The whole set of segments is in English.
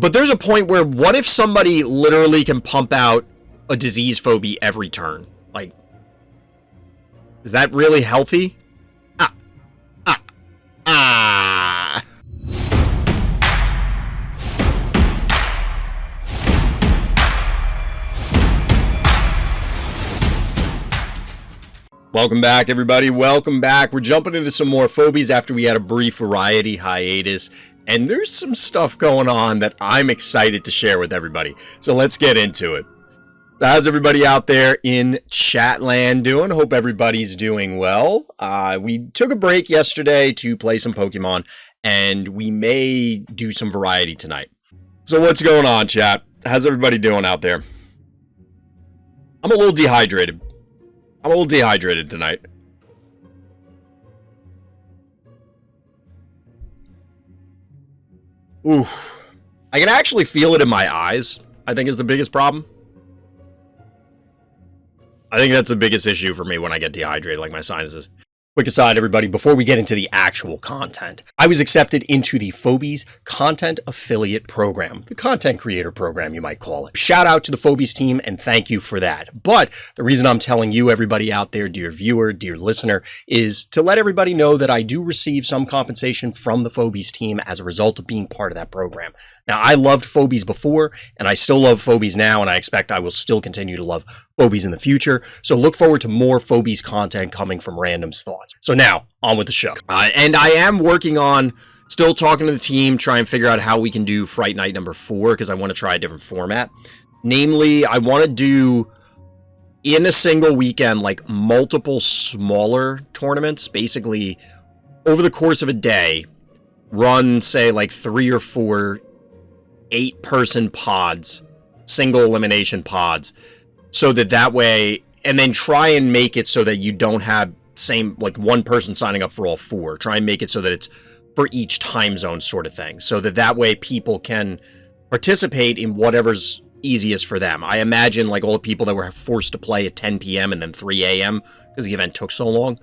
But there's a point where what if somebody literally can pump out a disease phobie every turn? Like, is that really healthy? Welcome back, everybody. Welcome back. We're jumping into some more phobies after we had a brief variety hiatus. And there's some stuff going on that I'm excited to share with everybody. So let's get into it. How's everybody out there in Chatland doing? Hope everybody's doing well. We took a break yesterday to play some Pokemon, and we may do some variety tonight. So what's going on, chat? How's everybody doing out there? I'm a little dehydrated. Tonight. Oof. I can actually feel it in my eyes, I think is the biggest problem. I think that's the biggest issue for me when I get dehydrated, like my sinuses. Quick aside, everybody, before we get into the actual content, I was accepted into the Phobies Content Affiliate Program, the content creator program, you might call it. Shout out to the Phobies team, and thank you for that. But the reason I'm telling you, everybody out there, dear viewer, dear listener, is to let everybody know that I do receive some compensation from the Phobies team as a result of being part of that program. Now, I loved Phobies before, and I still love Phobies now, and I expect I will still continue to love Phobies in the future. So look forward to more Phobies content coming from Random's Thoughts. So now, on with the show. And I am working on still talking to the team, try and figure out how we can do Fright Night number 4, because I want to try a different format. Namely, I want to do, in a single weekend, like multiple smaller tournaments. Basically, over the course of a day, run, say, like 3 or 4 8-person pods, single elimination pods, so that way, and then try and make it so that you don't have same, like one person signing up for all 4. Try and make it so that it's for each time zone sort of thing, so that way people can participate in whatever's easiest for them. I imagine like all the people that were forced to play at 10 p.m. and then 3 a.m. because the event took so long,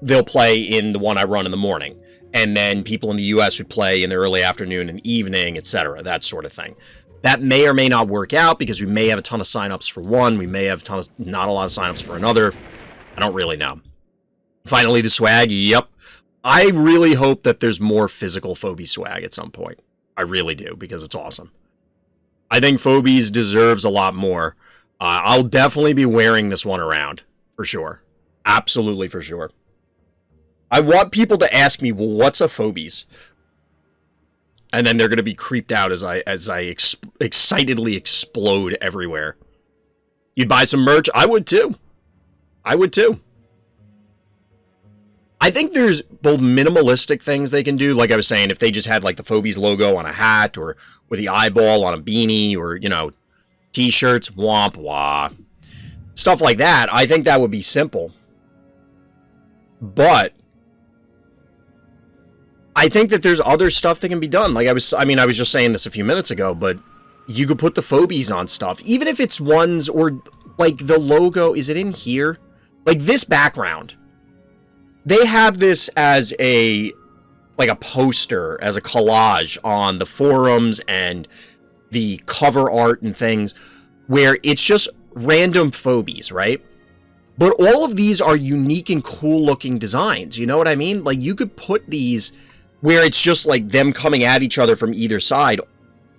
they'll play in the one I run in the morning. And then people in the U.S. would play in the early afternoon and evening, etc., that sort of thing. That may or may not work out because we may have a ton of signups for one. We may have not a lot of signups for another. I don't really know. Finally, the swag. Yep. I really hope that there's more physical Phobie swag at some point. I really do, because it's awesome. I think Phobies deserves a lot more. I'll definitely be wearing this one around, for sure. Absolutely, for sure. I want people to ask me, well, what's a Phobies? And then they're going to be creeped out as I excitedly explode everywhere. You'd buy some merch? I would too. I think there's both minimalistic things they can do. Like I was saying, if they just had like the Phobies logo on a hat, or with the eyeball on a beanie, or, you know, t-shirts, womp wah. Stuff like that. I think that would be simple. But I think that there's other stuff that can be done. Like I was just saying this a few minutes ago, but you could put the Phobies on stuff, even if it's ones, or like the logo, is it in here? Like this background. They have this as a poster, as a collage on the forums and the cover art and things, where it's just random Phobies, right? But all of these are unique and cool looking designs. You know what I mean? Like you could put these where it's just like them coming at each other from either side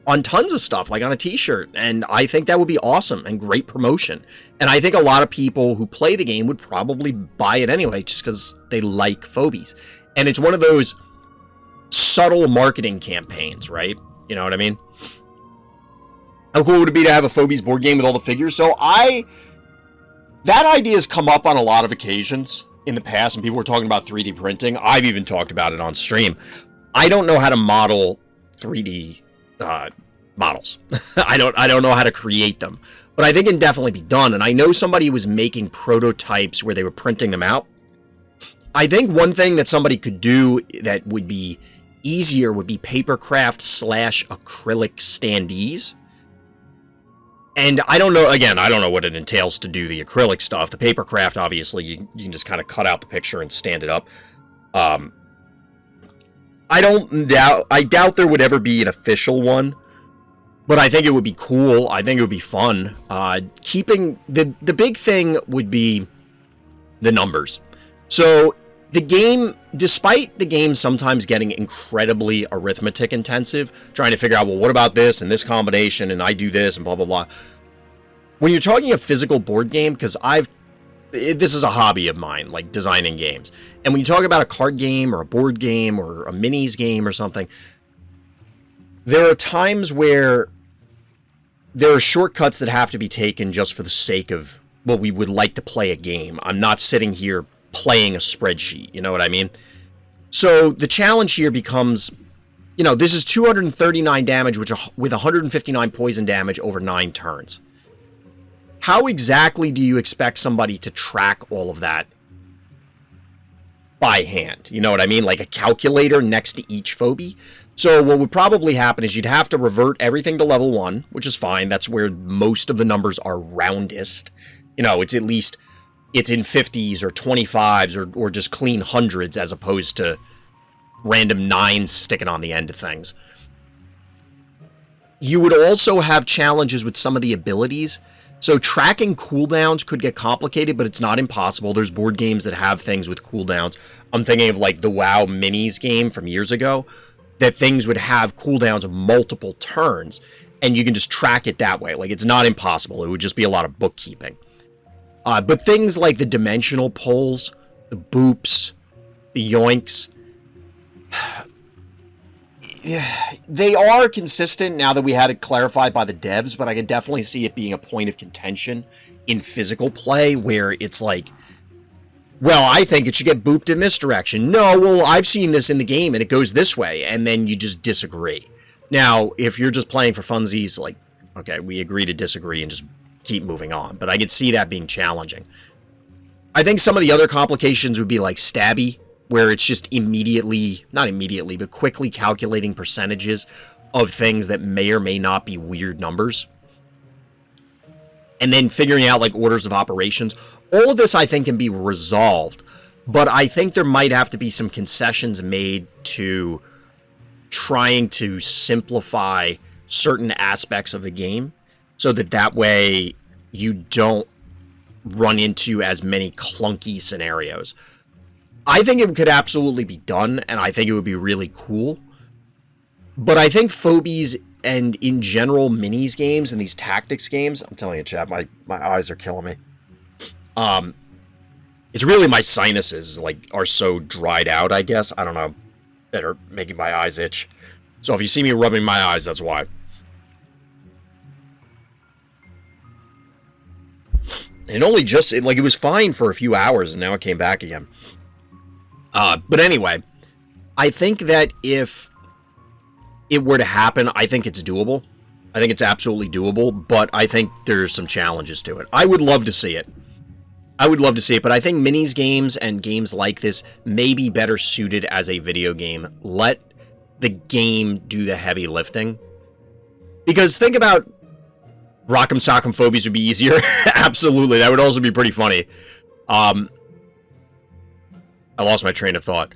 on tons of stuff, like on a t-shirt. And I think that would be awesome and great promotion. And I think a lot of people who play the game would probably buy it anyway, just because they like Phobies. And it's one of those subtle marketing campaigns, right? You know what I mean? How cool would it be to have a Phobies board game with all the figures? So that idea has come up on a lot of occasions in the past, and people were talking about 3D printing. I've even talked about it on stream. I don't know how to model 3D models. I don't know how to create them, but I think it can definitely be done. And I know somebody was making prototypes where they were printing them out. I think one thing that somebody could do that would be easier would be papercraft / acrylic standees. And I don't know, again, I don't know what it entails to do the acrylic stuff. The papercraft, obviously, you can just kind of cut out the picture and stand it up. I doubt there would ever be an official one But I think it would be cool. I think it would be fun. Keeping the big thing would be the numbers. So the game, despite the game sometimes getting incredibly arithmetic intensive, trying to figure out, well, what about this and this combination, and I do this and blah, blah, blah. When you're talking a physical board game, because this is a hobby of mine, like designing games. And when you talk about a card game or a board game or a minis game or something, there are times where there are shortcuts that have to be taken just for the sake of, well, we would like to play a game. I'm not sitting here playing a spreadsheet, you know what I mean? So the challenge here becomes, you know, this is 239 damage with 159 poison damage over 9 turns. How exactly do you expect somebody to track all of that by hand? You know what I mean? Like a calculator next to each phobie? So what would probably happen is you'd have to revert everything to level 1, which is fine. That's where most of the numbers are roundest. You know, it's at least, it's in 50s or 25s or just clean hundreds as opposed to random 9s sticking on the end of things. You would also have challenges with some of the abilities. So tracking cooldowns could get complicated, but it's not impossible. There's board games that have things with cooldowns. I'm thinking of like the WoW Minis game from years ago, that things would have cooldowns of multiple turns, and you can just track it that way. Like, it's not impossible. It would just be a lot of bookkeeping. But things like the dimensional pulls, the boops, the yoinks, they are consistent now that we had it clarified by the devs, but I can definitely see it being a point of contention in physical play where it's like, well, I think it should get booped in this direction. No, well, I've seen this in the game and it goes this way, and then you just disagree. Now, if you're just playing for funsies, like, okay, we agree to disagree and just keep moving on, but I could see that being challenging. I think some of the other complications would be like stabby, where it's just not immediately, but quickly calculating percentages of things that may or may not be weird numbers. And then figuring out like orders of operations. All of this, I think, can be resolved, but I think there might have to be some concessions made to trying to simplify certain aspects of the game so that way you don't run into as many clunky scenarios. I think it could absolutely be done, and I think it would be really cool. But I think Phobies and, in general, minis games and these tactics games, I'm telling you, chat, my eyes are killing me. It's really my sinuses, like, are so dried out, I guess. I don't know, that are making my eyes itch. So if you see me rubbing my eyes, that's why. And only just, it was fine for a few hours, and now it came back again. But anyway, I think that if it were to happen, I think it's doable. I think it's absolutely doable, but I think there's some challenges to it. I would love to see it. But I think minis games and games like this may be better suited as a video game. Let the game do the heavy lifting. Because think about Rock'em Sock'em Phobies would be easier. Absolutely, that would also be pretty funny. I lost my train of thought.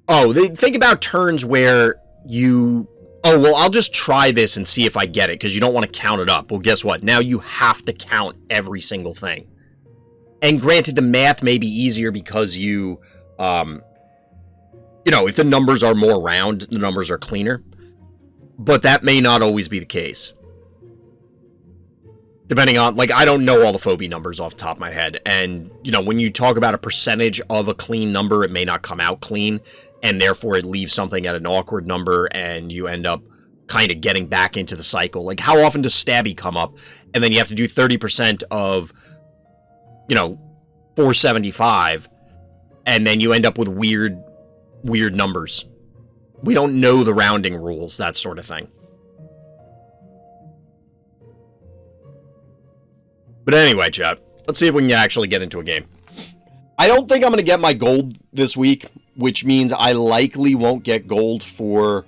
Oh, think about turns where you... Oh, well, I'll just try this and see if I get it, because you don't want to count it up. Well, guess what? Now you have to count every single thing. And granted, the math may be easier because you know, if the numbers are more round, the numbers are cleaner. But that may not always be the case. Depending on, like, I don't know all the phobie numbers off the top of my head. And, you know, when you talk about a percentage of a clean number, it may not come out clean. And therefore, it leaves something at an awkward number, and you end up kind of getting back into the cycle. Like, how often does stabby come up? And then you have to do 30% of, you know, 475. And then you end up with weird numbers. We don't know the rounding rules, that sort of thing. But anyway, chat, let's see if we can actually get into a game. I don't think I'm going to get my gold this week, which means I likely won't get gold for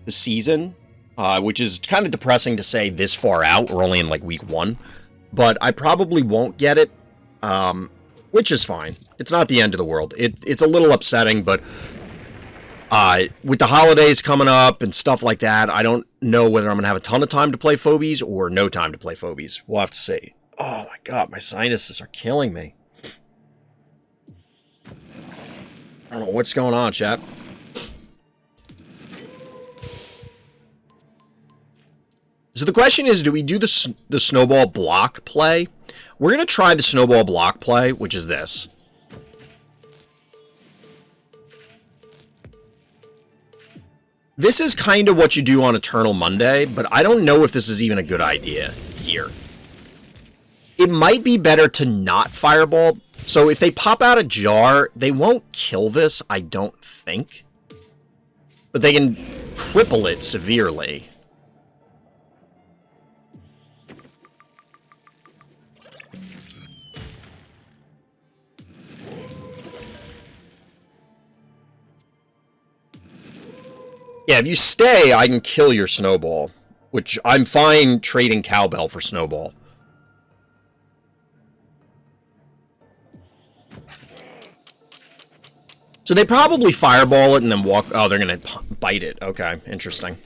the season, which is kind of depressing to say this far out. We're only in, like, week 1. But I probably won't get it, which is fine. It's not the end of the world. It's a little upsetting, but With the holidays coming up and stuff like that, I don't know whether I'm going to have a ton of time to play Phobies or no time to play Phobies. We'll have to see. Oh my god, my sinuses are killing me. I don't know what's going on, chat. So the question is, do we do the snowball block play? We're going to try the snowball block play, which is this. This is kind of what you do on Eternal Monday, but I don't know if this is even a good idea here. It might be better to not fireball. So if they pop out a jar, they won't kill this, I don't think. But they can cripple it severely. Yeah, if you stay, I can kill your snowball. Which, I'm fine trading cowbell for snowball. So they probably fireball it and then walk... Oh, they're going to bite it. Okay, interesting.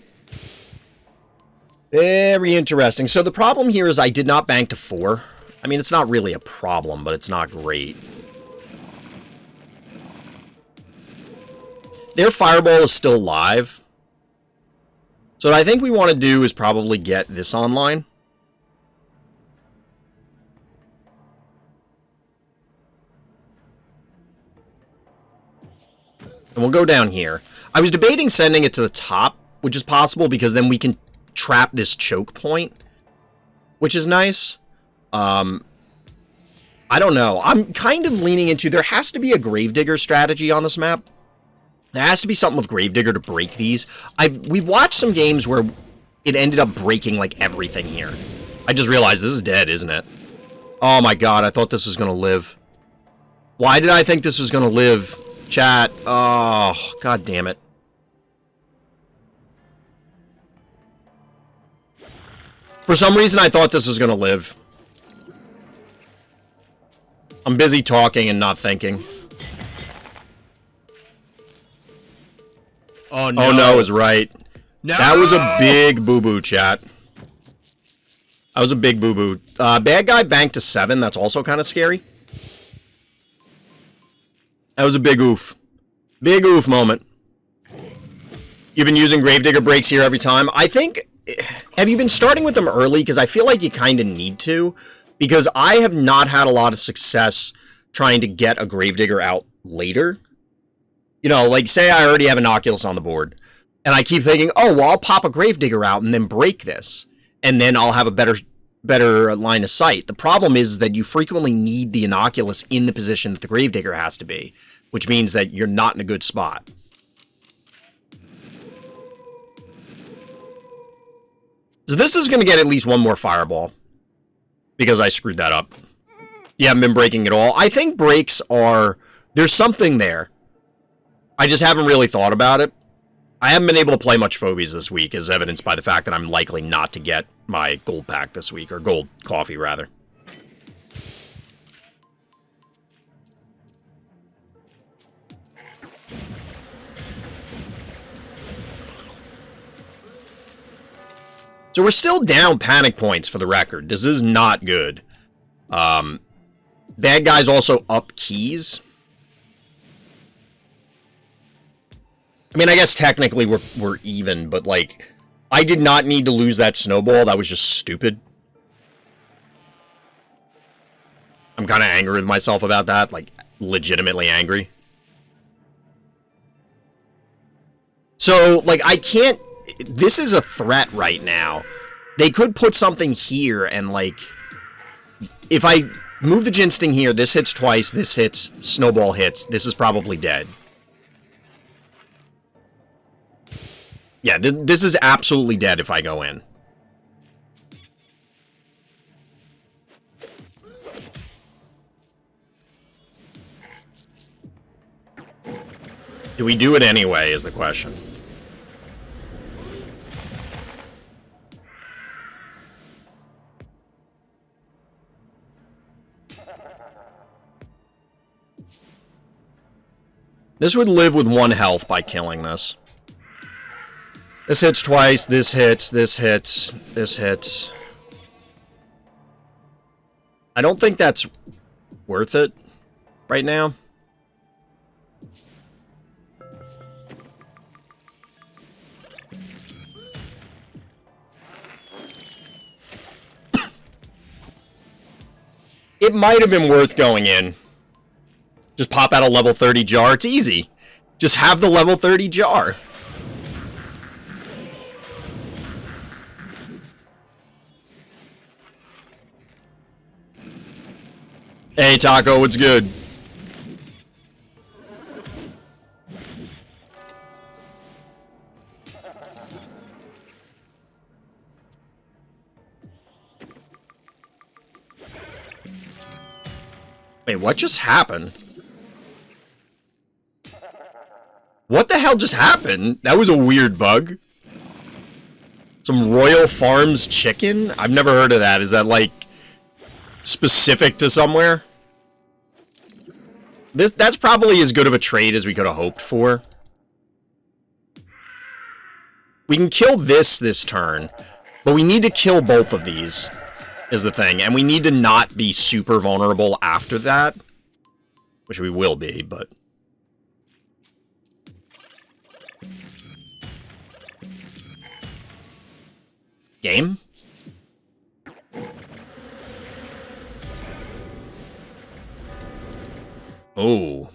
Very interesting. So the problem here is I did not bank to 4. I mean, it's not really a problem, but it's not great. Their fireball is still live. So what I think we want to do is probably get this online. And we'll go down here. I was debating sending it to the top, which is possible because then we can trap this choke point, which is nice. I don't know. I'm kind of leaning into there has to be a Gravedigger strategy on this map. There has to be something with Gravedigger to break these. We've watched some games where it ended up breaking like everything here. I just realized this is dead, isn't it? Oh my god, I thought this was going to live. Why did I think this was going to live? Chat. Oh, god damn it. For some reason, I thought this was going to live. I'm busy talking and not thinking. Oh no. Oh no is right. No! That was a big boo-boo, chat. That was a big boo-boo. Bad guy banked to 7. That's also kind of scary. That was a big oof. Big oof moment. You've been using Gravedigger breaks here every time. I think... Have you been starting with them early? Because I feel like you kind of need to. Because I have not had a lot of success trying to get a Gravedigger out later. You know, like, say I already have an Oculus on the board. And I keep thinking, oh, well, I'll pop a Gravedigger out and then break this. And then I'll have a better line of sight. The problem is that you frequently need the Inoculus in the position that the Gravedigger has to be. Which means that you're not in a good spot. So this is going to get at least one more fireball. Because I screwed that up. You haven't been breaking at all. I think breaks are... There's something there. I just haven't really thought about it. I haven't been able to play much Phobies this week, as evidenced by the fact that I'm likely not to get my gold pack this week. Or gold coffee, rather. So we're still down panic points for the record. This is not good. Bad guys also up keys. I mean, I guess technically we're even, but like, I did not need to lose that snowball. That was just stupid. I'm kind of angry with myself about that. Like, legitimately angry. So, like, I can't... This is a threat right now. They could put something here and, like... If I move the Ginsting here, this hits twice, this hits, snowball hits. This is probably dead. Yeah, this is absolutely dead if I go in. Do we do it anyway, is the question. This would live with 1 health by killing this. This hits twice, this hits, this hits, this hits. I don't think that's worth it right now. It might have been worth going in. Just pop out a level 30 jar. It's easy. Just have the level 30 jar. Hey, Taco, what's good? Wait, what just happened? What the hell just happened? That was a weird bug. Some Royal Farms chicken? I've never heard of that. Is that, like, specific to somewhere? That's probably as good of a trade as we could have hoped for. We can kill this turn, but we need to kill both of these, is the thing. And we need to not be super vulnerable after that. Which we will be, but... Game? Oh.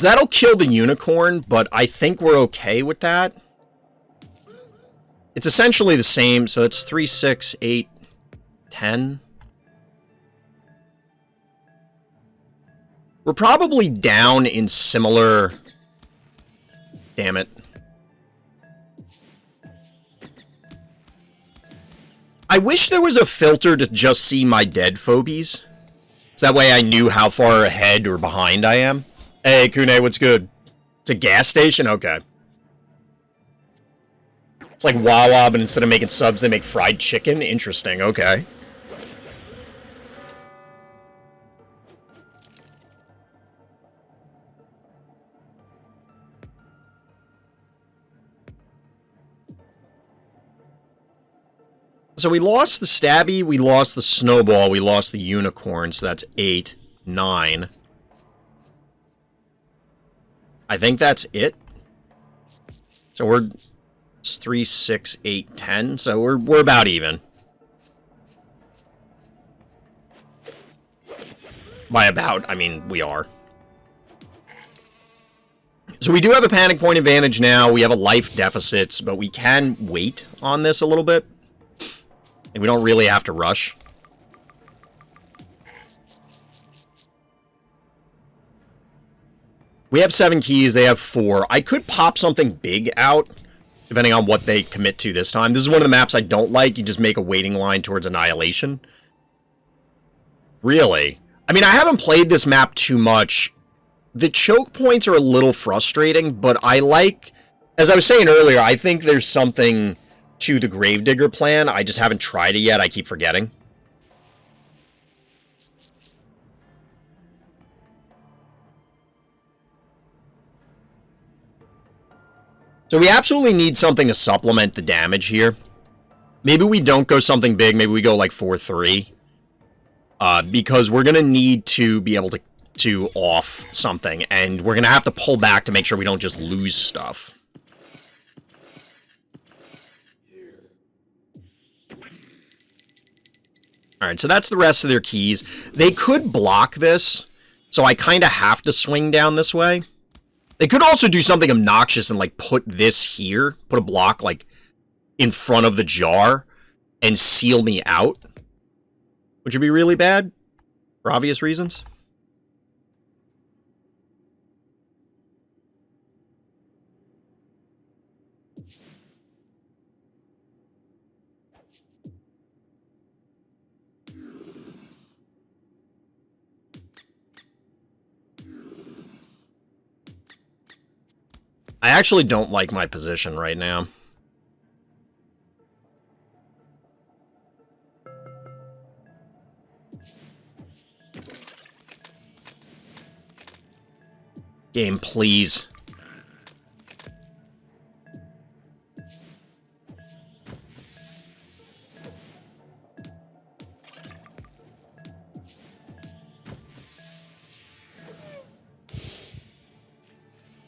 That'll kill the unicorn, but I think we're okay with that. It's essentially the same, so that's 3, 6, 8, 10. We're probably down in similar... Damn it. I wish there was a filter to just see my dead phobies. So that way I knew how far ahead or behind I am. Hey, Kune, what's good? It's a gas station? Okay. It's like Wawa, but instead of making subs, they make fried chicken? Interesting, okay. So we lost the stabby, we lost the snowball, we lost the unicorn, so that's 8, 9. I think that's it. So we're 3, 6, 8, 10. So we're about even. By about, I mean we are. So we do have a panic point advantage now. We have a life deficit, but we can wait on this a little bit. And we don't really have to rush. We have 7 keys, they have 4. I could pop something big out, depending on what they commit to this time. This is one of the maps I don't like. You just make a waiting line towards annihilation. Really? I mean, I haven't played this map too much. The choke points are a little frustrating, but I like... As I was saying earlier, I think there's something to the Gravedigger plan. I just haven't tried it yet. I keep forgetting. So we absolutely need something to supplement the damage here. Maybe we don't go something big. Maybe we go like 4-3. Because we're going to need to be able to off something. And we're going to have to pull back to make sure we don't just lose stuff. Alright, so that's the rest of their keys. They could block this. So I kind of have to swing down this way. They could also do something obnoxious and, like, put this here. Put a block, like, in front of the jar. And seal me out. Which would be really bad. For obvious reasons. I actually don't like my position right now. Game, please.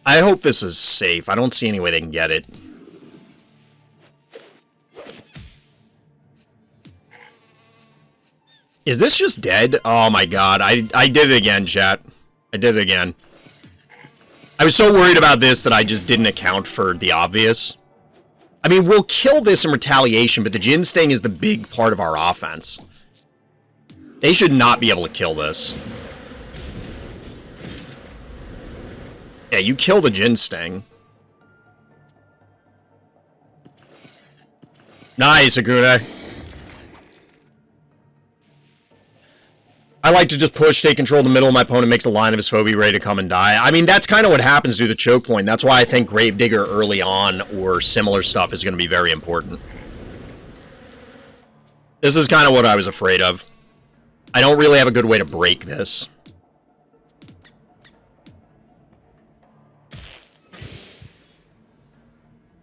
I hope this is safe. I don't see any way they can get it. Is this just dead? Oh my god. I did it again, chat. I did it again. I was so worried about this that I just didn't account for the obvious. I mean, we'll kill this in retaliation, but the Jin Sting is the big part of our offense. They should not be able to kill this. Yeah, you kill the Jin Sting. Nice, Akira. I like to just push, take control of the middle, and my opponent makes a line of his phobie ready to come and die. I mean, that's kind of what happens through the choke point. That's why I think Gravedigger early on or similar stuff is going to be very important. This is kind of what I was afraid of. I don't really have a good way to break this.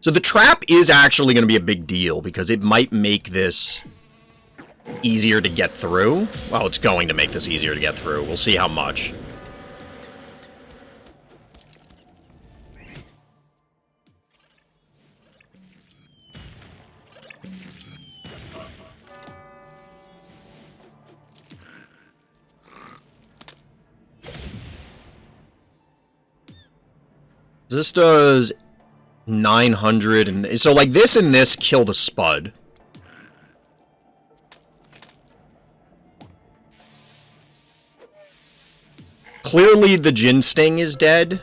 So the trap is actually going to be a big deal because it might make this easier to get through. Well, it's going to make this easier to get through. We'll see how much. This does 900, and so like this and this kill the Spud. Clearly the Jin Sting is dead.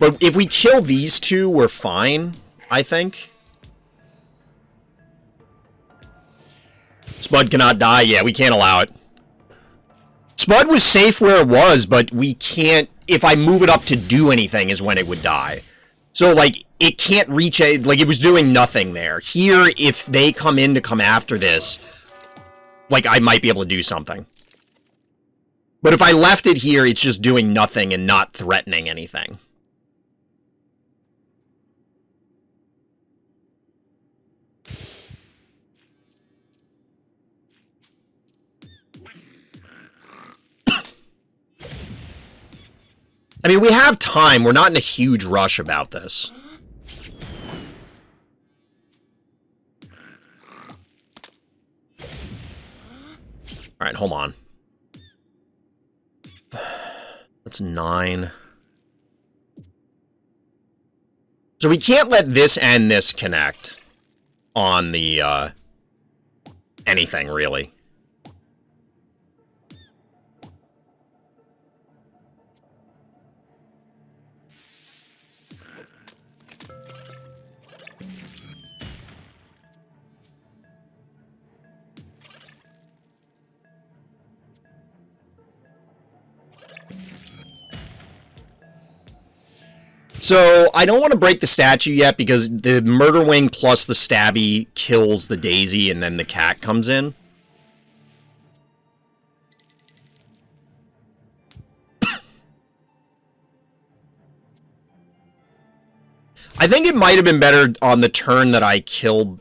But if we kill these two, we're fine, I think. Spud cannot die. Yeah, we can't allow it. Spud was safe where it was, but we can't... If I move it up to do anything is when it would die. So, like, it can't reach a... Like, it was doing nothing there. Here, if they come in to come after this, like, I might be able to do something. But if I left it here, it's just doing nothing and not threatening anything. I mean, we have time. We're not in a huge rush about this. Alright, hold on. That's 9. So we can't let this and this connect on the, anything, really. So, I don't want to break the statue yet because the Murder Wing plus the Stabby kills the Daisy and then the cat comes in. I think it might have been better on the turn that I killed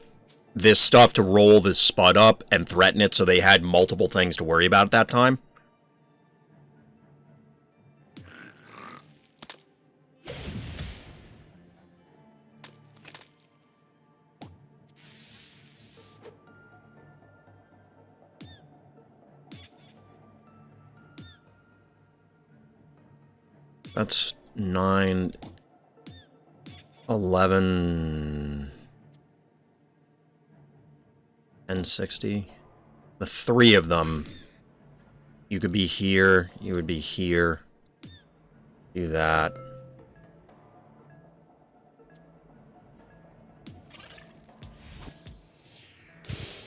this stuff to roll the Spud up and threaten it so they had multiple things to worry about at that time. That's 9, 11, and 60. The 3 of them, you could be here, you would be here, do that.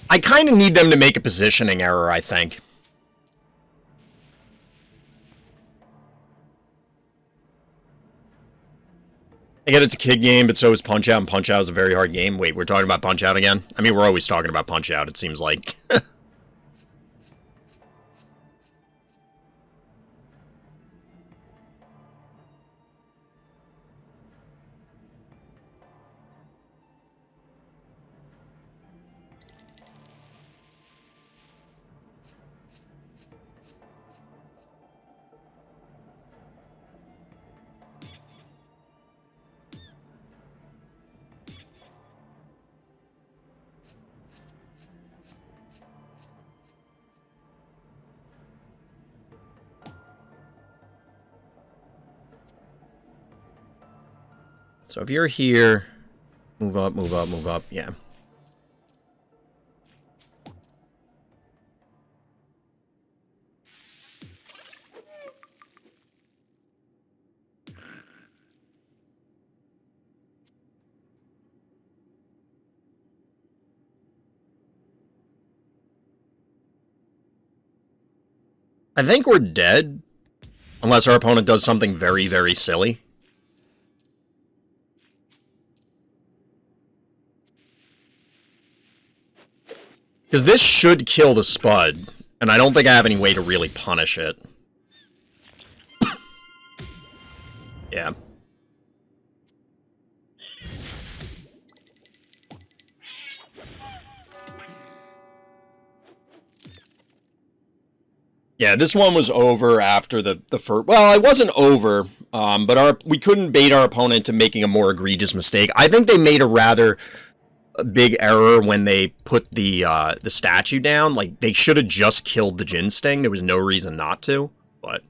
I kind of need them to make a positioning error, I think. I get it's a kid game, but so is Punch-Out, and Punch-Out is a very hard game. Wait, we're talking about Punch-Out again? I mean, we're always talking about Punch-Out, it seems like. So if you're here, move up, move up, move up, yeah. I think we're dead, unless our opponent does something very, very silly. Because this should kill the Spud, and I don't think I have any way to really punish it. Yeah. Yeah, this one was over after the first... Well, it wasn't over, but we couldn't bait our opponent to making a more egregious mistake. I think they made a rather big error when they put the statue down. Like, they should have just killed the Jin Sting. There was no reason not to, but...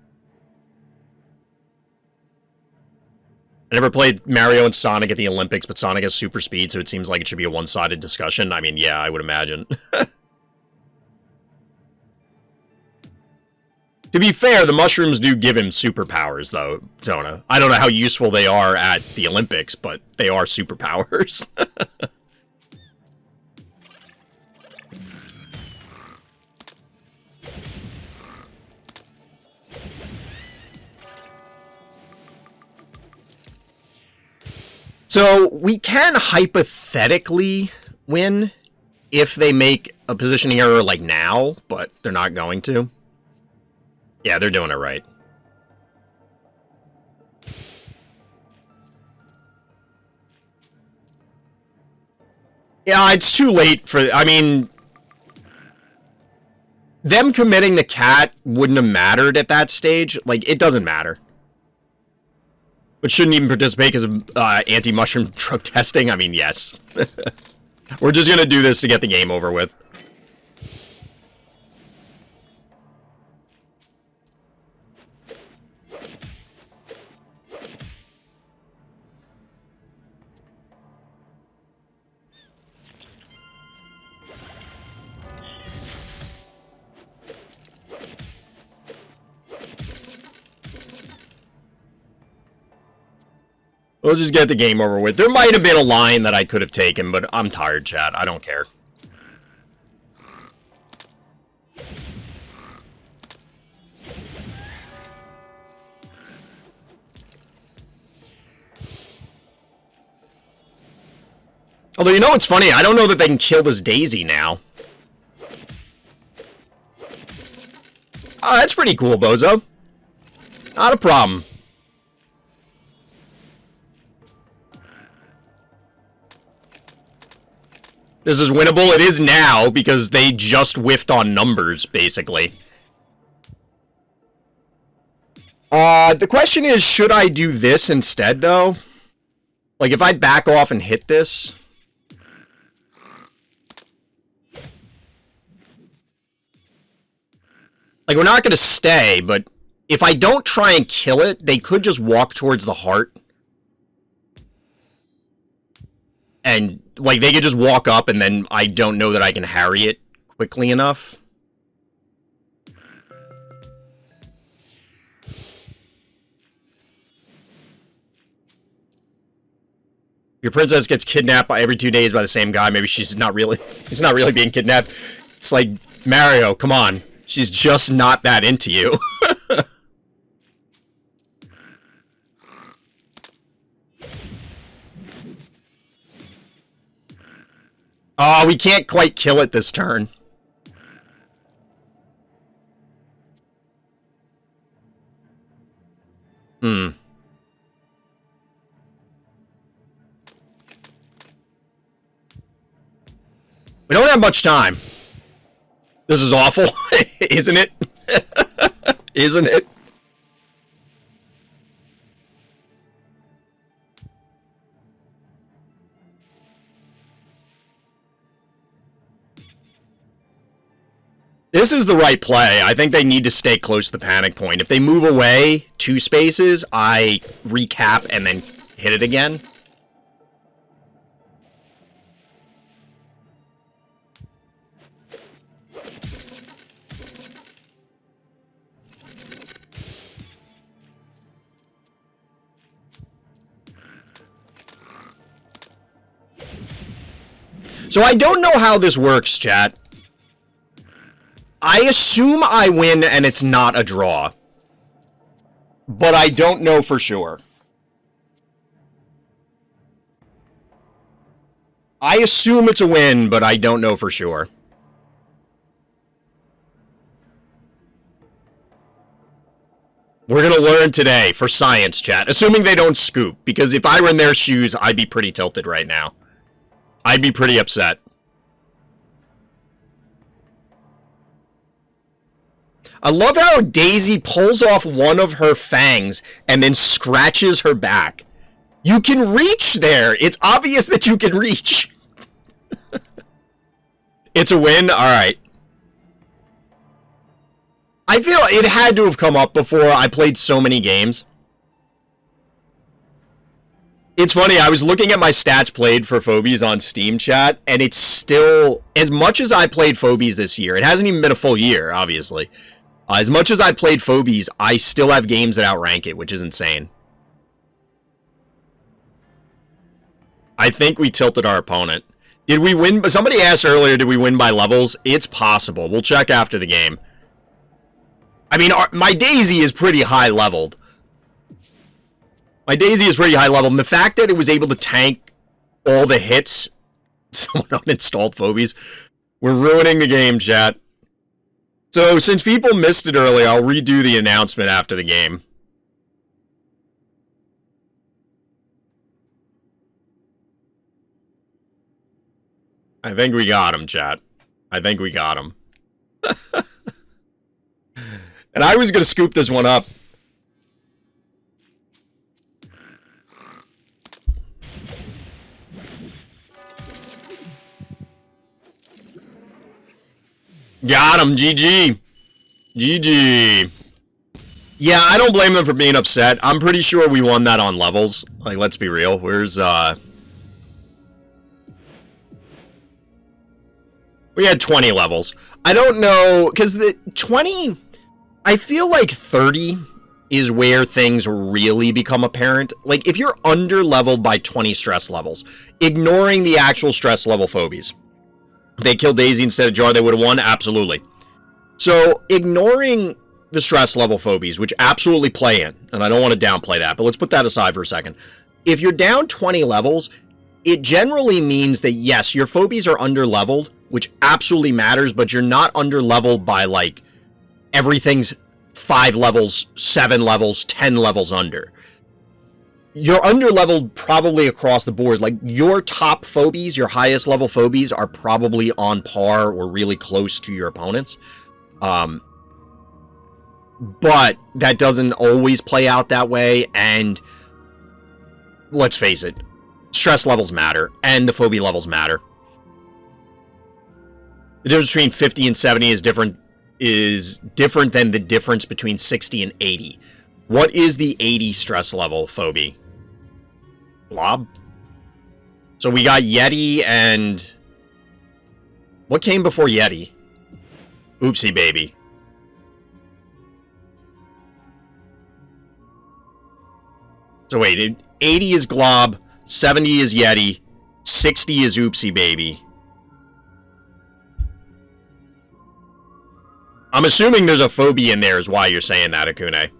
I never played Mario and Sonic at the Olympics, but Sonic has super speed, so it seems like it should be a one-sided discussion. I mean, yeah, I would imagine. To be fair, the mushrooms do give him superpowers, though, Zona. I don't know how useful they are at the Olympics, but they are superpowers. So, we can hypothetically win if they make a positioning error like now, but they're not going to. Yeah, they're doing it right. Yeah, it's too late for... I mean... Them committing the cat wouldn't have mattered at that stage. Like, it doesn't matter. But shouldn't even participate because of anti-mushroom drug testing? I mean, yes. We're just gonna do this to get the game over with. We'll just get the game over with. There might have been a line that I could have taken, but I'm tired, chat. I don't care. Although, you know what's funny? I don't know that they can kill this Daisy now. Oh, that's pretty cool, Bozo. Not a problem. This is winnable. It is now, because they just whiffed on numbers, basically. The question is, should I do this instead, though? Like, if I back off and hit this... Like, we're not going to stay, but if I don't try and kill it, they could just walk towards the heart. And, like, they could just walk up, and then I don't know that I can harry it quickly enough. Your princess gets kidnapped every 2 days by the same guy. Maybe she's not really... she's not really being kidnapped. It's like, Mario, come on. She's just not that into you. Oh, we can't quite kill it this turn. We don't have much time. This is awful, isn't it? Isn't it? This is the right play. I think they need to stay close to the panic point. If they move away 2 spaces, I recap and then hit it again. So I don't know how this works, chat. I assume I win and it's not a draw. But I don't know for sure. I assume it's a win, but I don't know for sure. We're going to learn today for science, chat. Assuming they don't scoop. Because if I were in their shoes, I'd be pretty tilted right now. I'd be pretty upset. I love how Daisy pulls off one of her fangs and then scratches her back. You can reach there. It's obvious that you can reach. It's a win? Alright. I feel it had to have come up before. I played so many games. It's funny, I was looking at my stats played for Phobies on Steam, chat, and it's still, as much as I played Phobies this year, it hasn't even been a full year, obviously. As much as I played Phobies, I still have games that outrank it, which is insane. I think we tilted our opponent. Did we win? Somebody asked earlier, did we win by levels? It's possible. We'll check after the game. I mean, my Daisy is pretty high leveled. My Daisy is pretty high leveled, and the fact that it was able to tank all the hits, someone uninstalled Phobies, we're ruining the game, chat. So, since people missed it earlier, I'll redo the announcement after the game. I think we got him, chat. I think we got him. And I was going to scoop this one up. Got him, GG. GG. Yeah, I don't blame them for being upset. I'm pretty sure we won that on levels. Like, let's be real. Where's, we had 20 levels. I don't know, because the 20... I feel like 30 is where things really become apparent. Like, if you're under-leveled by 20 stress levels, ignoring the actual stress level phobies, they killed Daisy instead of Jar, they would have won? Absolutely. So, ignoring the stress level phobies, which absolutely play in, and I don't want to downplay that, but let's put that aside for a second. If you're down 20 levels, it generally means that, yes, your phobies are under-leveled, which absolutely matters, but you're not under-leveled by, like, everything's 5 levels, 7 levels, 10 levels under. You're under-leveled probably across the board. Like, your top phobies, your highest level phobies, are probably on par or really close to your opponents. But that doesn't always play out that way, and let's face it, stress levels matter, and the phobia levels matter. The difference between 50 and 70 is different than the difference between 60 and 80. What is the 80 stress level phobia? Blob? So we got Yeti and... what came before Yeti? Oopsie baby. So wait, 80 is Glob, 70 is Yeti, 60 is Oopsie baby. I'm assuming there's a phobia in there is why you're saying that, Akune.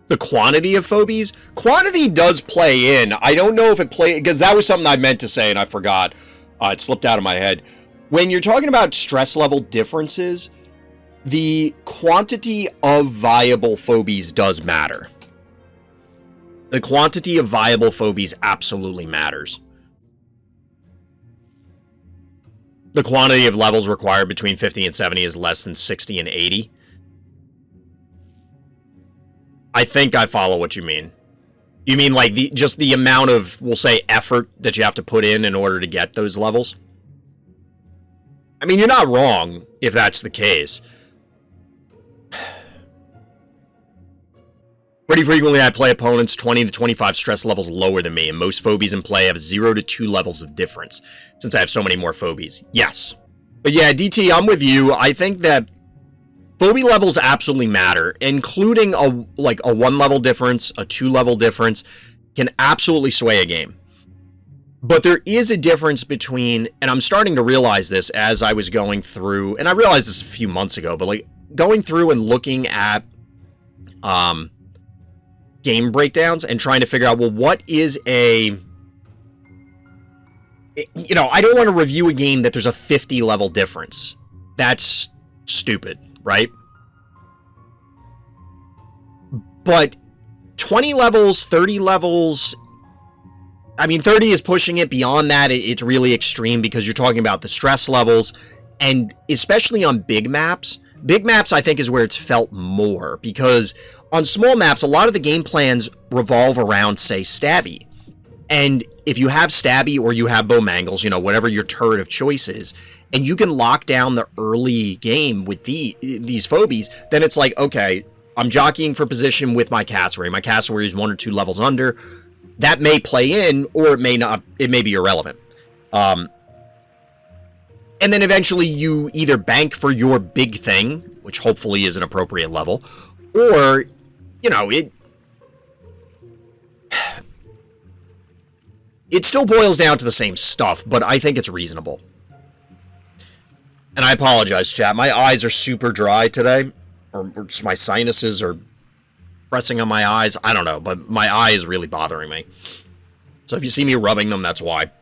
The quantity of phobies? Quantity does play in. I don't know if it play, because that was something I meant to say and I forgot. It slipped out of my head. When you're talking about stress level differences, the quantity of viable phobies does matter. The quantity of viable phobies absolutely matters. The quantity of levels required between 50 and 70 is less than 60 and 80. I think I follow what you mean. You mean like just the amount of, we'll say, effort that you have to put in order to get those levels? I mean, you're not wrong if that's the case. Pretty frequently, I play opponents 20 to 25 stress levels lower than me, and most phobies in play have 0 to 2 levels of difference, since I have so many more phobies. Yes. But yeah, DT, I'm with you. I think that phobie levels absolutely matter, including a 1-level difference, a 2-level difference, can absolutely sway a game. But there is a difference between, and I'm starting to realize this as I was going through, and I realized this a few months ago, but like going through and looking at game breakdowns and trying to figure out, well, what is a, you know, I don't want to review a game that there's a 50 level difference. That's stupid, right? But 20 levels, 30 levels, I mean, 30 is pushing it. Beyond that, it's really extreme because you're talking about the stress levels, and especially on big maps. Big maps, I think, is where it's felt more, because on small maps, a lot of the game plans revolve around, say, stabby. And if you have stabby or you have bow mangles, you know, whatever your turret of choice is, and you can lock down the early game with these phobies, then it's like, okay, I'm jockeying for position with my cassowary. My cassowary is 1 or 2 levels under. That may play in, or it may not. It may be irrelevant. And then eventually you either bank for your big thing, which hopefully is an appropriate level, or, you know, it still boils down to the same stuff, but I think it's reasonable. And I apologize, chat. My eyes are super dry today, or just my sinuses are pressing on my eyes. I don't know, but my eye is really bothering me. So if you see me rubbing them, that's why.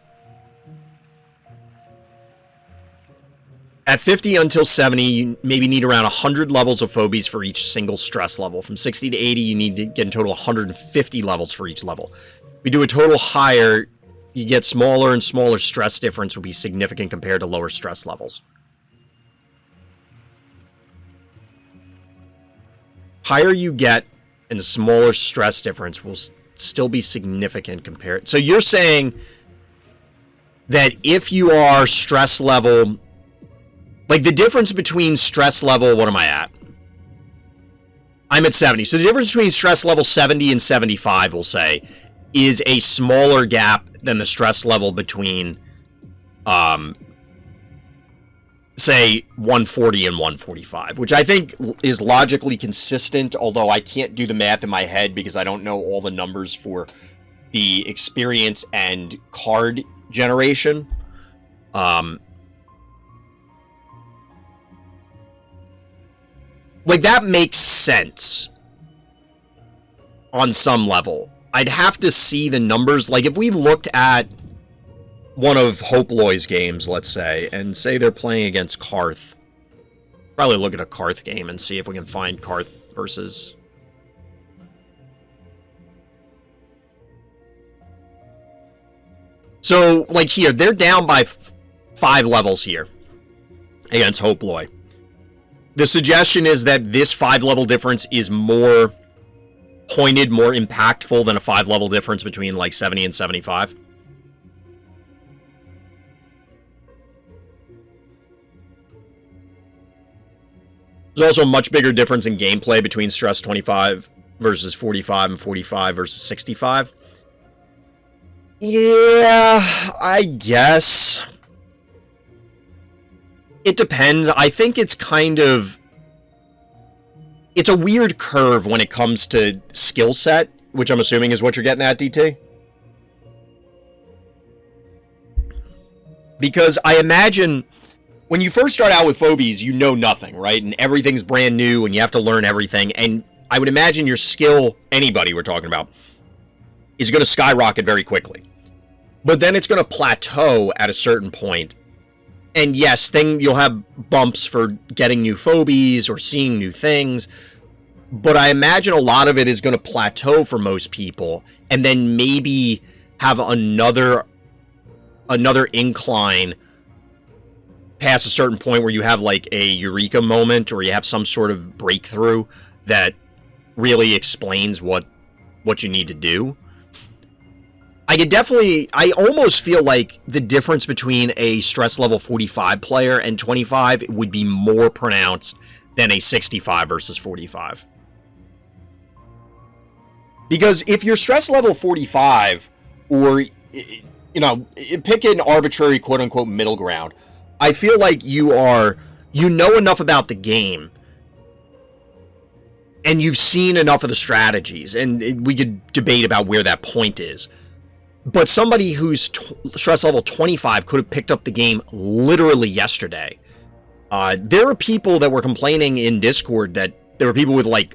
At 50 until 70, you maybe need around 100 levels of phobies for each single stress level. From 60 to 80, you need to get in total 150 levels for each level. If you do a total higher, you get smaller and smaller stress difference will be significant compared to lower stress levels. Higher you get, and the smaller stress difference will still be significant compared. So you're saying that if you are stress level, like the difference between stress level, what am I at? I'm at 70. So the difference between stress level 70 and 75, we'll say, is a smaller gap than the stress level between, say, 140 and 145, which I think is logically consistent, although I can't do the math in my head because I don't know all the numbers for the experience and card generation. Like, that makes sense on some level. I'd have to see the numbers. Like, if we looked at one of Hopeloy's games, let's say, and say they're playing against Karth. Probably look at a Karth game and see if we can find Karth versus... So, like here, they're down by 5 levels here against Hopeloy. The suggestion is that this 5-level difference is more pointed, more impactful than a 5-level difference between, like, 70 and 75. There's also a much bigger difference in gameplay between stress 25 versus 45 and 45 versus 65. Yeah, I guess. It depends. I think it's kind of... It's a weird curve when it comes to skill set, which I'm assuming is what you're getting at, DT. Because I imagine... When you first start out with phobies, you know nothing, right? And everything's brand new, and you have to learn everything. And I would imagine your skill, anybody we're talking about, is going to skyrocket very quickly. But then it's going to plateau at a certain point. And yes, you'll have bumps for getting new phobies or seeing new things. But I imagine a lot of it is going to plateau for most people. And then maybe have another incline past a certain point where you have like a eureka moment, or you have some sort of breakthrough that really explains what you need to do. I almost feel like the difference between a stress level 45 player and 25 would be more pronounced than a 65 versus 45. Because if you're stress level 45, or, you know, pick an arbitrary quote-unquote middle ground, I feel like you know enough about the game, and you've seen enough of the strategies, and we could debate about where that point is. But somebody who's stress level 25 could have picked up the game literally yesterday. There are people that were complaining in Discord that there were people with like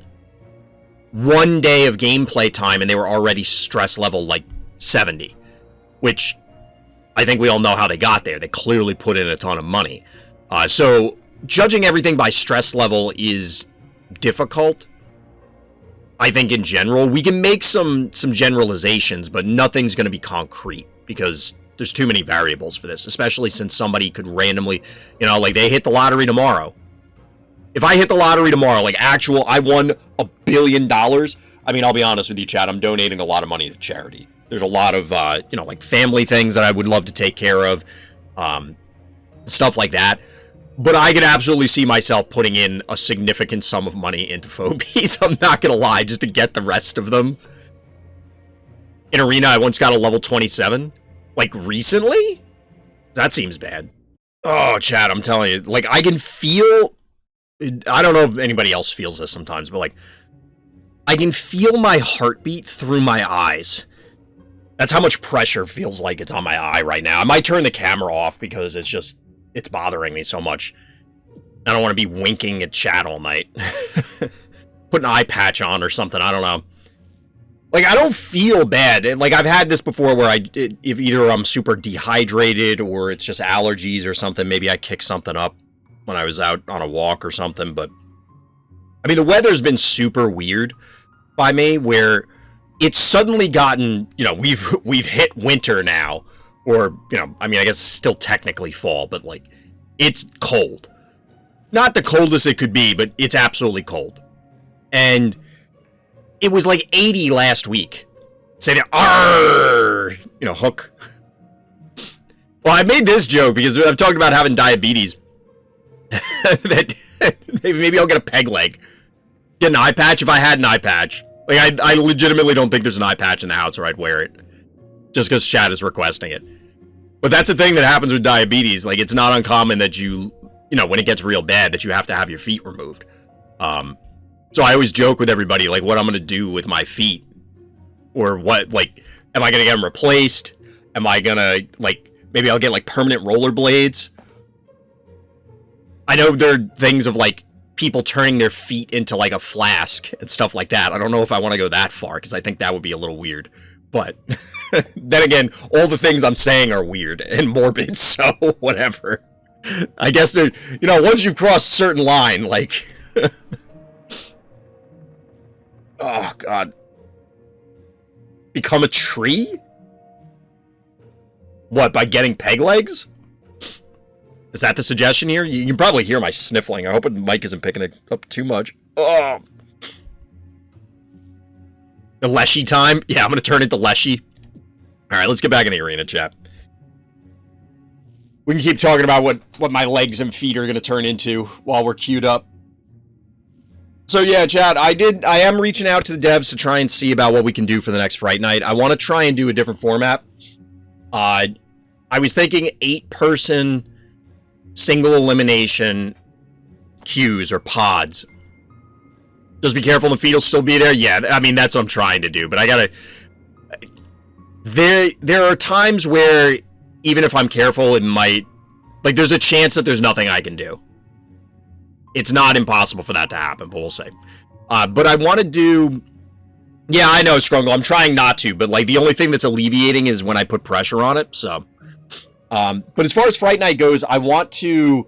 1 day of gameplay time and they were already stress level like 70, which I think we all know how they got there. They clearly put in a ton of money. So judging everything by stress level is difficult. I think in general, we can make some generalizations, but nothing's going to be concrete because there's too many variables for this, especially since somebody could randomly, you know, like they hit the lottery tomorrow. If I hit the lottery tomorrow, like I won $1 billion. I mean, I'll be honest with you, Chad, I'm donating a lot of money to charity. There's a lot of, you know, like family things that I would love to take care of, stuff like that. But I could absolutely see myself putting in a significant sum of money into phobies. I'm not going to lie, just to get the rest of them. In Arena, I once got a level 27. Like, recently? That seems bad. Oh, Chad, I'm telling you. Like, I can feel... I don't know if anybody else feels this sometimes, but, like... I can feel my heartbeat through my eyes. That's how much pressure feels like it's on my eye right now. I might turn the camera off because it's just... It's bothering me so much. I don't want to be winking at chat all night. Put an eye patch on or something. I don't know. Like, I don't feel bad. Like, I've had this before where if either I'm super dehydrated or it's just allergies or something. Maybe I kicked something up when I was out on a walk or something. But, I mean, the weather's been super weird by me where it's suddenly gotten, you know, we've hit winter now. Or, you know, I mean, I guess it's still technically fall, but, like, it's cold. Not the coldest it could be, but it's absolutely cold. And it was, like, 80 last week. Say the, arrgh, you know, hook. Well, I made this joke because I've talked about having diabetes. That maybe I'll get a peg leg. Get an eye patch if I had an eye patch. Like, I legitimately don't think there's an eye patch in the house or I'd wear it. Just because Chad is requesting it. But that's the thing that happens with diabetes. Like, it's not uncommon that you know, when it gets real bad, that you have to have your feet removed. So I always joke with everybody, like, what I'm going to do with my feet. Or what, like, am I going to get them replaced? Am I going to, like, maybe I'll get, like, permanent rollerblades? I know there are things of, like, people turning their feet into, like, a flask and stuff like that. I don't know if I want to go that far, because I think that would be a little weird. But then again, all the things I'm saying are weird and morbid, so whatever. I guess, you know, once you've crossed a certain line, like... Oh, God. Become a tree? What, by getting peg legs? Is that the suggestion here? You can probably hear my sniffling. I hope the mic isn't picking it up too much. Oh! The Leshy time? Yeah, I'm going to turn into Leshy. Alright, let's get back in the arena, chat. We can keep talking about what my legs and feet are going to turn into while we're queued up. So yeah, chat, I am reaching out to the devs to try and see about what we can do for the next Fright Night. I want to try and do a different format. I was thinking 8-person single elimination queues or pods. Just be careful the feet will still be there. Yeah, I mean, that's what I'm trying to do. But I gotta... There are times where, even if I'm careful, it might... Like, there's a chance that there's nothing I can do. It's not impossible for that to happen, but we'll see. But I want to do... Yeah, I know, Scrungle. I'm trying not to, but like the only thing that's alleviating is when I put pressure on it, so... but as far as Fright Night goes, I want to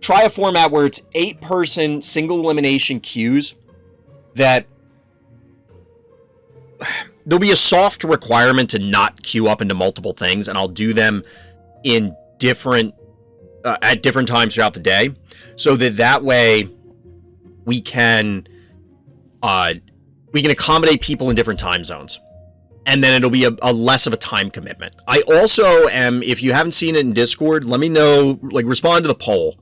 try a format where it's 8-person single elimination queues that... There'll be a soft requirement to not queue up into multiple things, and I'll do them in different... at different times throughout the day, so that way we can accommodate people in different time zones, and then it'll be a less of a time commitment. I also am, if you haven't seen it in Discord, let me know, like, respond to the poll.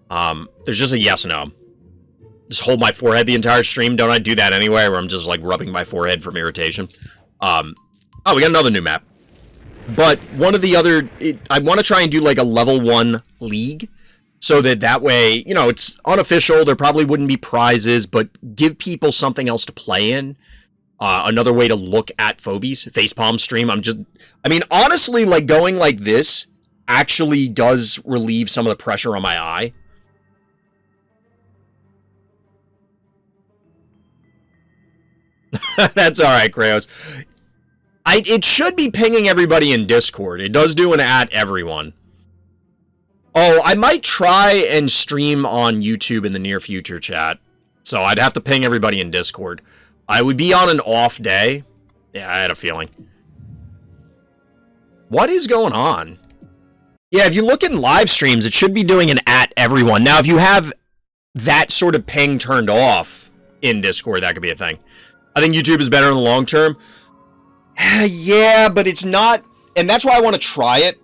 There's just a yes or no. Just hold my forehead the entire stream. Don't I do that anyway, where I'm just like rubbing my forehead from irritation? Oh, we got another new map. But one of the other, I want to try and do like a level 1 league, so that way, you know, it's unofficial, there probably wouldn't be prizes, but give people something else to play in. Another way to look at Phobies, facepalm stream. I mean, honestly, like going like this actually does relieve some of the pressure on my eye. That's alright, Kraos. It should be pinging everybody in Discord. It does do an @everyone. Oh, I might try and stream on YouTube in the near future, chat. So I'd have to ping everybody in Discord. I would be on an off day. Yeah, I had a feeling. What is going on? Yeah, if you look in live streams, it should be doing an @everyone. Now, if you have that sort of ping turned off in Discord, that could be a thing. I think YouTube is better in the long term. Yeah, but it's not, and that's why I want to try it.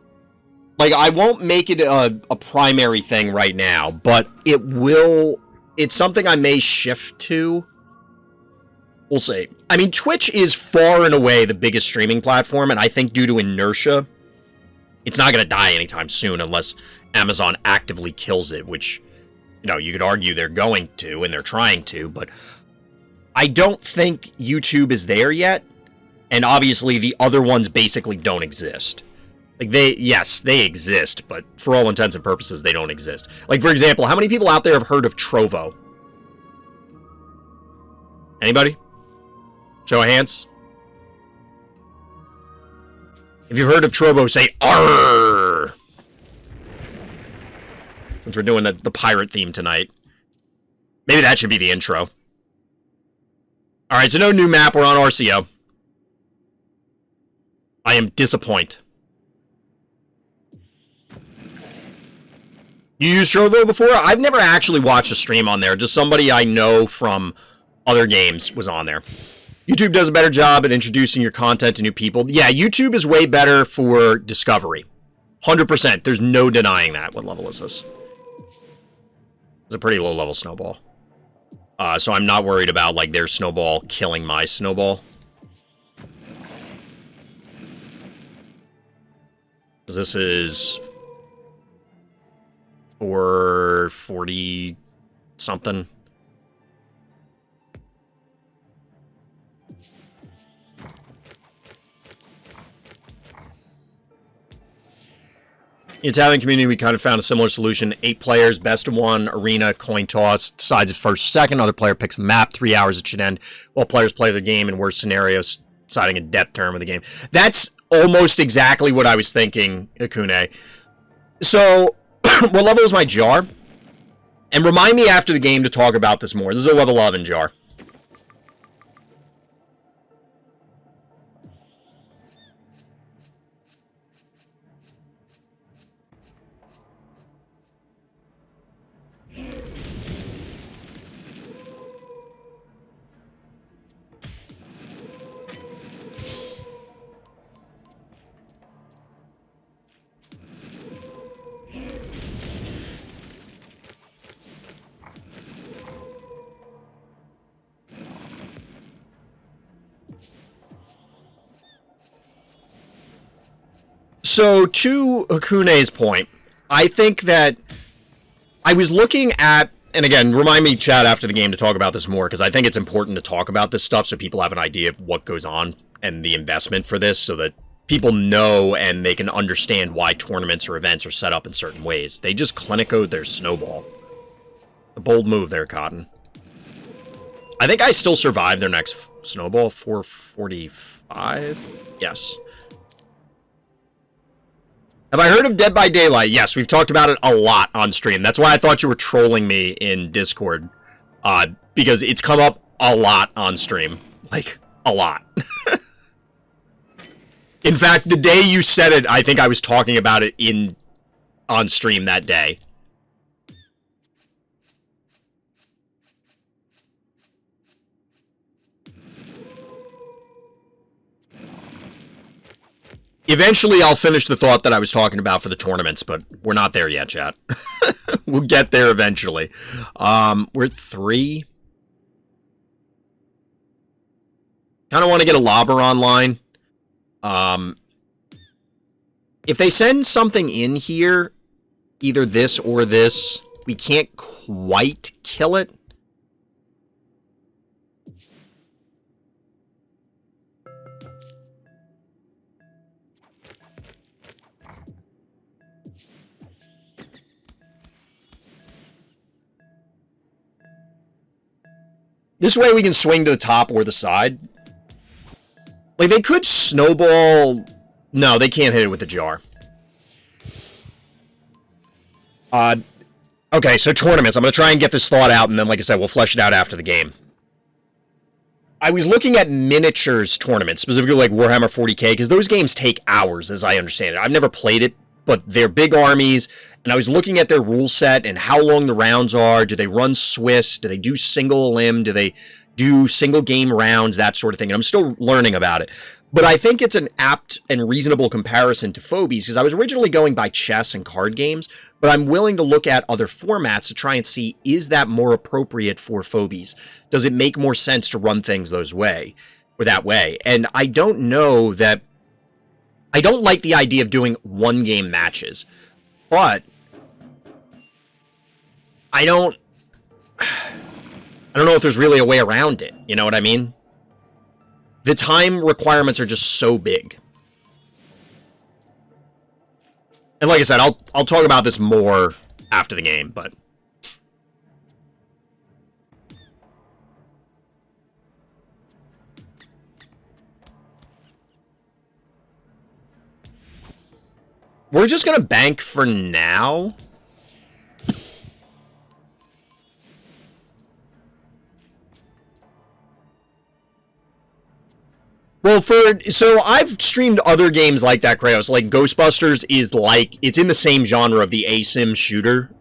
Like, I won't make it a primary thing right now, but it will, it's something I may shift to. We'll see. I mean, Twitch is far and away the biggest streaming platform, and I think due to inertia, it's not going to die anytime soon unless Amazon actively kills it, which, you know, you could argue they're going to, and they're trying to, but I don't think YouTube is there yet. And obviously, the other ones basically don't exist. Like, yes, they exist, but for all intents and purposes, they don't exist. Like, for example, how many people out there have heard of Trovo? Anybody? Show of hands. If you've heard of Trovo, say "Arr!" Since we're doing the pirate theme tonight. Maybe that should be the intro. Alright, so no new map, we're on RCO. I am disappointed. You used Trovo before? I've never actually watched a stream on there. Just somebody I know from other games was on there. YouTube does a better job at introducing your content to new people. Yeah, YouTube is way better for discovery. 100%. There's no denying that. What level is this? It's a pretty low-level snowball. So I'm not worried about, like, their snowball killing my snowball. This is 440 something. In the Italian community, we kind of found a similar solution. 8 players, best of 1, arena, coin toss, decides if first or second. Other player picks the map, 3 hours it should end, while players play the game in worst scenarios, deciding a death term of the game. That's almost exactly what I was thinking, Akune. So, what level is my jar? And remind me after the game to talk about this more. This is a level 11 jar. So, to Hakune's point, I think that I was looking at, and again, remind me, chat, after the game to talk about this more, because I think it's important to talk about this stuff so people have an idea of what goes on and the investment for this, so that people know and they can understand why tournaments or events are set up in certain ways. They just clinicoed their snowball. A bold move there, Cotton. I think I still survived their next snowball. 445? Yes. Have I heard of Dead by Daylight? Yes, we've talked about it a lot on stream. That's why I thought you were trolling me in Discord. Because it's come up a lot on stream. Like, a lot. In fact, the day you said it, I think I was talking about it on stream that day. Eventually, I'll finish the thought that I was talking about for the tournaments, but we're not there yet, chat. We'll get there eventually. We're at 3. Kind of want to get a lobber online. If they send something in here, either this or this, we can't quite kill it. This way we can swing to the top or the side. Like, they could snowball... No, they can't hit it with the jar. Okay, so tournaments. I'm going to try and get this thought out, and then, like I said, we'll flesh it out after the game. I was looking at miniatures tournaments, specifically like Warhammer 40k, because those games take hours, as I understand it. I've never played it, but they're big armies, and I was looking at their rule set and how long the rounds are. Do they run Swiss? Do they do single limb? Do they do single game rounds? That sort of thing. And I'm still learning about it. But I think it's an apt and reasonable comparison to Phobies, because I was originally going by chess and card games, but I'm willing to look at other formats to try and see, is that more appropriate for Phobies? Does it make more sense to run things that way? And I don't know that... I don't like the idea of doing one-game matches, but I don't know if there's really a way around it. You know what I mean? The time requirements are just so big. And like I said, I'll talk about this more after the game, but... We're just gonna bank for now. Well, so I've streamed other games like that, Kratos. Like Ghostbusters is like, it's in the same genre of the asim shooter.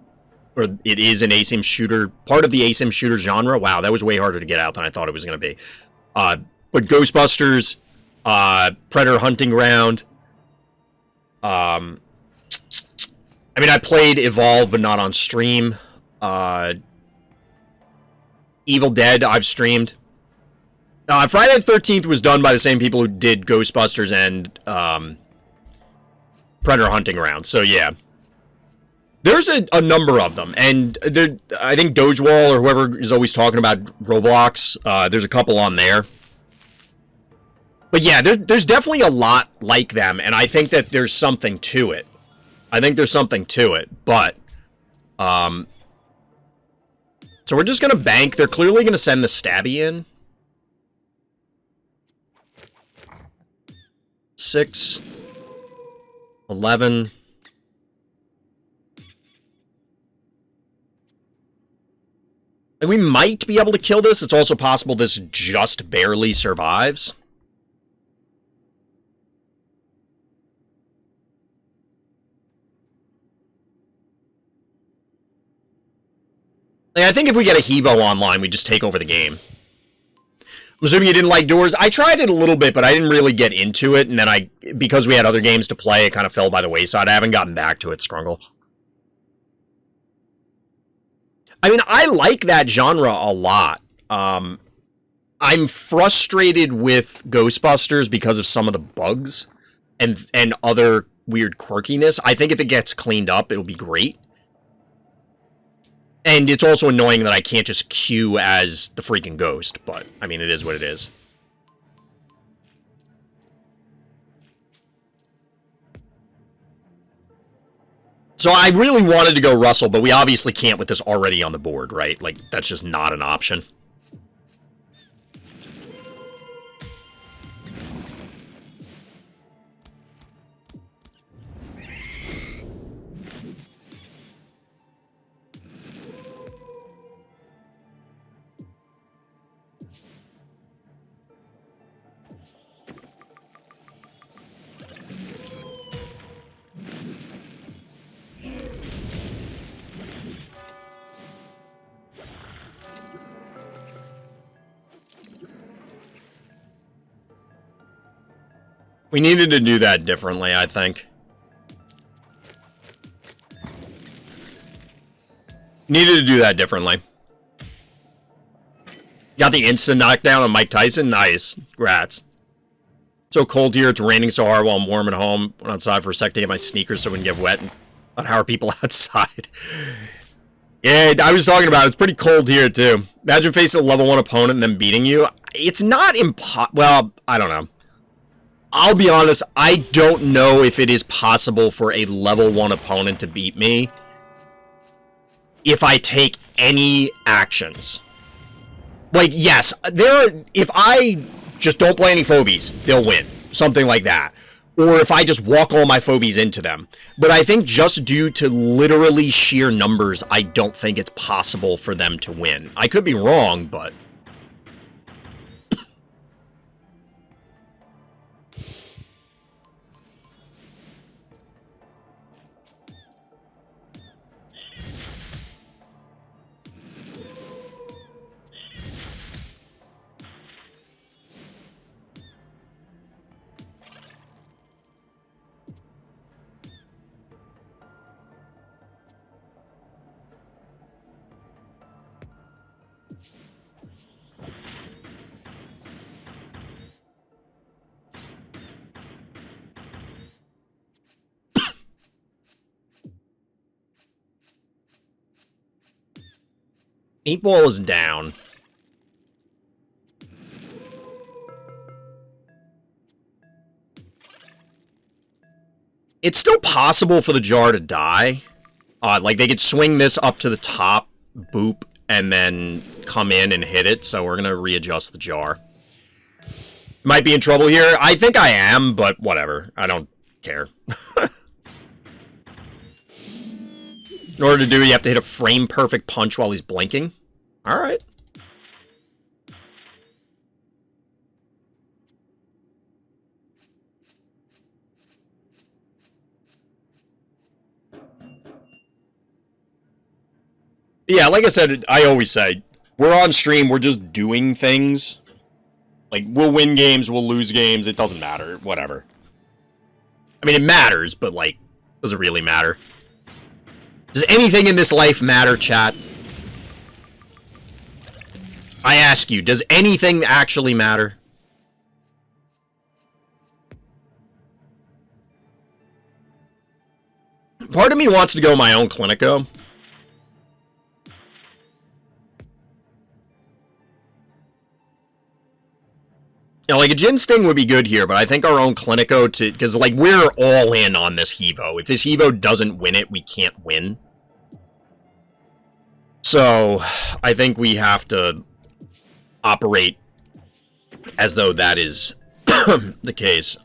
Or it is an asim shooter, part of the asim shooter genre. Wow, that was way harder to get out than I thought it was going to be. But Ghostbusters, Predator Hunting Ground. I mean, I played Evolve, but not on stream. Evil Dead, I've streamed. Friday the 13th was done by the same people who did Ghostbusters and Predator Hunting Ground. So, yeah. There's a number of them. And I think Dojewall or whoever is always talking about Roblox, there's a couple on there. But, yeah, there's definitely a lot like them. And I think that there's something to it. But, so we're just going to bank. They're clearly going to send the Stabby in. 6, 11. And we might be able to kill this. It's also possible this just barely survives. Like, I think if we get a Hevo online, we just take over the game. I'm assuming you didn't like Doors. I tried it a little bit, but I didn't really get into it. And then because we had other games to play, it kind of fell by the wayside. I haven't gotten back to it, Scrungle. I mean, I like that genre a lot. I'm frustrated with Ghostbusters because of some of the bugs and other weird quirkiness. I think if it gets cleaned up, it'll be great. And it's also annoying that I can't just queue as the freaking ghost, but, I mean, it is what it is. So I really wanted to go Russell, but we obviously can't with this already on the board, right? Like, that's just not an option. We needed to do that differently, I think. Needed to do that differently. Got the instant knockdown on Mike Tyson? Nice. Congrats. So cold here, it's raining so hard while I'm warm at home. Went outside for a sec to get my sneakers so I wouldn't get wet. But how are people outside? Yeah, I was talking about it. It's pretty cold here, too. Imagine facing a level 1 opponent and then beating you. It's not well, I don't know. I'll be honest, I don't know if it is possible for a level 1 opponent to beat me if I take any actions. Like, yes, if I just don't play any phobies, they'll win. Something like that. Or if I just walk all my phobies into them. But I think just due to literally sheer numbers, I don't think it's possible for them to win. I could be wrong, but... Meatball is down. It's still possible for the jar to die. Like, they could swing this up to the top, boop, and then come in and hit it, so we're gonna readjust the jar. Might be in trouble here. I think I am, but whatever. I don't care. In order to do it, you have to hit a frame-perfect punch while he's blinking. Alright. Yeah, like I said, I always say, we're on stream, we're just doing things. Like, we'll win games, we'll lose games, it doesn't matter, whatever. I mean, it matters, but, like, does it really matter? Does anything in this life matter, chat? I ask you, does anything actually matter? Part of me wants to go my own Clinico. You know, like, a Gin Sting would be good here, but I think our own Clinico to... Because, like, we're all in on this Hevo. If this Hevo doesn't win it, we can't win. So, I think we have to operate as though that is the case.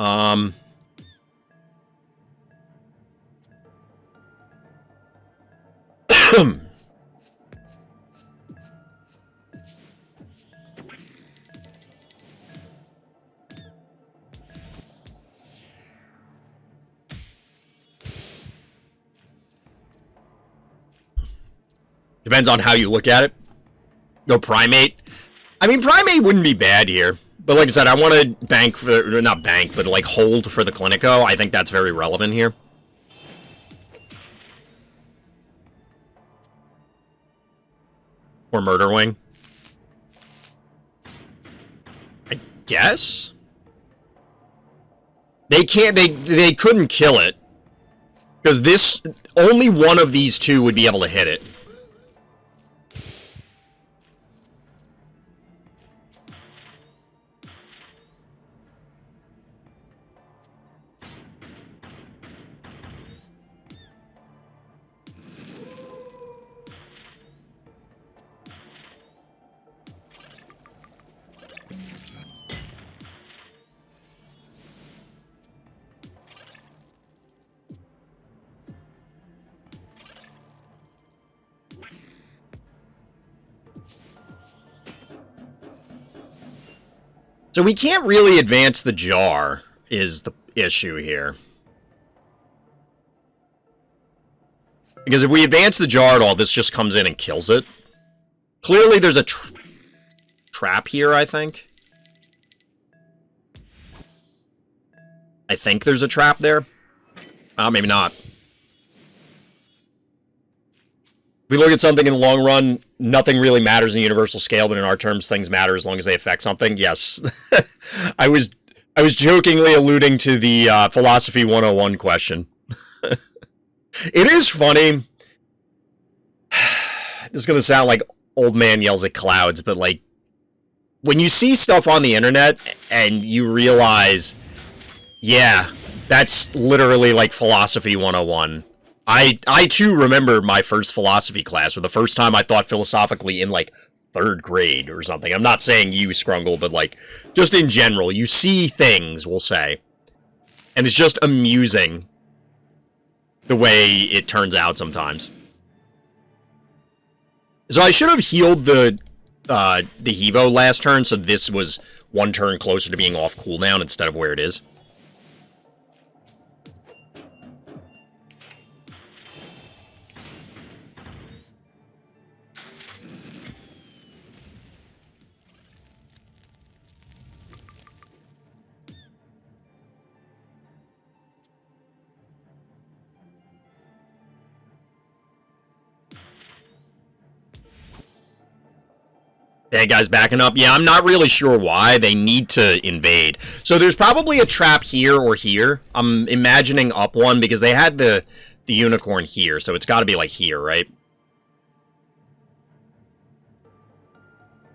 Depends on how you look at it. Go Primate. I mean, Primate wouldn't be bad here. But like I said, I want to bank for... Not bank, but like hold for the Clinico. I think that's very relevant here. Or Murder Wing. I guess? They can't... They couldn't kill it. Because this... Only one of these two would be able to hit it. So we can't really advance the jar, is the issue here. Because if we advance the jar at all, this just comes in and kills it. Clearly there's a trap here, I think. I think there's a trap there. Maybe not. If we look at something in the long run, nothing really matters in the universal scale, but in our terms, things matter as long as they affect something. Yes. I was jokingly alluding to the Philosophy 101 question. It is funny. This is going to sound like old man yells at clouds, but like, when you see stuff on the internet and you realize, yeah, that's literally like Philosophy 101. I too remember my first philosophy class, or the first time I thought philosophically in like 3rd grade or something. I'm not saying you, Scrungle, but like, just in general, you see things, we'll say. And it's just amusing the way it turns out sometimes. So I should have healed the Hevo last turn, so this was 1 turn closer to being off cooldown instead of where it is. Hey guys, backing up. Yeah, I'm not really sure why. They need to invade. So there's probably a trap here or here. I'm imagining up one because they had the unicorn here, so it's got to be like here, right?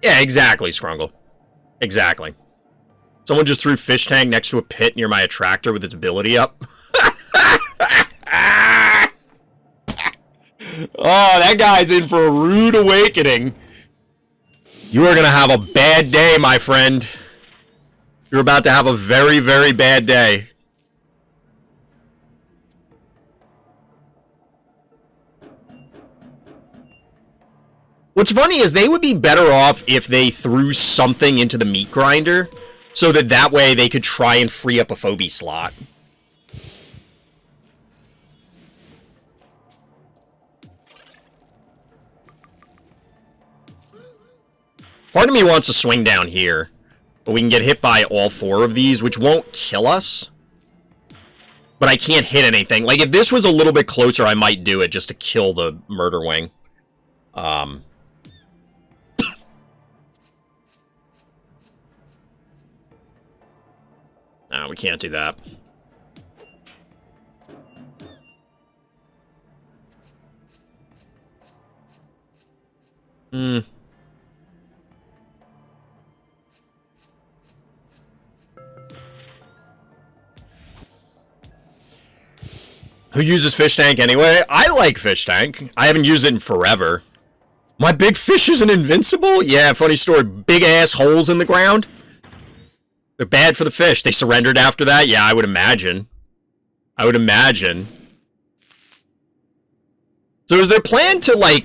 Yeah, exactly, Scrungle. Exactly. Someone just threw fish tank next to a pit near my attractor with its ability up. Oh, that guy's in for a rude awakening. You are going to have a bad day, my friend. You're about to have a very, very bad day. What's funny is they would be better off if they threw something into the meat grinder, so that way they could try and free up a phobie slot. Part of me wants to swing down here, but we can get hit by all 4 of these, which won't kill us. But I can't hit anything. Like, if this was a little bit closer, I might do it just to kill the murder wing. No, we can't do that. Who uses fish tank anyway? I like fish tank. I haven't used it in forever. My big fish isn't invincible? Yeah, funny story. Big ass holes in the ground. They're bad for the fish. They surrendered after that? Yeah, I would imagine. I would imagine. So is their plan to, like,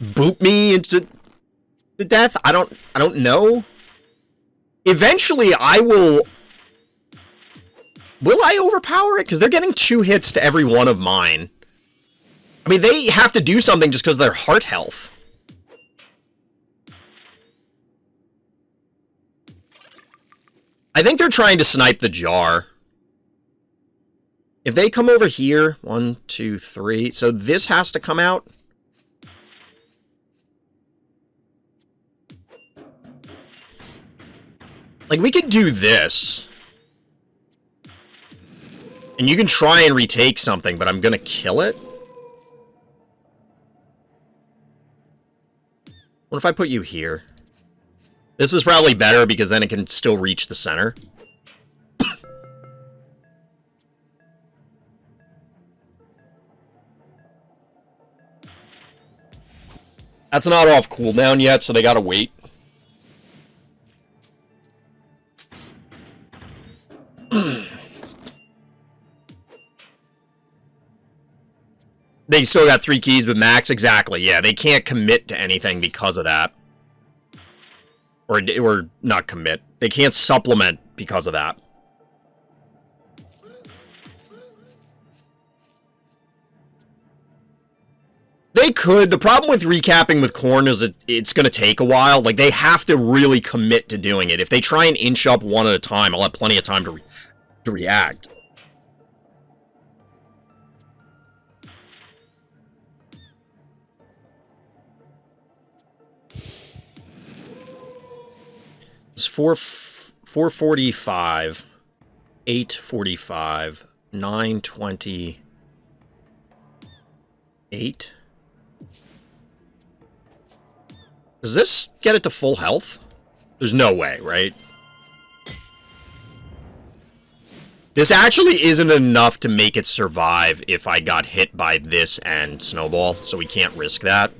boot me into the death? I don't know. Eventually, I will... Will I overpower it? Because they're getting 2 hits to every one of mine. I mean, they have to do something just because of their heart health. I think they're trying to snipe the jar. If they come over here, 1, 2, 3, so this has to come out. Like, we could do this. And you can try and retake something, but I'm gonna kill it. What if I put you here? This is probably better because then it can still reach the center. That's not off cooldown yet, so they gotta wait. They still got 3 keys with max, exactly. Yeah, they can't commit to anything because of that. Or not commit. They can't supplement because of that. They could. The problem with recapping with corn is that it's going to take a while. Like, they have to really commit to doing it. If they try and inch up one at a time, I'll have plenty of time to to react. It's 445, 845, 928. Does this get it to full health? There's no way, right? This actually isn't enough to make it survive if I got hit by this and Snowball, so we can't risk that.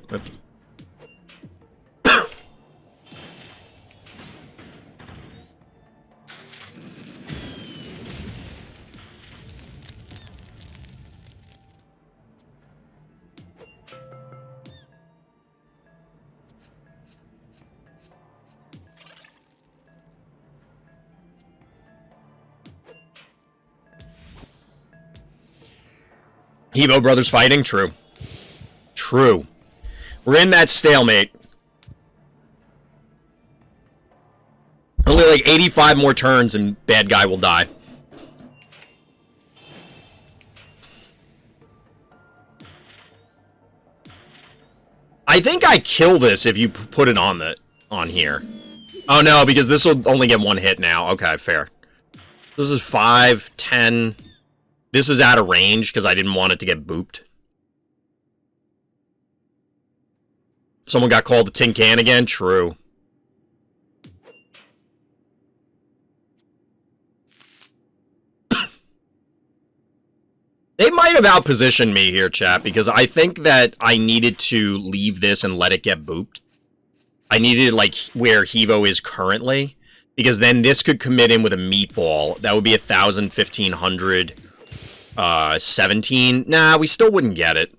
Evo brothers fighting? True. True. We're in that stalemate. Only like 85 more turns and bad guy will die. I think I kill this if you put it on here. Oh no, because this will only get one hit now. Okay, fair. This is 5, 10... This is out of range because I didn't want it to get booped. Someone got called the tin can again? True. They might have outpositioned me here, chat, because I think that I needed to leave this and let it get booped. I needed, like, where Hevo is currently, because then this could commit in with a meatball. That would be 1,000, 1,500... 17. Nah, we still wouldn't get it.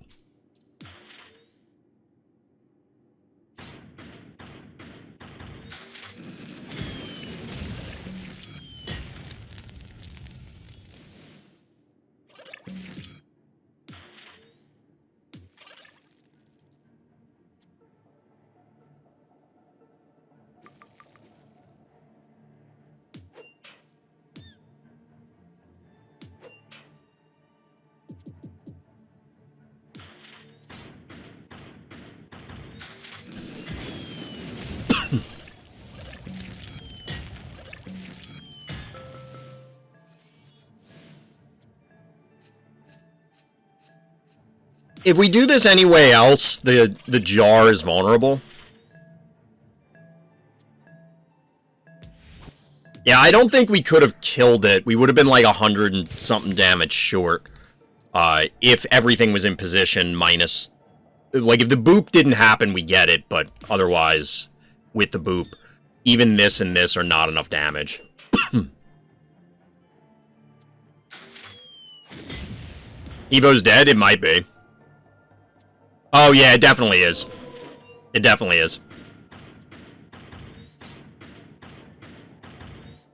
If we do this anyway else, the jar is vulnerable. Yeah, I don't think we could have killed it. We would have been like 100 and something damage short. If everything was in position minus... Like, if the boop didn't happen, we get it, but otherwise, with the boop, even this and this are not enough damage. Evo's dead? It might be. Oh, yeah, it definitely is. It definitely is.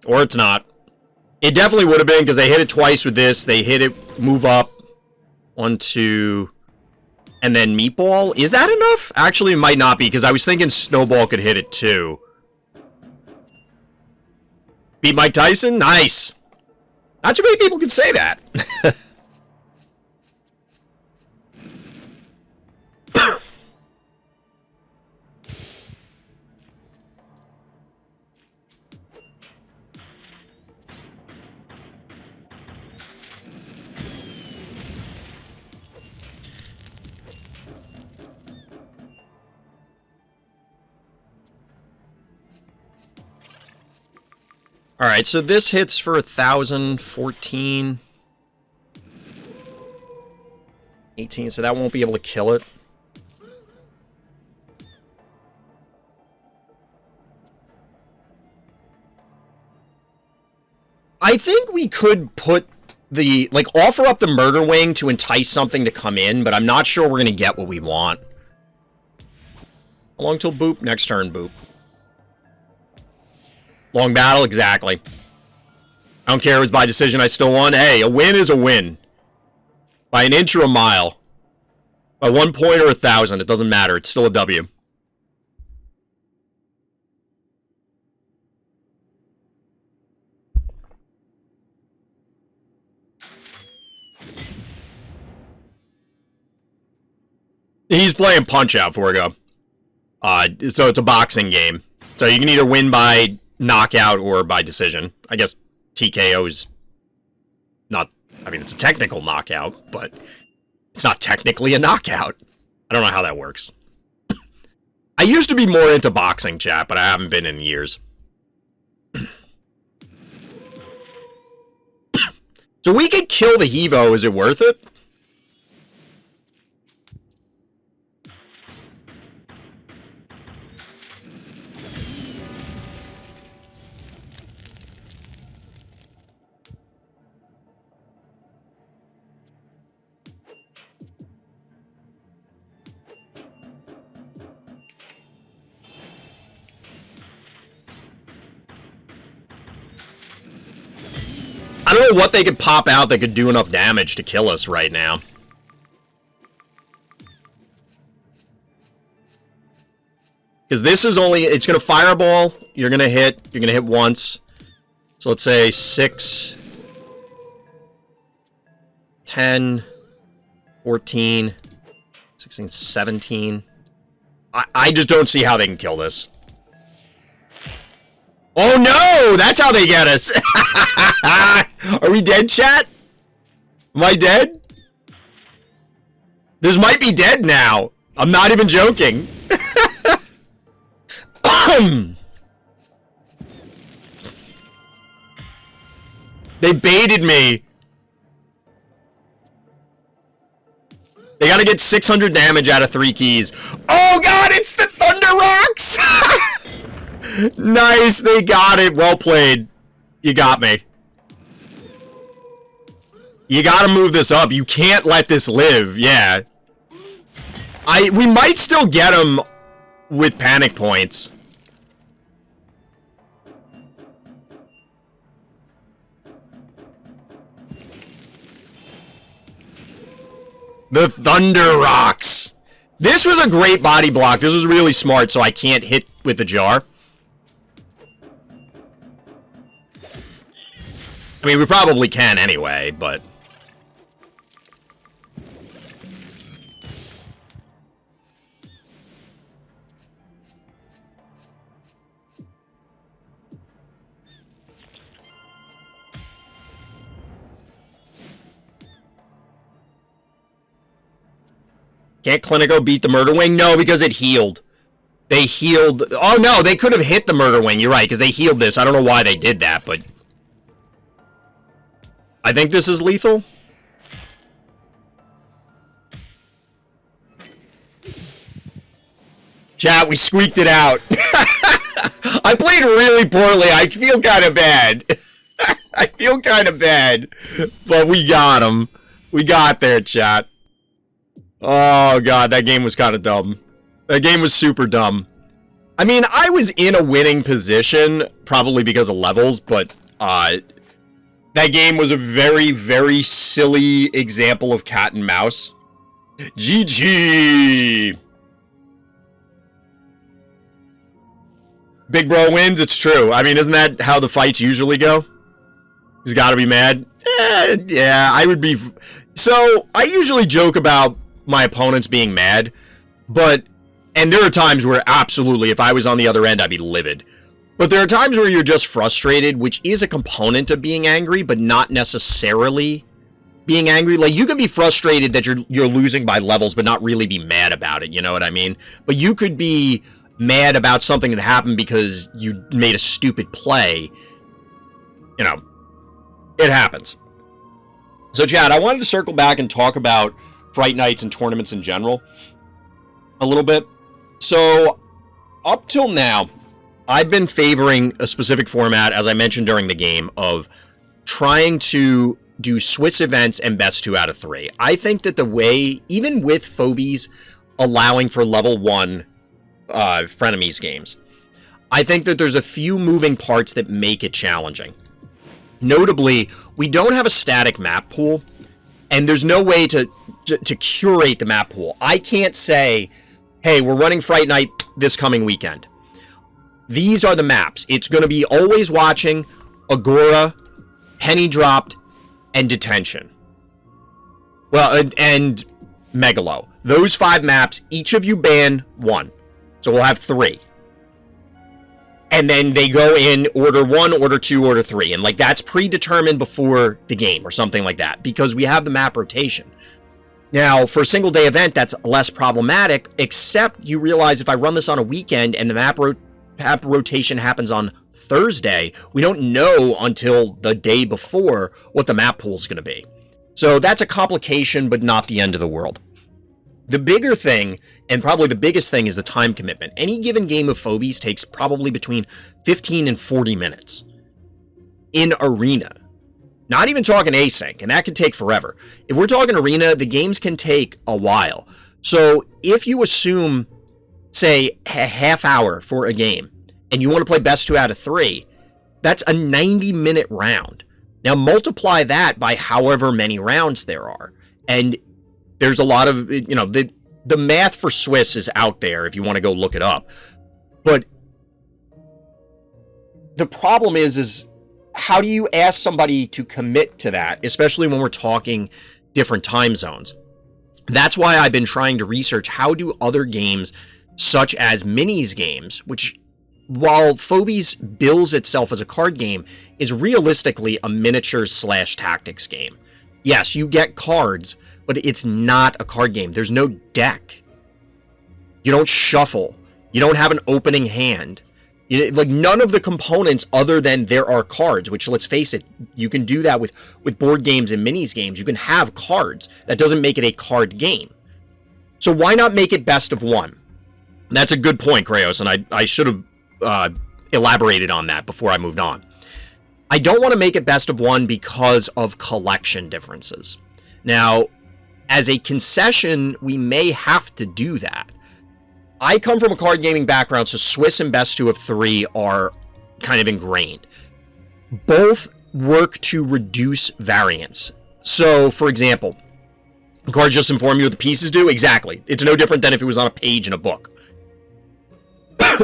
Or it's not. It definitely would have been, because they hit it twice with this. They hit it, move up. 1, 2... And then Meatball? Is that enough? Actually, it might not be, because I was thinking Snowball could hit it too. Beat Mike Tyson? Nice! Not too many people can say that. Alright, so this hits for 1,014. 18, so that won't be able to kill it. I think we could put the, like, offer up the murder wing to entice something to come in, but I'm not sure we're going to get what we want. How long till boop? Next turn, boop. Long battle? Exactly. I don't care if it's by decision, I still won. Hey, a win is a win. By an inch or a mile. By 1 point or 1,000, it doesn't matter. It's still a W. He's playing Punch-Out! Forgo. So it's a boxing game. So you can either win by knockout or by decision. I guess TKO is not... I mean, it's a technical knockout, but it's not technically a knockout. I don't know how that works. I used to be more into boxing, chat, but I haven't been in years. So we could kill the Hevo. Is it worth it? I don't know what they could pop out that could do enough damage to kill us right now. Because this is only... It's going to fireball. You're going to hit. You're going to hit once. So let's say 6, 10, 14, 16, 17. I just don't see how they can kill this. Oh no! That's how they get us! Are we dead, chat? Am I dead? This might be dead now. I'm not even joking. They baited me. They gotta get 600 damage out of 3 keys. Oh god, it's the Thunder Rocks! Nice, they got it. Well played. You got me. You gotta move this up. You can't let this live. Yeah. We might still get him with panic points. The Thunder Rocks. This was a great body block. This was really smart, so I can't hit with the jar. I mean, we probably can anyway, but... Can't Clinico beat the Murder Wing? No, because it healed. They healed... Oh, no, they could have hit the Murder Wing. You're right, because they healed this. I don't know why they did that, but... I think this is lethal. Chat, we squeaked it out. I played really poorly. I feel kind of bad. I feel kind of bad. But we got him. We got there, chat. Oh, God, that game was kind of dumb. That game was super dumb. I mean, I was in a winning position, probably because of levels, but that game was a very, very silly example of cat and mouse. GG! Big Bro wins, it's true. I mean, isn't that how the fights usually go? He's gotta be mad. Yeah, I would be... So, I usually joke about my opponents being mad, but... And there are times where, absolutely, if I was on the other end, I'd be livid. But there are times where you're just frustrated, which is a component of being angry, but not necessarily being angry. Like, you can be frustrated that you're losing by levels, but not really be mad about it, you know what I mean? But you could be mad about something that happened because you made a stupid play. You know, it happens. So, Chad, I wanted to circle back and talk about Fright Nights and tournaments in general a little bit. So, up till now, I've been favoring a specific format, as I mentioned during the game, of trying to do Swiss events and best 2 out of 3. I think that the way, even with Phobies allowing for level 1 frenemies games, I think that there's a few moving parts that make it challenging. Notably, we don't have a static map pool, and there's no way to curate the map pool. I can't say, hey, we're running Fright Night this coming weekend. These are the maps. It's going to be Always Watching, Agora, Penny Dropped, and Detention. Well, and Megalo. Those 5 maps, each of you ban 1. So we'll have 3. And then they go in order 1, order 2, order 3. And like that's predetermined before the game or something like that because we have the map rotation. Now, for a single day event, that's less problematic, except you realize if I run this on a weekend and the map rotation happens on Thursday, we don't know until the day before what the map pool is going to be. So that's a complication, but not the end of the world. The bigger thing, and probably the biggest thing, is the time commitment. Any given game of Phobies takes probably between 15 and 40 minutes in Arena. Not even talking async, and that could take forever. If we're talking Arena, the games can take a while. So if you assume, say, a half hour for a game, and you want to play best 2 out of 3, that's a 90-minute round. Now multiply that by however many rounds there are. And there's a lot of, you know, the math for Swiss is out there if you want to go look it up. But the problem is how do you ask somebody to commit to that, especially when we're talking different time zones? That's why I've been trying to research how do other games, such as minis games, which while Phobies bills itself as a card game, is realistically a miniatures/tactics game. Yes, you get cards, but it's not a card game. There's no deck. You don't shuffle. You don't have an opening hand. Like none of the components other than there are cards, which let's face it, you can do that with board games and minis games. You can have cards. That doesn't make it a card game. So why not make it best of 1? And that's a good point, Krayos, and I should have elaborated on that before I moved on. I don't want to make it best of 1 because of collection differences. Now, as a concession, we may have to do that. I come from a card gaming background, so Swiss and best 2 of 3 are kind of ingrained. Both work to reduce variance. So, for example, cards just inform you what the pieces do? Exactly. It's no different than if it was on a page in a book.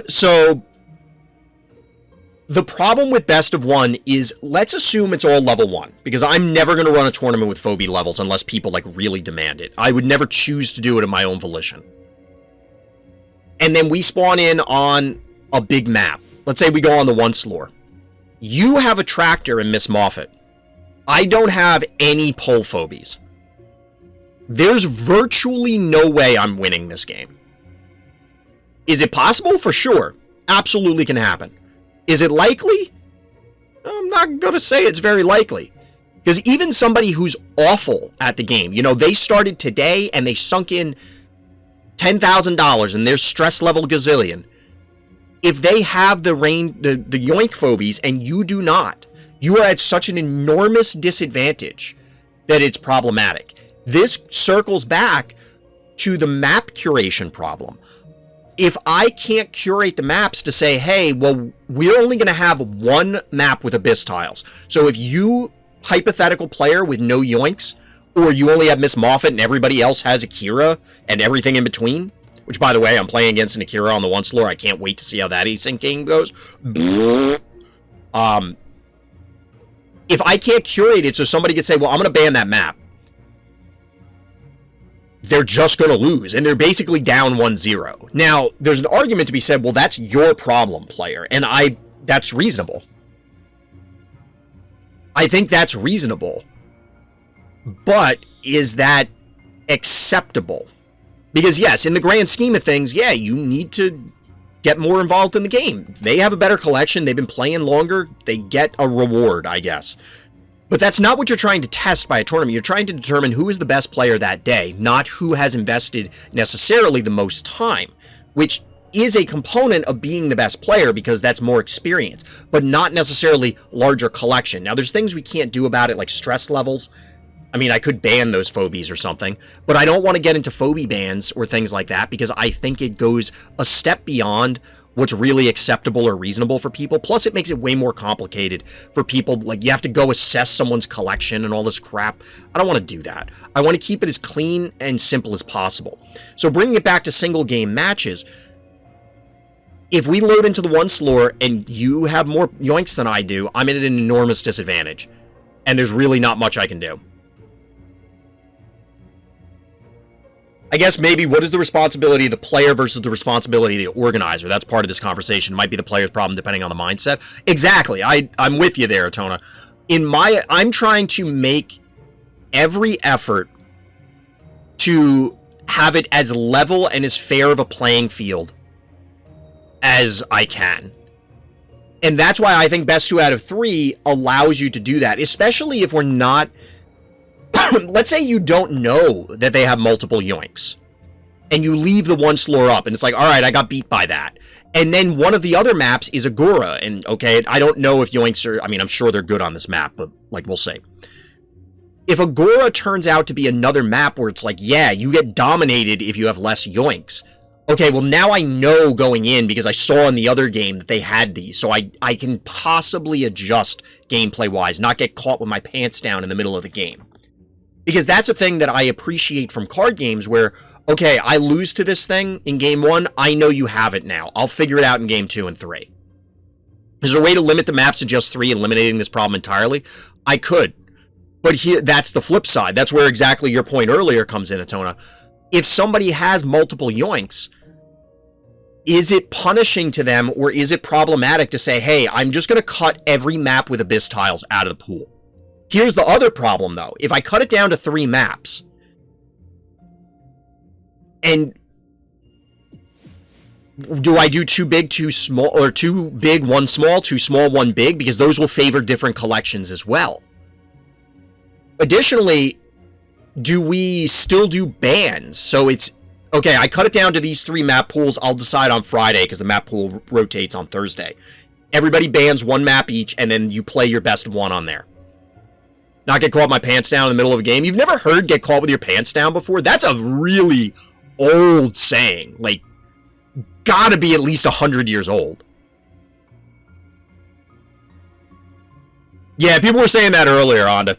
So, the problem with best of 1 is, let's assume it's all level 1, because I'm never going to run a tournament with phobie levels unless people like really demand it. I would never choose to do it of my own volition. And then we spawn in on a big map. Let's say we go on the once lore. You have a tractor in Miss Moffat. I don't have any pole phobies. There's virtually no way I'm winning this game. Is it possible? For sure. Absolutely can happen. Is it likely? I'm not going to say it's very likely. Because even somebody who's awful at the game, you know, they started today and they sunk in $10,000 and their stress level gazillion. If they have the yoink phobies and you do not, you are at such an enormous disadvantage that it's problematic. This circles back to the map curation problem. If I can't curate the maps to say, hey, well, we're only going to have 1 map with abyss tiles. So if you, hypothetical player with no yoinks, or you only have Miss Moffat and everybody else has Akira and everything in between, which, by the way, I'm playing against an Akira on the once lore. I can't wait to see how that async game goes. If I can't curate it so somebody could say, well, I'm going to ban that map, they're just going to lose, and they're basically down 1-0. Now, there's an argument to be said, well, that's your problem, player, and that's reasonable. I think that's reasonable. But is that acceptable? Because, yes, in the grand scheme of things, yeah, you need to get more involved in the game. They have a better collection. They've been playing longer. They get a reward, I guess. But that's not what you're trying to test by a tournament. You're trying to determine who is the best player that day, not who has invested necessarily the most time, which is a component of being the best player because that's more experience, but not necessarily larger collection. Now, there's things we can't do about it, like stress levels. I mean, I could ban those phobies or something, but I don't want to get into phobie bans or things like that because I think it goes a step beyond what's really acceptable or reasonable for people. Plus, it makes it way more complicated for people. Like, you have to go assess someone's collection and all this crap. I don't want to do that. I want to keep it as clean and simple as possible. So bringing it back to single game matches, if we load into the once lore and you have more yoinks than I do, I'm at an enormous disadvantage. And there's really not much I can do. I guess maybe what is the responsibility of the player versus the responsibility of the organizer? That's part of this conversation. It might be the player's problem depending on the mindset. Exactly. I'm with you there, Atona. I'm trying to make every effort to have it as level and as fair of a playing field as I can. And that's why I think best 2 out of 3 allows you to do that, especially if we're not... Let's say you don't know that they have multiple yoinks, and you leave the one slur up, and it's like, all right, I got beat by that. And then one of the other maps is Agora, and okay, I don't know if yoinks are... I mean, I'm sure they're good on this map, but, like, we'll see. If Agora turns out to be another map where it's like, yeah, you get dominated if you have less yoinks. Okay, well, now I know going in, because I saw in the other game that they had these, so I can possibly adjust gameplay-wise, not get caught with my pants down in the middle of the game. Because that's a thing that I appreciate from card games where, okay, I lose to this thing in game 1, I know you have it now. I'll figure it out in game 2 and 3. Is there a way to limit the maps to just 3, eliminating this problem entirely? I could. But here, that's the flip side. That's where exactly your point earlier comes in, Atona. If somebody has multiple yoinks, is it punishing to them, or is it problematic to say, hey, I'm just going to cut every map with Abyss tiles out of the pool? Here's the other problem, though. If I cut it down to 3 maps, and do I do 2 big, 2 small, or 2 big, 1 small, 2 small, 1 big? Because those will favor different collections as well. Additionally, do we still do bans? So it's, okay, I cut it down to these 3 map pools. I'll decide on Friday, because the map pool rotates on Thursday. Everybody bans 1 map each, and then you play your best 1 on there. Not get caught with my pants down in the middle of a game. You've never heard get caught with your pants down before? That's a really old saying. Like, gotta be at least 100 years old. Yeah, people were saying that earlier, Onda.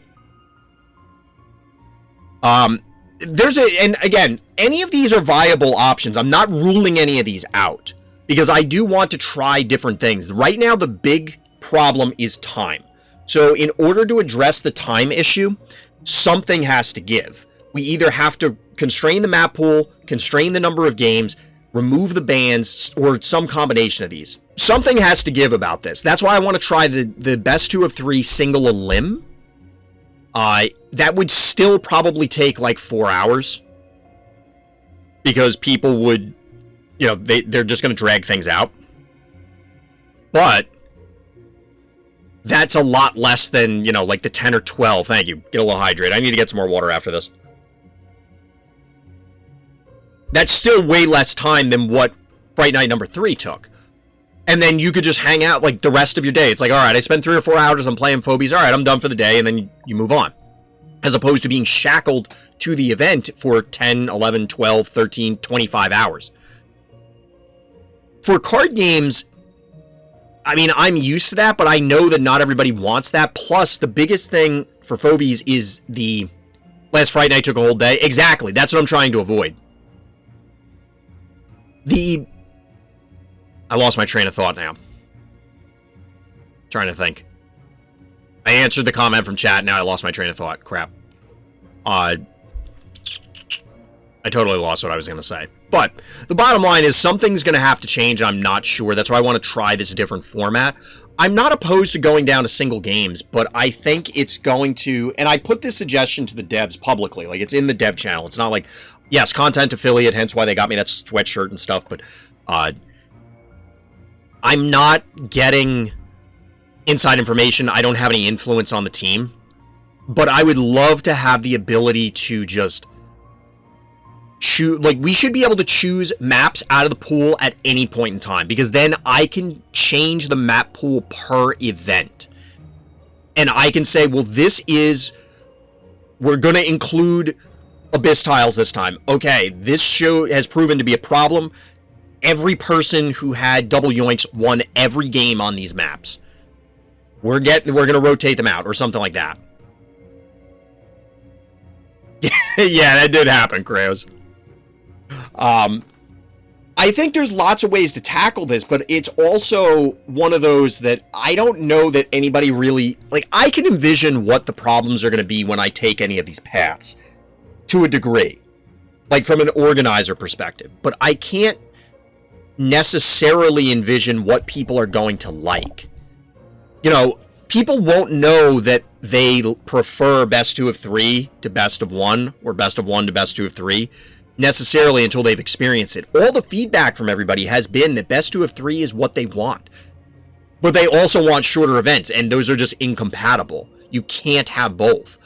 And again, any of these are viable options. I'm not ruling any of these out, because I do want to try different things. Right now, the big problem is time. So in order to address the time issue, something has to give. We either have to constrain the map pool, constrain the number of games, remove the bans, or some combination of these. Something has to give about this. That's why I want to try the best 2 of 3 single elim. That would still probably take like 4 hours, because people would, you know, they're just going to drag things out. But that's a lot less than, you know, like the 10 or 12. Thank you. Get a little hydrated. I need to get some more water after this. That's still way less time than what Fright Night number 3 took. And then you could just hang out like the rest of your day. It's like, all right, I spent 3 or 4 hours, I'm playing Phobies. All right, I'm done for the day, and then you move on. As opposed to being shackled to the event for 10, 11, 12, 13, 25 hours. For card games, I mean, I'm used to that, but I know that not everybody wants that. Plus, the biggest thing for Phobies is the last Fright Night took a whole day. Exactly. That's what I'm trying to avoid. I lost my train of thought now. Trying to think. I answered the comment from chat. Now I lost my train of thought. Crap. I totally lost what I was going to say. But the bottom line is something's going to have to change. I'm not sure. That's why I want to try this different format. I'm not opposed to going down to single games, but I think it's going to... And I put this suggestion to the devs publicly. Like, it's in the dev channel. It's not like, yes, content affiliate, hence why they got me that sweatshirt and stuff, but I'm not getting inside information. I don't have any influence on the team. But I would love to have the ability to just... like, we should be able to choose maps out of the pool at any point in time, because then I can change the map pool per event. And I can say, well, we're going to include Abyss tiles this time. Okay, this show has proven to be a problem. Every person who had double yoinks won every game on these maps. We're going to rotate them out, or something like that. Yeah, that did happen, Kraos. I think there's lots of ways to tackle this, but it's also one of those that I don't know that anybody really... Like, I can envision what the problems are going to be when I take any of these paths, to a degree. like from an organizer perspective, but I can't necessarily envision what people are going to like. You know, people won't know that they prefer best 2 of 3 to best of 1, or best of 1 to best 2 of 3, necessarily until they've experienced it. All the feedback from everybody has been that best 2 of 3 is what they want. But they also want shorter events, and those are just incompatible. You can't have both.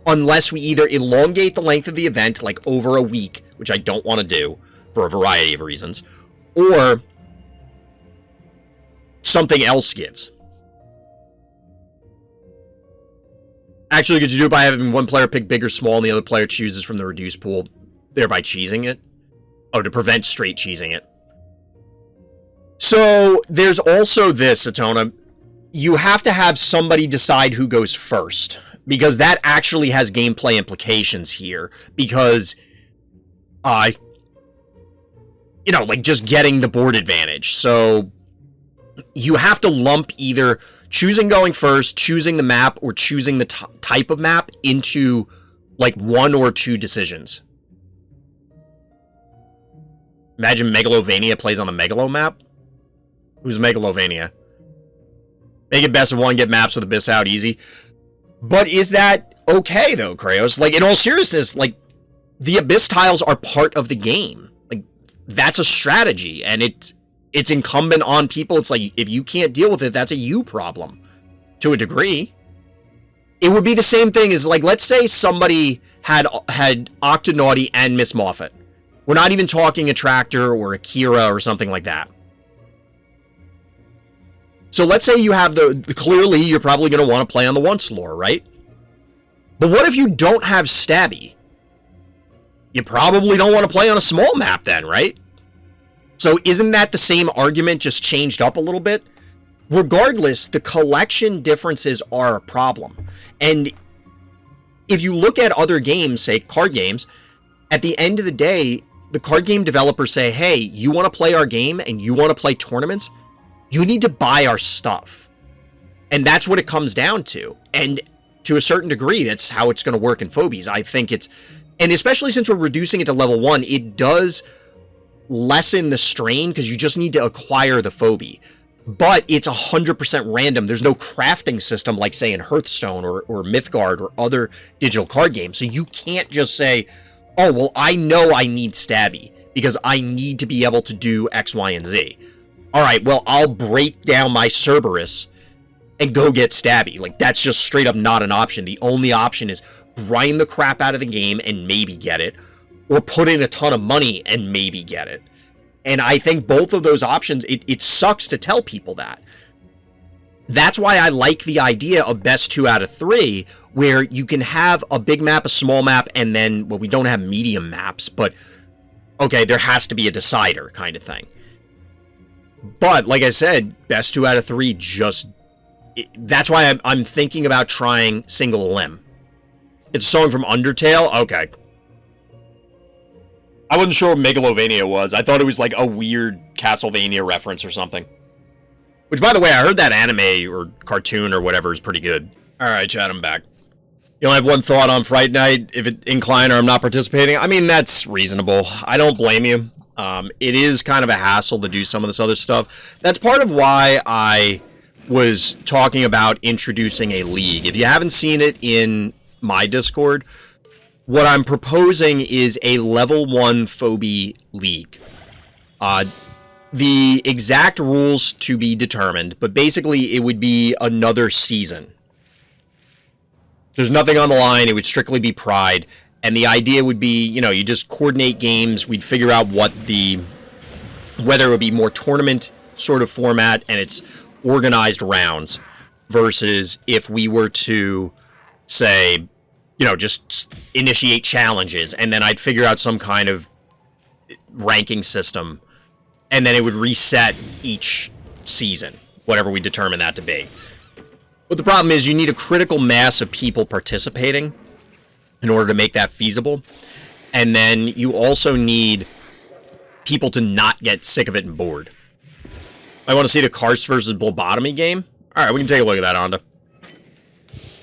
Unless we either elongate the length of the event, like over a week, which I don't want to do for a variety of reasons, or something else gives. Actually, could you do it by having one player pick big or small and the other player chooses from the reduced pool, thereby cheesing it? Oh, to prevent straight cheesing it. So, there's also this, Atona. You have to have somebody decide who goes first, because that actually has gameplay implications here, because, you know, like just getting the board advantage. So, you have to lump either choosing going first, choosing the map, or choosing the type of map into, like, 1 or 2 decisions. Imagine Megalovania plays on the Megalo map. Who's Megalovania? Make it best of 1, get maps with Abyss out easy. But is that okay, though, Kraos? Like, in all seriousness, like, the Abyss tiles are part of the game. Like, that's a strategy, and it's incumbent on people. It's like, if you can't deal with it, that's a you problem. To a degree. It would be the same thing as, like, let's say somebody had Octonaughty and Miss Moffat. We're not even talking Attractor or Akira or something like that. So let's say you have clearly you're probably going to want to play on the once lore, right? But what if you don't have Stabby? You probably don't want to play on a small map then, right? So isn't that the same argument just changed up a little bit? Regardless, the collection differences are a problem. And if you look at other games, say card games, at the end of the day, the card game developers say, hey, you want to play our game and you want to play tournaments? You need to buy our stuff. And that's what it comes down to. And to a certain degree, that's how it's going to work in Phobies. I think it's... And especially since we're reducing it to level 1, it does lessen the strain because you just need to acquire the phobie. But it's 100% random. There's no crafting system like, say, in Hearthstone or Mythgard or other digital card games. So you can't just say, oh, well, I know I need Stabby because I need to be able to do X, Y, and Z. All right, well, I'll break down my Cerberus and go get Stabby. Like, that's just straight up not an option. The only option is grind the crap out of the game and maybe get it, or put in a ton of money and maybe get it. And I think both of those options, it sucks to tell people that. That's why I like the idea of best 2 out of 3, where you can have a big map, a small map, and then, well, we don't have medium maps, but, okay, there has to be a decider kind of thing. But, like I said, best 2 out of 3 just... that's why I'm thinking about trying Single Limb. It's a song from Undertale? Okay. I wasn't sure what Megalovania was. I thought it was like a weird Castlevania reference or something. Which, by the way, I heard that anime or cartoon or whatever is pretty good. Alright, chat, I'm back. You only have one thought on Fright Night, if it incline or I'm not participating? I mean, that's reasonable. I don't blame you. It is kind of a hassle to do some of this other stuff. That's part of why I was talking about introducing a league. If you haven't seen it in my Discord, what I'm proposing is a level 1 phobie league. The exact rules to be determined, but basically it would be another season. There's nothing on the line. It would strictly be Pride. And the idea would be, you know, you just coordinate games. We'd figure out whether it would be more tournament sort of format and it's organized rounds versus if we were to, say, you know, just initiate challenges and then I'd figure out some kind of ranking system and then it would reset each season, whatever we determine that to be. But the problem is you need a critical mass of people participating in order to make that feasible. And then you also need people to not get sick of it and bored. I want to see the karst versus blobotomy game. Alright, we can take a look at that, Honda.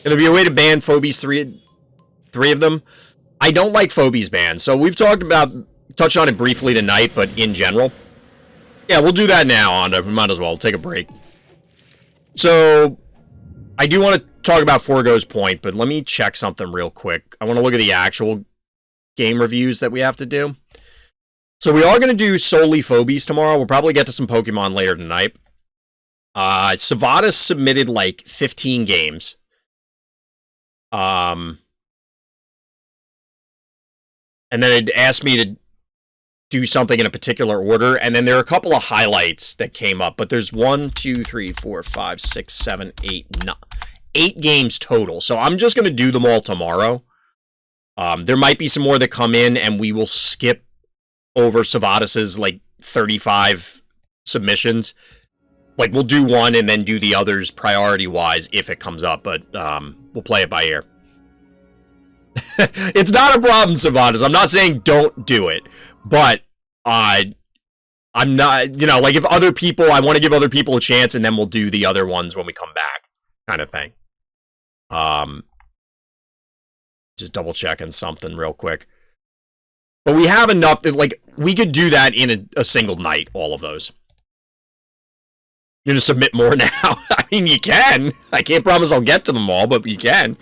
It'll be a way to ban Phobies, three of them. I don't like Phobies bans. So we've touched on it briefly tonight, but in general. Yeah, we'll do that now, Onda. We might as well take a break. So, I do want to talk about Forgo's point, but let me check something real quick. I want to look at the actual game reviews that we have to do. So we are going to do solely Phobies tomorrow. We'll probably get to some Pokemon later tonight. Savada submitted like 15 games. And then it asked me to do something in a particular order, and then there are a couple of highlights that came up, but there's 1, 2, 3, 4, 5, 6, 7, 8, 9, 8 games total. So I'm just going to do them all tomorrow. There might be some more that come in, and we will skip over Savadis's like 35 submissions. Like, we'll do one and then do the others priority-wise if it comes up, but we'll play it by ear. It's not a problem, Savadis. I'm not saying don't do it, but I'm not, you know, like if other people, I want to give other people a chance, and then we'll do the other ones when we come back, kind of thing. Just double checking something real quick. But we have enough that, like, we could do that in a single night, all of those. You're going to submit more now? I mean, you can. I can't promise I'll get to them all, but you can.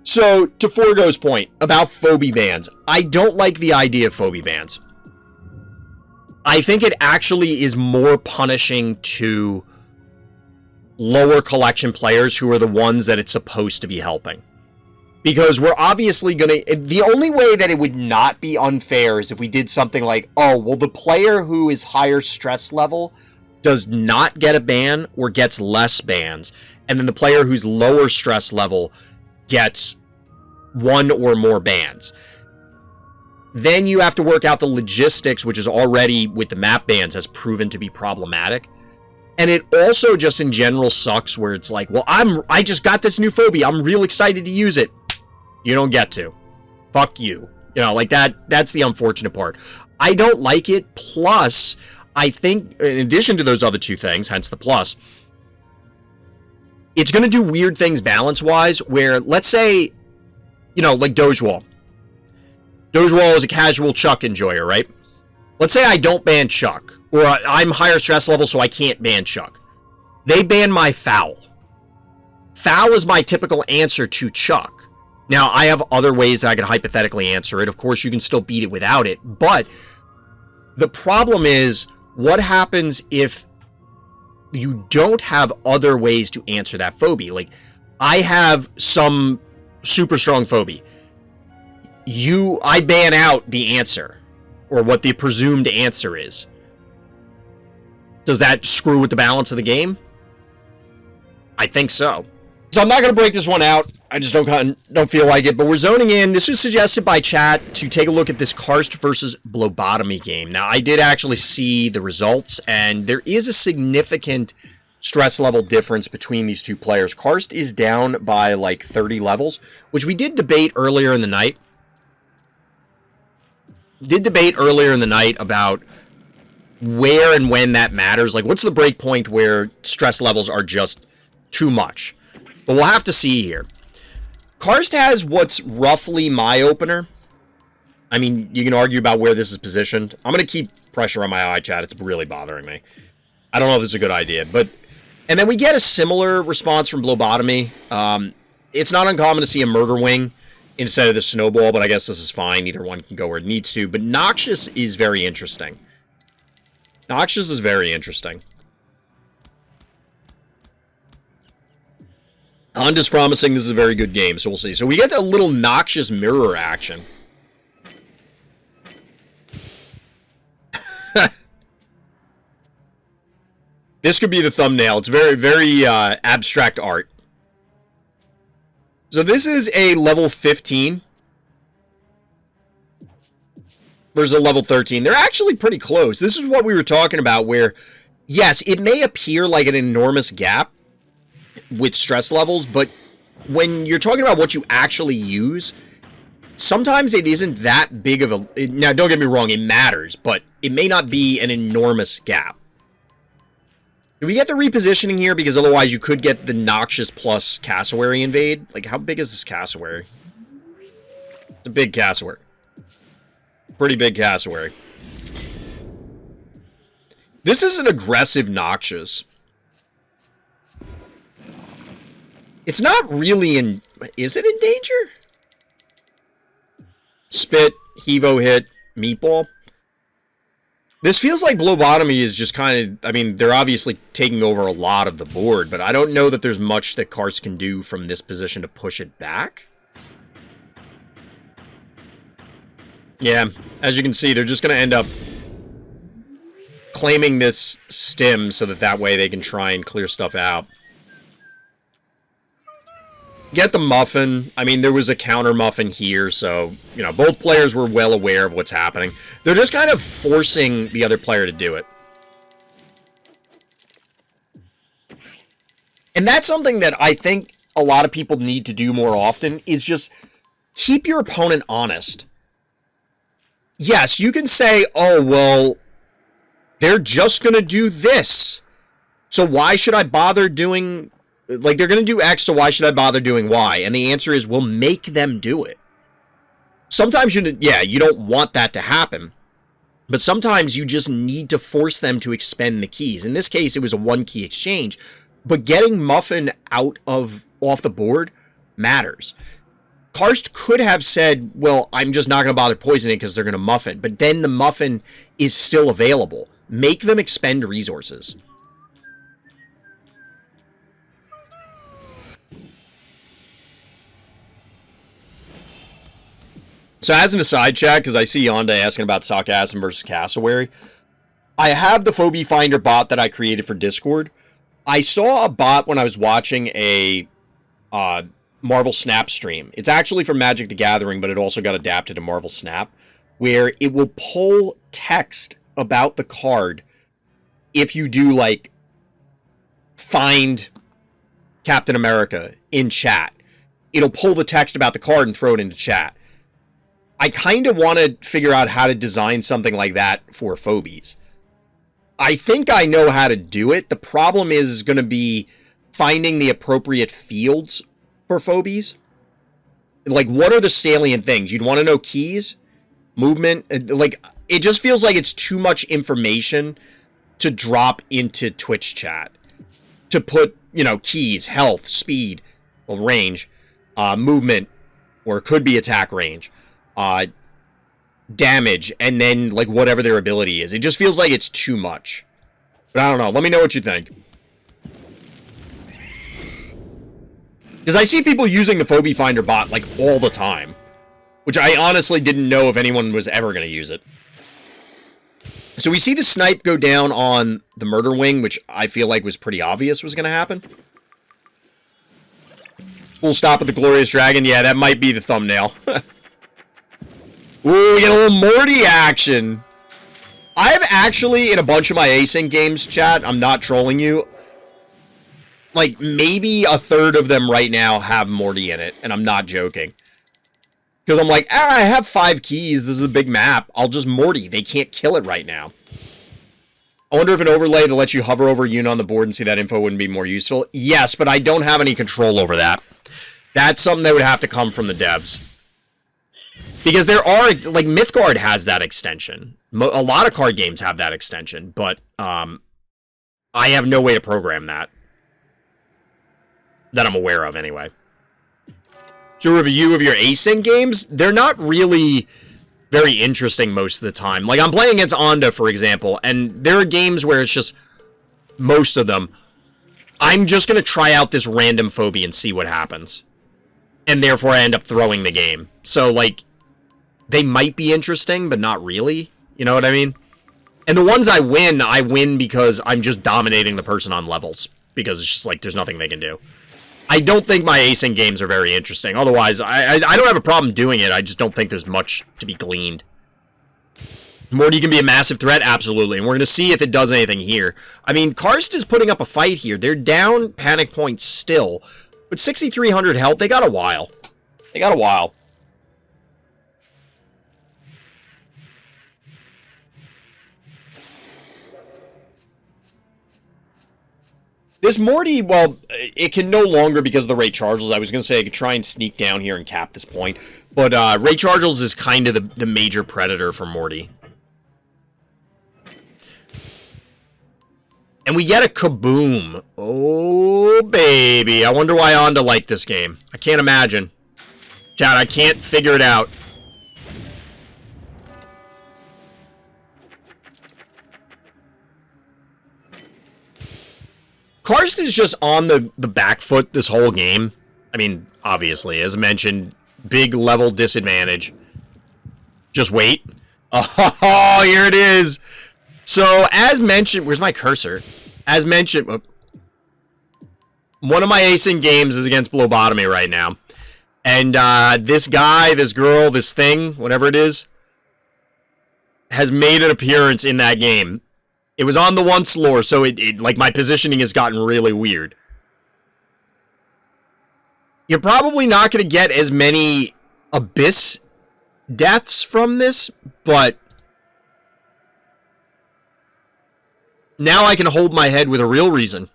So, to Forgo's point about phobie bans, I don't like the idea of phobie bans. I think it actually is more punishing to lower collection players who are the ones that it's supposed to be helping. Because we're obviously going to... The only way that it would not be unfair is if we did something like, oh, well, the player who is higher stress level does not get a ban or gets less bans, and then the player who's lower stress level gets 1 or more bans. Then you have to work out the logistics, which is already, with the map bans, has proven to be problematic. And it also just in general sucks where it's like, well, I just got this new phobie. I'm real excited to use it. You don't get to. Fuck you. You know, like that's the unfortunate part. I don't like it. Plus, I think, in addition to those other two things, hence the plus, it's going to do weird things balance-wise where, let's say, you know, like Dojewall. Dojewall is a casual Chuck enjoyer, right? Let's say I don't ban Chuck, or I'm higher stress level, so I can't ban Chuck. They ban my Foul. Foul is my typical answer to Chuck. Now, I have other ways that I can hypothetically answer it. Of course, you can still beat it without it, but the problem is, what happens if you don't have other ways to answer that phobie? Like, I have some super strong phobie. I ban out the answer, or what the presumed answer is. Does that screw with the balance of the game? I think so. So I'm not going to break this one out. I just don't feel like it. But we're zoning in. This was suggested by chat to take a look at this karst versus blobotomy game. Now, I did actually see the results, and there is a significant stress level difference between these two players. Karst is down by like 30 levels, which we did debate earlier in the night. About where and when that matters. Like, what's the break point where stress levels are just too much? But we'll have to see here. Karst has what's roughly my opener. I mean, you can argue about where this is positioned. I'm going to keep pressure on my eye chat. It's really bothering me. I don't know if this is a good idea. And then we get a similar response from blobotomy. It's not uncommon to see a murder wing instead of the snowball, but I guess this is fine. Either one can go where it needs to. But noxious is very interesting. Noxious is very interesting. Honda's promising this is a very good game, so we'll see. So we get a little noxious mirror action. This could be the thumbnail. It's very, very abstract art. So this is a level 15 versus a level 13. They're actually pretty close. This is what we were talking about where, yes, it may appear like an enormous gap with stress levels, but when you're talking about what you actually use, sometimes it isn't that big of a... Now, don't get me wrong, it matters, but it may not be an enormous gap. Do we get the repositioning here? Because otherwise you could get the Noxious plus Cassowary invade. Like, how big is this Cassowary? It's a big cassowary. Pretty big cassowary. This is an aggressive Noxious. It's not really in... Is it in danger? Spit, Hevo hit, Meatball. This feels like blobotomy is just kind of... I mean, they're obviously taking over a lot of the board, but I don't know that there's much that Karst can do from this position to push it back. Yeah, as you can see, they're just going to end up claiming this stim so that way they can try and clear stuff out. Get the muffin. I mean, there was a counter muffin here, so, you know, both players were well aware of what's happening. They're just kind of forcing the other player to do it. And that's something that I think a lot of people need to do more often, is just keep your opponent honest. Yes, you can say, oh, well, they're just going to do this. So why should I bother doing... Like, they're going to do X, so why should I bother doing Y? And the answer is, we'll make them do it. Sometimes, you don't want that to happen. But sometimes you just need to force them to expend the keys. In this case, it was a one-key exchange. But getting Muffin off the board matters. Karst could have said, well, I'm just not going to bother poisoning because they're going to Muffin. But then the Muffin is still available. Make them expend resources. So as an aside, chat, because I see Yonda asking about Sarcasm versus Cassowary, I have the Phobie Finder bot that I created for Discord. I saw a bot when I was watching a Marvel Snap stream. It's actually from Magic the Gathering, but it also got adapted to Marvel Snap, where it will pull text about the card if you do, like, find Captain America in chat. It'll pull the text about the card and throw it into chat. I kind of want to figure out how to design something like that for Phobies. I think I know how to do it. The problem is going to be finding the appropriate fields for Phobies. Like, what are the salient things? You'd want to know keys, movement. Like, it just feels like it's too much information to drop into Twitch chat. To put, keys, health, speed, well, range, movement, or it could be attack range. Damage, and then, like, whatever their ability is. It just feels like it's too much. But I don't know. Let me know what you think. Because I see people using the Phobie Finder bot, like, all the time. Which I honestly didn't know if anyone was ever going to use it. So we see the snipe go down on the Murder Wing, which I feel like was pretty obvious was going to happen. We'll stop at the Glorious Dragon. Yeah, that might be the thumbnail. Ooh, we get a little Morty action. I've actually, in a bunch of my async games, chat, I'm not trolling you, like, maybe a third of them right now have Morty in it, and I'm not joking. Because I'm like, I have 5 keys, this is a big map, I'll just Morty, they can't kill it right now. I wonder if an overlay to let you hover over a unit on the board and see that info wouldn't be more useful. Yes, but I don't have any control over that. That's something that would have to come from the devs. Because there are, like, Mythgard has that extension. A lot of card games have that extension, but I have no way to program that. That I'm aware of, anyway. So, review of your async games, they're not really very interesting most of the time. Like, I'm playing against Onda, for example, and there are games where it's just, most of them, I'm just going to try out this random phobie and see what happens. And therefore, I end up throwing the game. So, like, they might be interesting, but not really. You know what I mean? And the ones I win because I'm just dominating the person on levels. Because it's just like, there's nothing they can do. I don't think my async games are very interesting. Otherwise, I don't have a problem doing it. I just don't think there's much to be gleaned. Morty can be a massive threat? Absolutely. And we're going to see if it does anything here. I mean, Karst is putting up a fight here. They're down panic points still. But 6,300 health, they got a while. They got a while. This Morty, well, it can no longer because of the Ray Charles. I was going to say I could try and sneak down here and cap this point. But Ray Charles is kind of the major predator for Morty. And we get a kaboom. Oh, baby. I wonder why Onda liked this game. I can't imagine. Chat, I can't figure it out. Karst is just on the back foot this whole game. I mean, obviously, as mentioned, big level disadvantage. Just wait. Oh, here it is. So, as mentioned, where's my cursor? As mentioned, one of my async games is against blobotomy right now. And this guy, this girl, this thing, whatever it is, has made an appearance in that game. It was on the once lore, so it like my positioning has gotten really weird. You're probably not going to get as many Abyss deaths from this, but now I can hold my head with a real reason.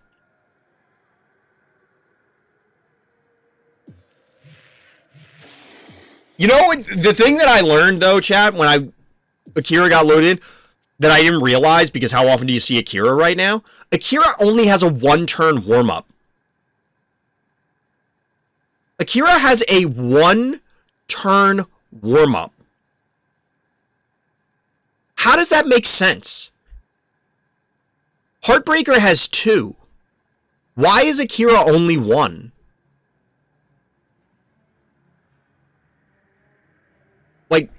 You know, the thing that I learned, though, chat, when Akira got loaded, that I didn't realize, because how often do you see Akira right now? Akira only has a one-turn warm-up. Akira has a one-turn warm-up. How does that make sense? Heartbreaker has two. Why is Akira only one? Like,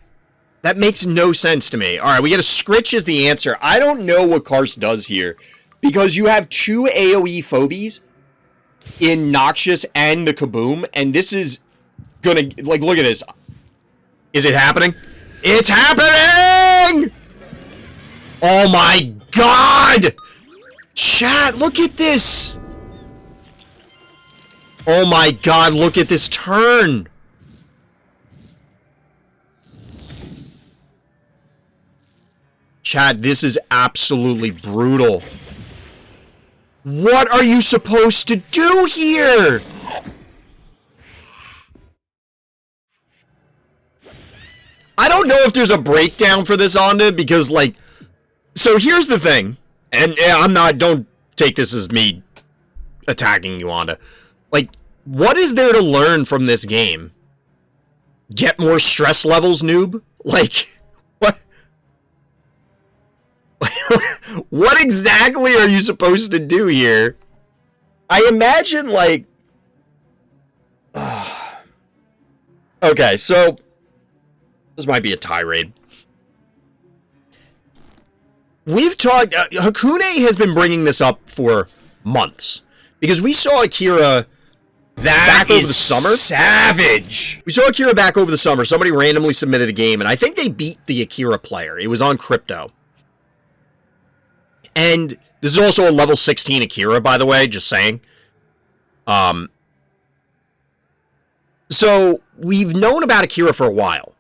that makes no sense to me. All right, we get a Scritch as the answer. I don't know what Karst does here. Because you have two AoE phobies in Noxious and the Kaboom. And this is gonna, like, look at this. Is it happening? It's happening! Oh my god! Chat, look at this! Oh my god, look at this turn! Chat, this is absolutely brutal. What are you supposed to do here? I don't know if there's a breakdown for this Onda, because, like... So here's the thing. And I'm not... Don't take this as me attacking you, Onda. Like, what is there to learn from this game? Get more stress levels, noob? Like, what? What exactly are you supposed to do here? I imagine, like... Okay, so... This might be a tirade. We've talked... Hakune has been bringing this up for months. Because we saw Akira back over the summer. Savage! We saw Akira back over the summer. Somebody randomly submitted a game, and I think they beat the Akira player. It was on Crypto. And this is also a level 16 Akira, by the way, just saying. So, we've known about Akira for a while.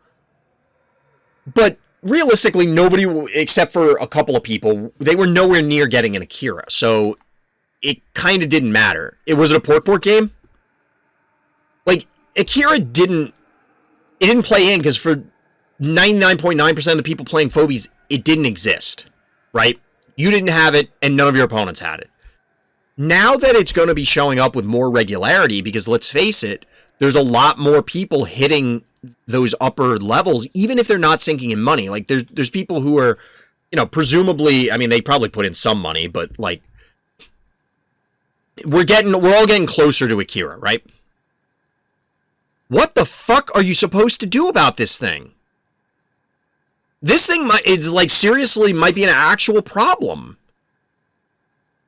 But, realistically, nobody, except for a couple of people, they were nowhere near getting an Akira. So, it kind of didn't matter. Was it a port game? Like, Akira didn't play in, because for 99.9% of the people playing Phobies, it didn't exist. Right? You didn't have it, and none of your opponents had it. Now that it's going to be showing up with more regularity, because let's face it, there's a lot more people hitting those upper levels, even if they're not sinking in money. Like, there's people who are, you know, presumably, I mean, they probably put in some money, but, like, we're all getting closer to Akira, right? What the fuck are you supposed to do about this thing? This thing is, like, seriously might be an actual problem.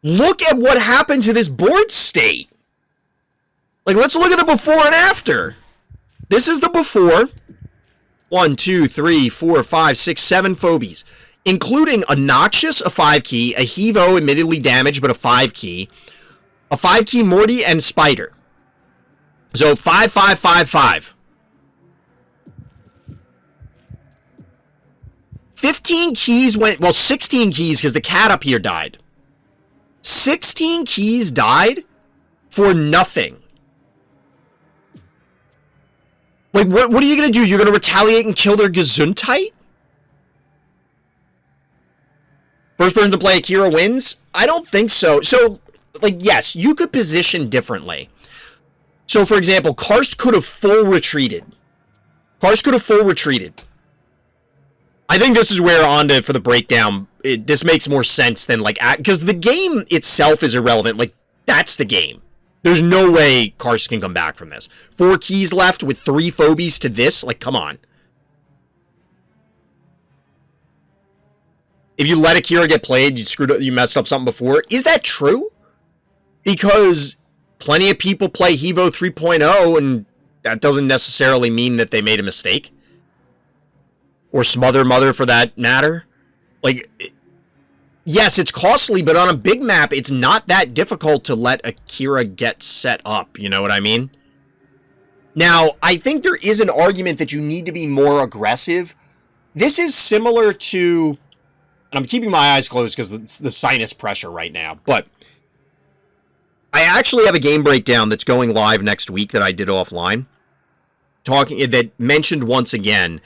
Look at what happened to this board state. Like, let's look at the before and after. This is the before. 1, 2, 3, 4, 5, 6, 7 phobies. Including a Noxious, a 5-key, a Hevo, admittedly damaged, but a 5-key. A 5-key Morty, and Spider. So, 5, 5, 5, 5. 15 keys went... Well, 16 keys, because the cat up here died. 16 keys died for nothing. Like, what are you going to do? You're going to retaliate and kill their Gesundheit? First person to play Akira wins? I don't think so. So, like, yes, you could position differently. So, for example, Karst could have full retreated. Karst could have full retreated. I think this is where, for the breakdown, this makes more sense than, like, because the game itself is irrelevant. Like, that's the game. There's no way Karst can come back from this. 4 keys left with 3 phobies to this? Like, come on. If you let Akira get played, you messed up something before. Is that true? Because plenty of people play Hevo 3.0, and that doesn't necessarily mean that they made a mistake. Or Smother Mother, for that matter. Like, yes, it's costly, but on a big map, it's not that difficult to let Akira get set up. You know what I mean? Now, I think there is an argument that you need to be more aggressive. This is similar to... And I'm keeping my eyes closed because it's the sinus pressure right now. But I actually have a game breakdown that's going live next week that I did offline. That mentioned once again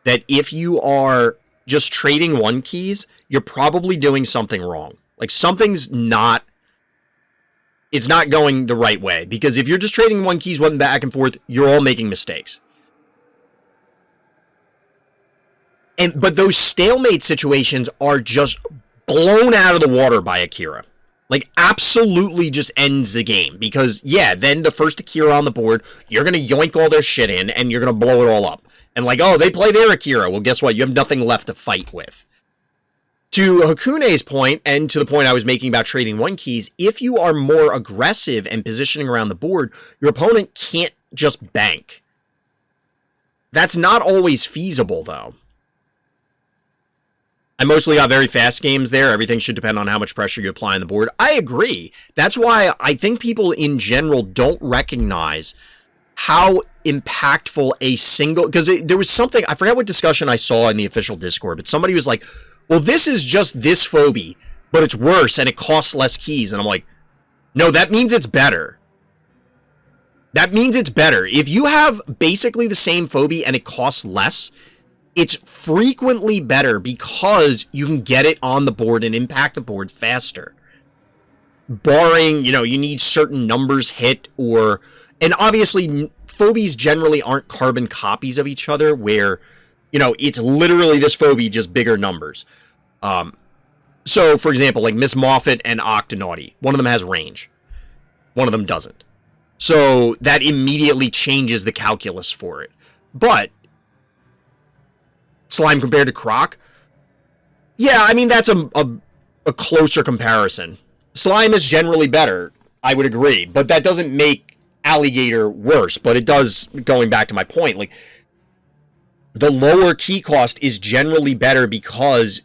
that if you are just trading 1 keys, you're probably doing something wrong. Like, something's not... It's not going the right way. Because if you're just trading 1 keys, one back and forth, you're all making mistakes. But those stalemate situations are just blown out of the water by Akira. Like, absolutely just ends the game. Because, yeah, then the first Akira on the board, you're going to yoink all their shit in, and you're going to blow it all up. And like, oh, they play their Akira. Well, guess what? You have nothing left to fight with. To Hakune's point, and to the point I was making about trading 1 keys, if you are more aggressive and positioning around the board, your opponent can't just bank. That's not always feasible, though. I mostly got very fast games there. Everything should depend on how much pressure you apply on the board. I agree. That's why I think people in general don't recognize how impactful a single... Because there was something... I forgot what discussion I saw in the official Discord, but somebody was like, well, this is just this phobie, but it's worse and it costs less keys. And I'm like, no, that means it's better. That means it's better. If you have basically the same phobie and it costs less... It's frequently better because you can get it on the board and impact the board faster. Barring, you need certain numbers hit or... And obviously, phobies generally aren't carbon copies of each other where, it's literally this phobie, just bigger numbers. So, for example, like Miss Moffat and Octonaughty. One of them has range. One of them doesn't. So, that immediately changes the calculus for it. But... Slime compared to Croc? Yeah, I mean, that's a closer comparison. Slime is generally better, I would agree, but that doesn't make Alligator worse, but it does, going back to my point, like, the lower key cost is generally better because,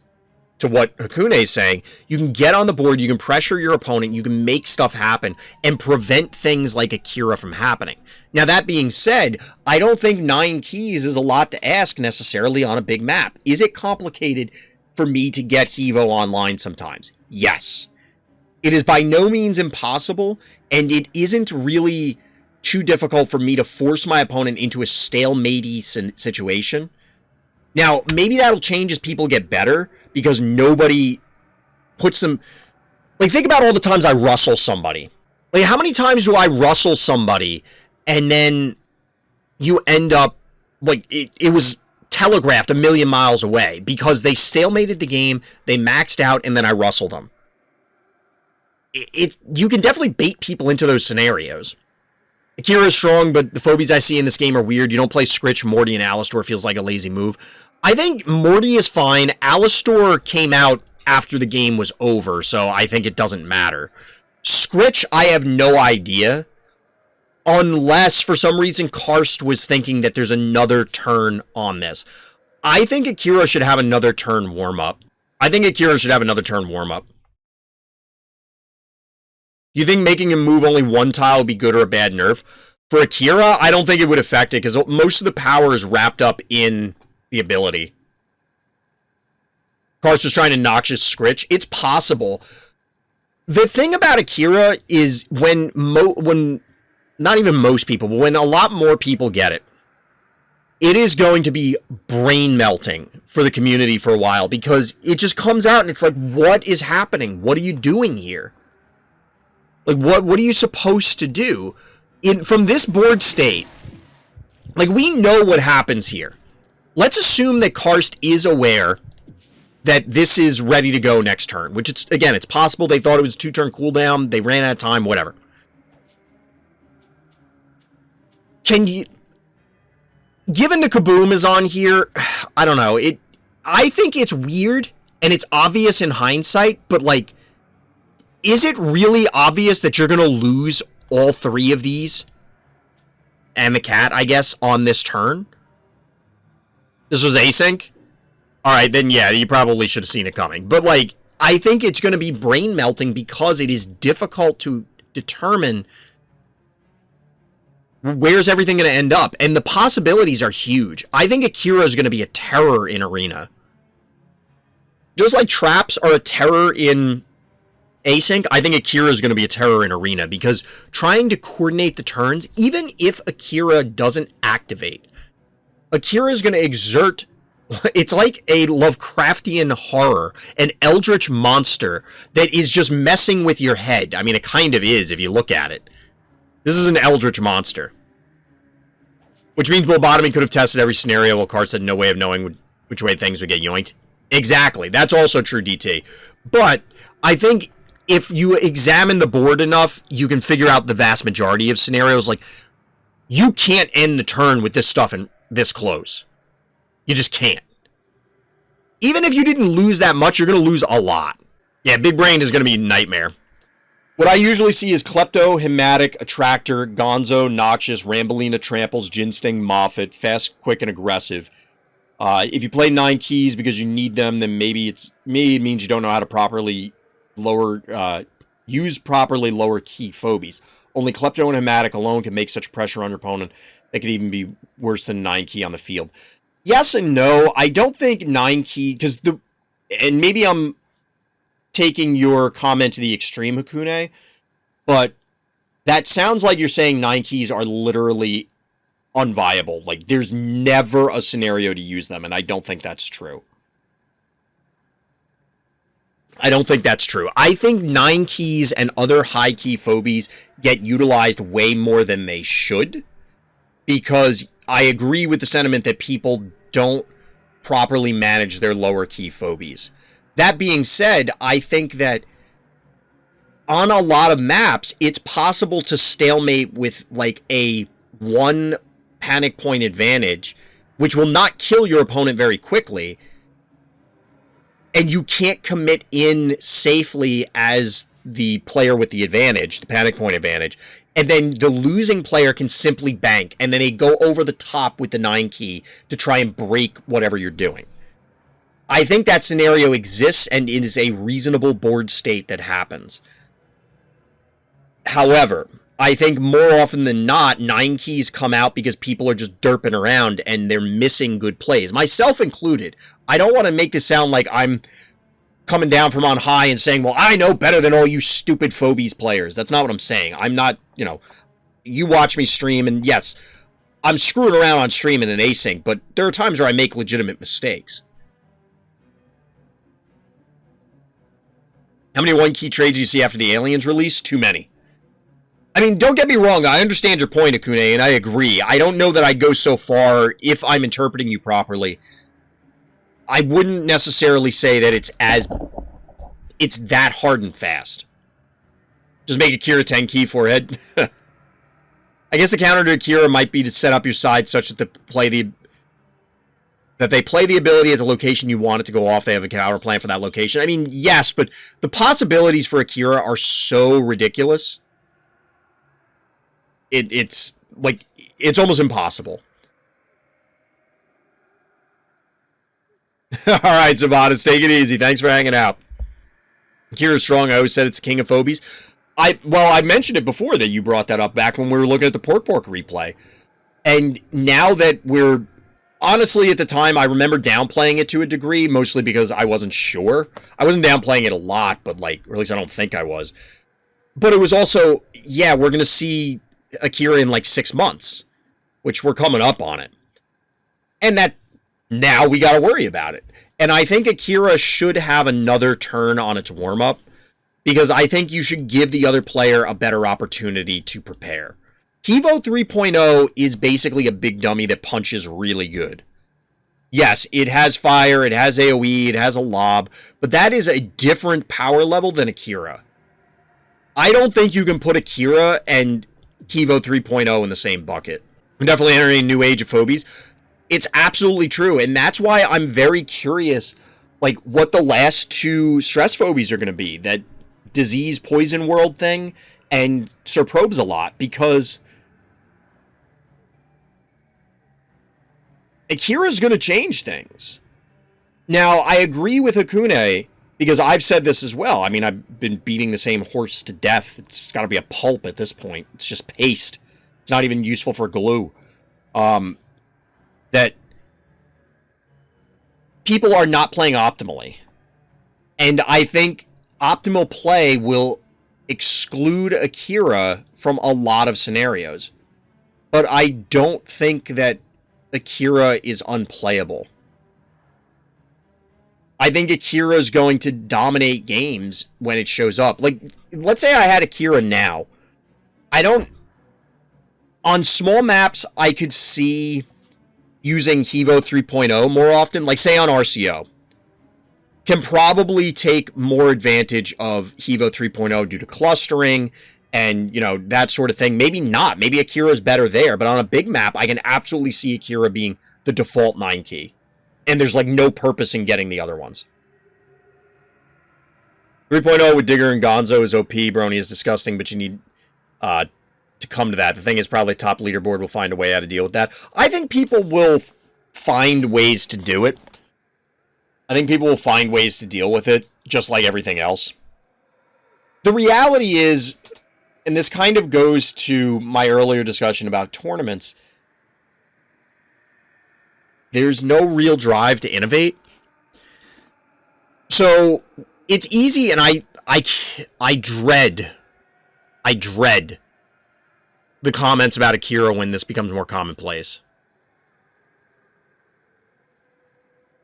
to what Hakune is saying, you can get on the board, you can pressure your opponent, you can make stuff happen, and prevent things like Akira from happening. Now, that being said, I don't think 9 keys is a lot to ask necessarily on a big map. Is it complicated for me to get Hevo online sometimes? Yes. It is by no means impossible, and it isn't really too difficult for me to force my opponent into a stalemate-y situation. Now, maybe that'll change as people get better, because nobody puts them... Like, think about all the times I rustle somebody. Like, how many times do I rustle somebody, and then you end up... Like, it was telegraphed a million miles away, because they stalemated the game, they maxed out, and then I rustle them. You can definitely bait people into those scenarios. Akira is strong, but the phobies I see in this game are weird. You don't play Scritch, Morty, and Alistor. Feels like a lazy move. I think Morty is fine. Alistor came out after the game was over, so I think it doesn't matter. Scritch, I have no idea. Unless, for some reason, Karst was thinking that there's another turn on this. I think Akira should have another turn warm-up. You think making him move only 1 tile would be good or a bad nerf? For Akira, I don't think it would affect it, because most of the power is wrapped up in the ability. Karst was trying to noxious Scritch. It's possible. The thing about Akira is when not even most people, but when a lot more people get it, it is going to be brain melting for the community for a while, because it just comes out and it's like, what is happening? What are you doing here? Like, what are you supposed to do? From this board state, like, we know what happens here. Let's assume that Karst is aware that this is ready to go next turn, which it's possible they thought it was a 2-turn cooldown, they ran out of time, whatever. Given the kaboom is on here, I don't know. I think it's weird and it's obvious in hindsight, but like, is it really obvious that you're going to lose all 3 of these and the cat, I guess, on this turn? This was async? All right, then yeah, you probably should have seen it coming. But like, I think it's going to be brain melting because it is difficult to determine where's everything going to end up? And the possibilities are huge. I think Akira is going to be a terror in Arena. Just like traps are a terror in async, I think Akira is going to be a terror in Arena, because trying to coordinate the turns, even if Akira doesn't activate, Akira is going to exert... It's like a Lovecraftian horror, an eldritch monster that is just messing with your head. I mean, it kind of is if you look at it. This is an eldritch monster. Which means blobotomy could have tested every scenario while Karst had no way of knowing which way things would get yoinked. Exactly. That's also true, DT. But I think if you examine the board enough, you can figure out the vast majority of scenarios. Like, you can't end the turn with this stuff in this close. You just can't. Even if you didn't lose that much, you're going to lose a lot. Yeah, Big Brain is going to be a nightmare. What I usually see is Klepto, Hematic, Attractor, Gonzo, Noxious, Rambolina, Tramples, Ginsting, Moffat, Fast, Quick, and Aggressive. If you play 9 keys because you need them, then maybe it means you don't know how to properly use properly lower key phobies. Only Klepto and Hematic alone can make such pressure on your opponent that could even be worse than 9 key on the field. Yes and no. I don't think 9 key, and maybe I'm taking your comment to the extreme, Hakune, but that sounds like you're saying 9 keys are literally unviable. Like, there's never a scenario to use them, and I don't think that's true. I don't think that's true. I think 9 keys and other high key phobies get utilized way more than they should, because I agree with the sentiment that people don't properly manage their lower key phobies. That being said, I think that on a lot of maps, it's possible to stalemate with like a 1 panic point advantage, which will not kill your opponent very quickly, and you can't commit in safely as the player with the advantage, the panic point advantage, and then the losing player can simply bank, and then they go over the top with the 9 key to try and break whatever you're doing. I think that scenario exists, and it is a reasonable board state that happens. However, I think more often than not, 9 keys come out because people are just derping around and they're missing good plays, myself included. I don't want to make this sound like I'm coming down from on high and saying, well, I know better than all you stupid Phobies players. That's not what I'm saying. I'm not, you watch me stream, and yes, I'm screwing around on stream in an async, but there are times where I make legitimate mistakes. How many 1-key trades do you see after the Aliens release? Too many. I mean, don't get me wrong. I understand your point, Akune, and I agree. I don't know that I'd go so far, if I'm interpreting you properly. I wouldn't necessarily say that it's that hard and fast. Just make Akira 10-key forehead. I guess the counter to Akira might be to set up your side such that they play the ability at the location you want it to go off. They have a counter plan for that location. I mean, yes, but the possibilities for Akira are so ridiculous. It's almost impossible. All right, Zavadis, take it easy. Thanks for hanging out. Akira's strong. I always said it's king of phobies. I mentioned it before that you brought that up back when we were looking at the Pork replay. And now that we're Honestly, at the time, I remember downplaying it to a degree, mostly because I wasn't sure. I wasn't downplaying it a lot, but like, or at least I don't think I was. But it was also, yeah, we're going to see Akira in like 6 months, which we're coming up on it. And that now we got to worry about it. And I think Akira should have another turn on its warm-up, because I think you should give the other player a better opportunity to prepare. Kivo 3.0 is basically a big dummy that punches really good. Yes, it has fire, it has AoE, it has a lob, but that is a different power level than Akira. I don't think you can put Akira and Kivo 3.0 in the same bucket. I'm definitely entering a new age of phobies. It's absolutely true, and that's why I'm very curious, like, what the last two stress phobies are going to be. That disease poison world thing and Sir Probes a lot, because Akira's going to change things. Now, I agree with Hakune, because I've said this as well. I mean, I've been beating the same horse to death. It's got to be a pulp at this point. It's just paste. It's not even useful for glue. That people are not playing optimally. And I think optimal play will exclude Akira from a lot of scenarios. But I don't think that Akira is unplayable. I think Akira is going to dominate games when it shows up. Like, let's say I had Akira now. On small maps, I could see using Kivo 3.0 more often. Like, say on RCO. Can probably take more advantage of Kivo 3.0 due to clustering and, you know, that sort of thing. Maybe not. Maybe Akira is better there. But on a big map, I can absolutely see Akira being the default 9 key. And there's, like, no purpose in getting the other ones. 3.0 with Digger and Gonzo is OP. Brony is disgusting, but you need to come to that. The thing is, probably top leaderboard will find a way how to deal with that. I think people will find ways to do it. I think people will find ways to deal with it, just like everything else. The reality is, and this kind of goes to my earlier discussion about tournaments, there's no real drive to innovate. So it's easy, and I dread the comments about Akira when this becomes more commonplace.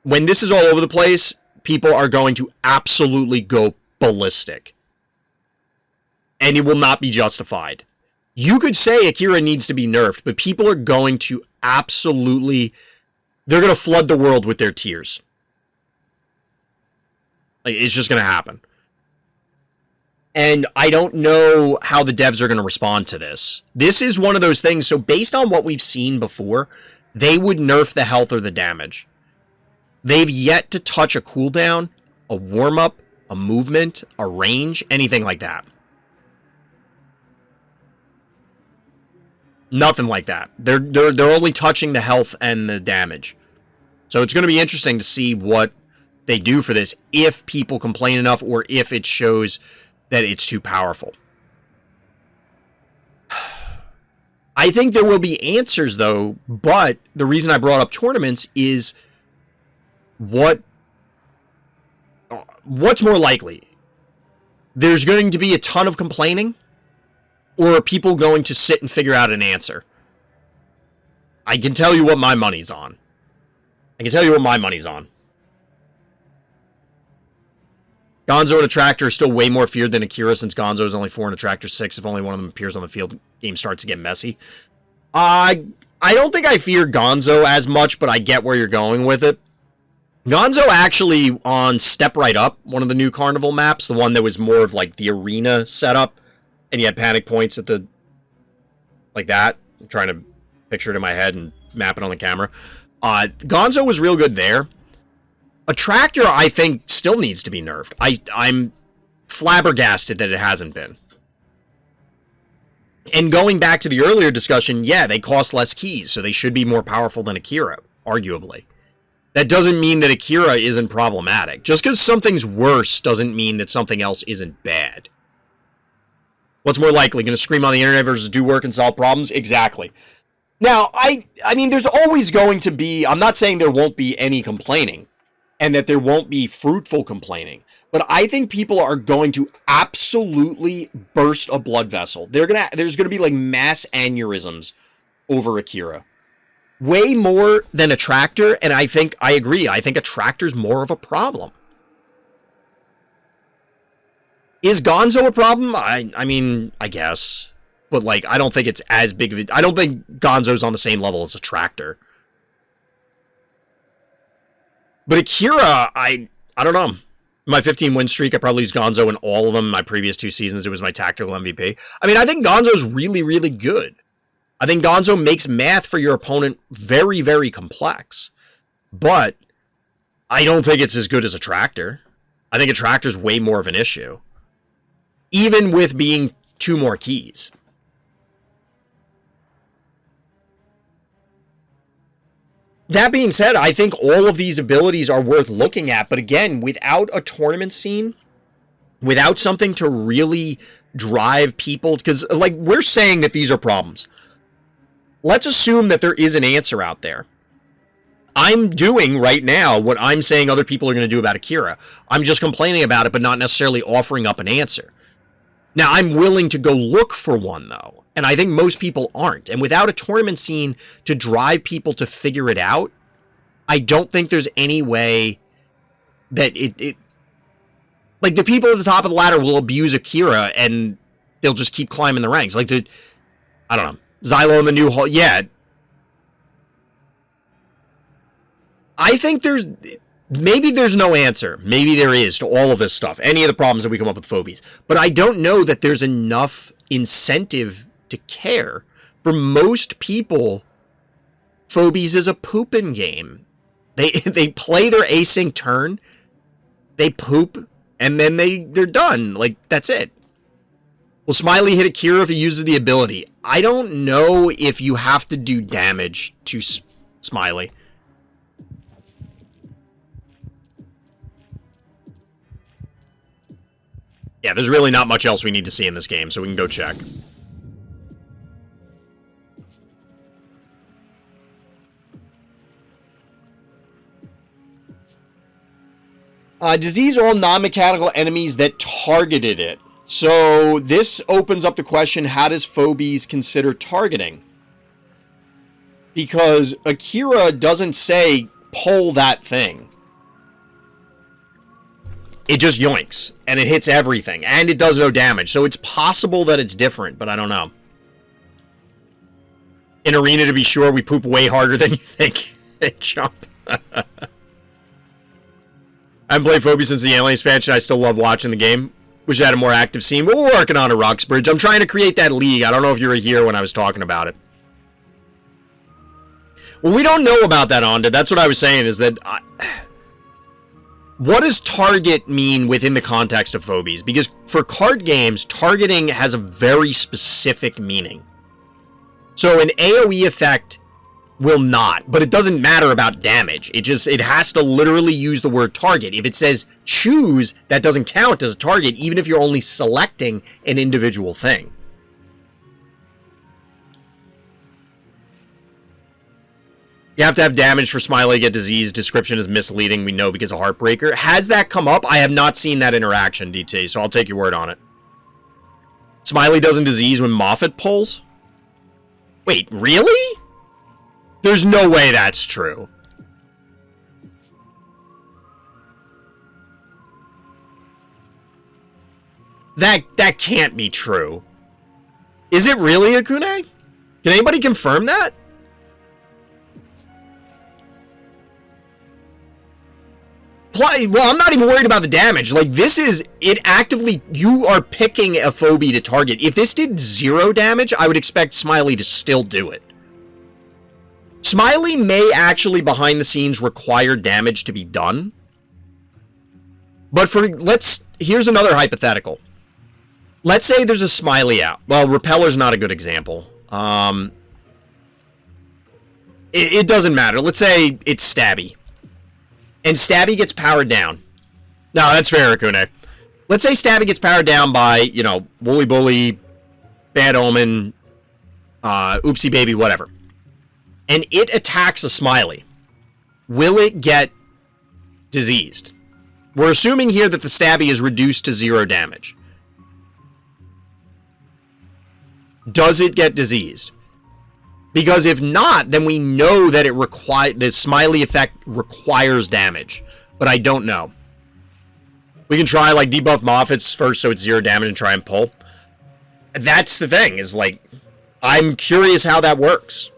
When this is all over the place, people are going to absolutely go ballistic. And it will not be justified. You could say Akira needs to be nerfed, but people are going to absolutely... They're going to flood the world with their tears. Like, it's just going to happen. And I don't know how the devs are going to respond to this. This is one of those things, so based on what we've seen before, they would nerf the health or the damage. They've yet to touch a cooldown, a warm-up, a movement, a range, anything like that. Nothing like that. They're only touching the health and the damage. So it's going to be interesting to see what they do for this, if people complain enough or if it shows that it's too powerful. I think there will be answers, though, but the reason I brought up tournaments is what's more likely? There's going to be a ton of complaining, or are people going to sit and figure out an answer? I can tell you what my money's on. Gonzo and Attractor are still way more feared than Akira, since Gonzo is only 4 and Attractor 6. If only one of them appears on the field, the game starts to get messy. I don't think I fear Gonzo as much, but I get where you're going with it. Gonzo actually on Step Right Up, one of the new Carnival maps, the one that was more of like the arena setup, and you had panic points at the... like that. I'm trying to picture it in my head and map it on the camera. Gonzo was real good there. Attractor, I think, still needs to be nerfed. I'm flabbergasted that it hasn't been. And going back to the earlier discussion, yeah, they cost less keys, so they should be more powerful than Akira, arguably. That doesn't mean that Akira isn't problematic. Just because something's worse doesn't mean that something else isn't bad. What's more likely, going to scream on the internet versus do work and solve problems? Exactly. Now, I mean, there's always going to be, I'm not saying there won't be any complaining and that there won't be fruitful complaining, but I think people are going to absolutely burst a blood vessel. There's going to be like mass aneurysms over Akira. Way more than a tractor, and I agree. I think a tractor's more of a problem. Is Gonzo a problem? I mean, I guess. But, like, I don't think it's as big of a... I don't think Gonzo's on the same level as a tractor. But Akira, I don't know. My 15-win streak, I probably used Gonzo in all of them. My previous 2 seasons, it was my tactical MVP. I mean, I think Gonzo's really, really good. I think Gonzo makes math for your opponent very, very complex. But I don't think it's as good as a tractor. I think a tractor's way more of an issue. Even with being 2 more keys. That being said, I think all of these abilities are worth looking at, but again, without a tournament scene, without something to really drive people, because, like, we're saying that these are problems. Let's assume that there is an answer out there. I'm doing right now what I'm saying other people are going to do about Akira. I'm just complaining about it, but not necessarily offering up an answer. Now, I'm willing to go look for one, though. And I think most people aren't. And without a tournament scene to drive people to figure it out, I don't think there's any way that it like, the people at the top of the ladder will abuse Akira and they'll just keep climbing the ranks. Like, I don't know. Xylo in the new hall. Yeah. I think maybe there's no answer. Maybe there is to all of this stuff. Any of the problems that we come up with phobies. But I don't know that there's enough incentive to care. For most people, Phobies is a pooping game. They play their async turn, they poop, and then they're done. Like, that's it. Will Smiley hit Akira if he uses the ability? I don't know if you have to do damage to Smiley. Yeah, there's really not much else we need to see in this game, so we can go check. Disease all non-mechanical enemies that targeted it. So this opens up the question, how does Phobies consider targeting? Because Akira doesn't say, pull that thing. It just yoinks, and it hits everything, and it does no damage. So it's possible that it's different, but I don't know. In Arena, to be sure, we poop way harder than you think. Jump. I haven't played Phobie since the Alien expansion. I still love watching the game. Wish I had a more active scene, but we're working on a Roxbridge. I'm trying to create that league. I don't know if you were here when I was talking about it. Well, we don't know about that, Onda. That's what I was saying, is that... what does target mean within the context of Phobies? Because for card games, targeting has a very specific meaning. So an AoE effect will not, but it doesn't matter about damage. It has to literally use the word target. If it says choose, that doesn't count as a target, even if you're only selecting an individual thing. You have to have damage for Smiley to get disease. Description is misleading, we know, because of Heartbreaker. Has that come up? I have not seen that interaction, DT, so I'll take your word on it. Smiley doesn't disease when Moffat pulls? Wait, really? There's no way that's true. That can't be true. Is it really, Akune? Can anybody confirm that? Well, I'm not even worried about the damage. Like, this is... It actively... You are picking a phobie to target. If this did 0 damage, I would expect Smiley to still do it. Smiley may actually, behind the scenes, require damage to be done. But here's another hypothetical. Let's say there's a Smiley out. Well, Repeller's not a good example. It doesn't matter. Let's say it's Stabby. And Stabby gets powered down. No, that's fair, Akune. Let's say Stabby gets powered down by, you know, Wooly Bully, Bad Omen, Oopsie Baby, whatever. and it attacks a smiley, will it get diseased? We're assuming here that the stabby is reduced to 0 damage. Does it get diseased? Because if not, then we know that the smiley effect requires damage. But I don't know. We can try, like, debuff Moffats first so it's 0 damage and try and pull. That's the thing, is, like, I'm curious how that works.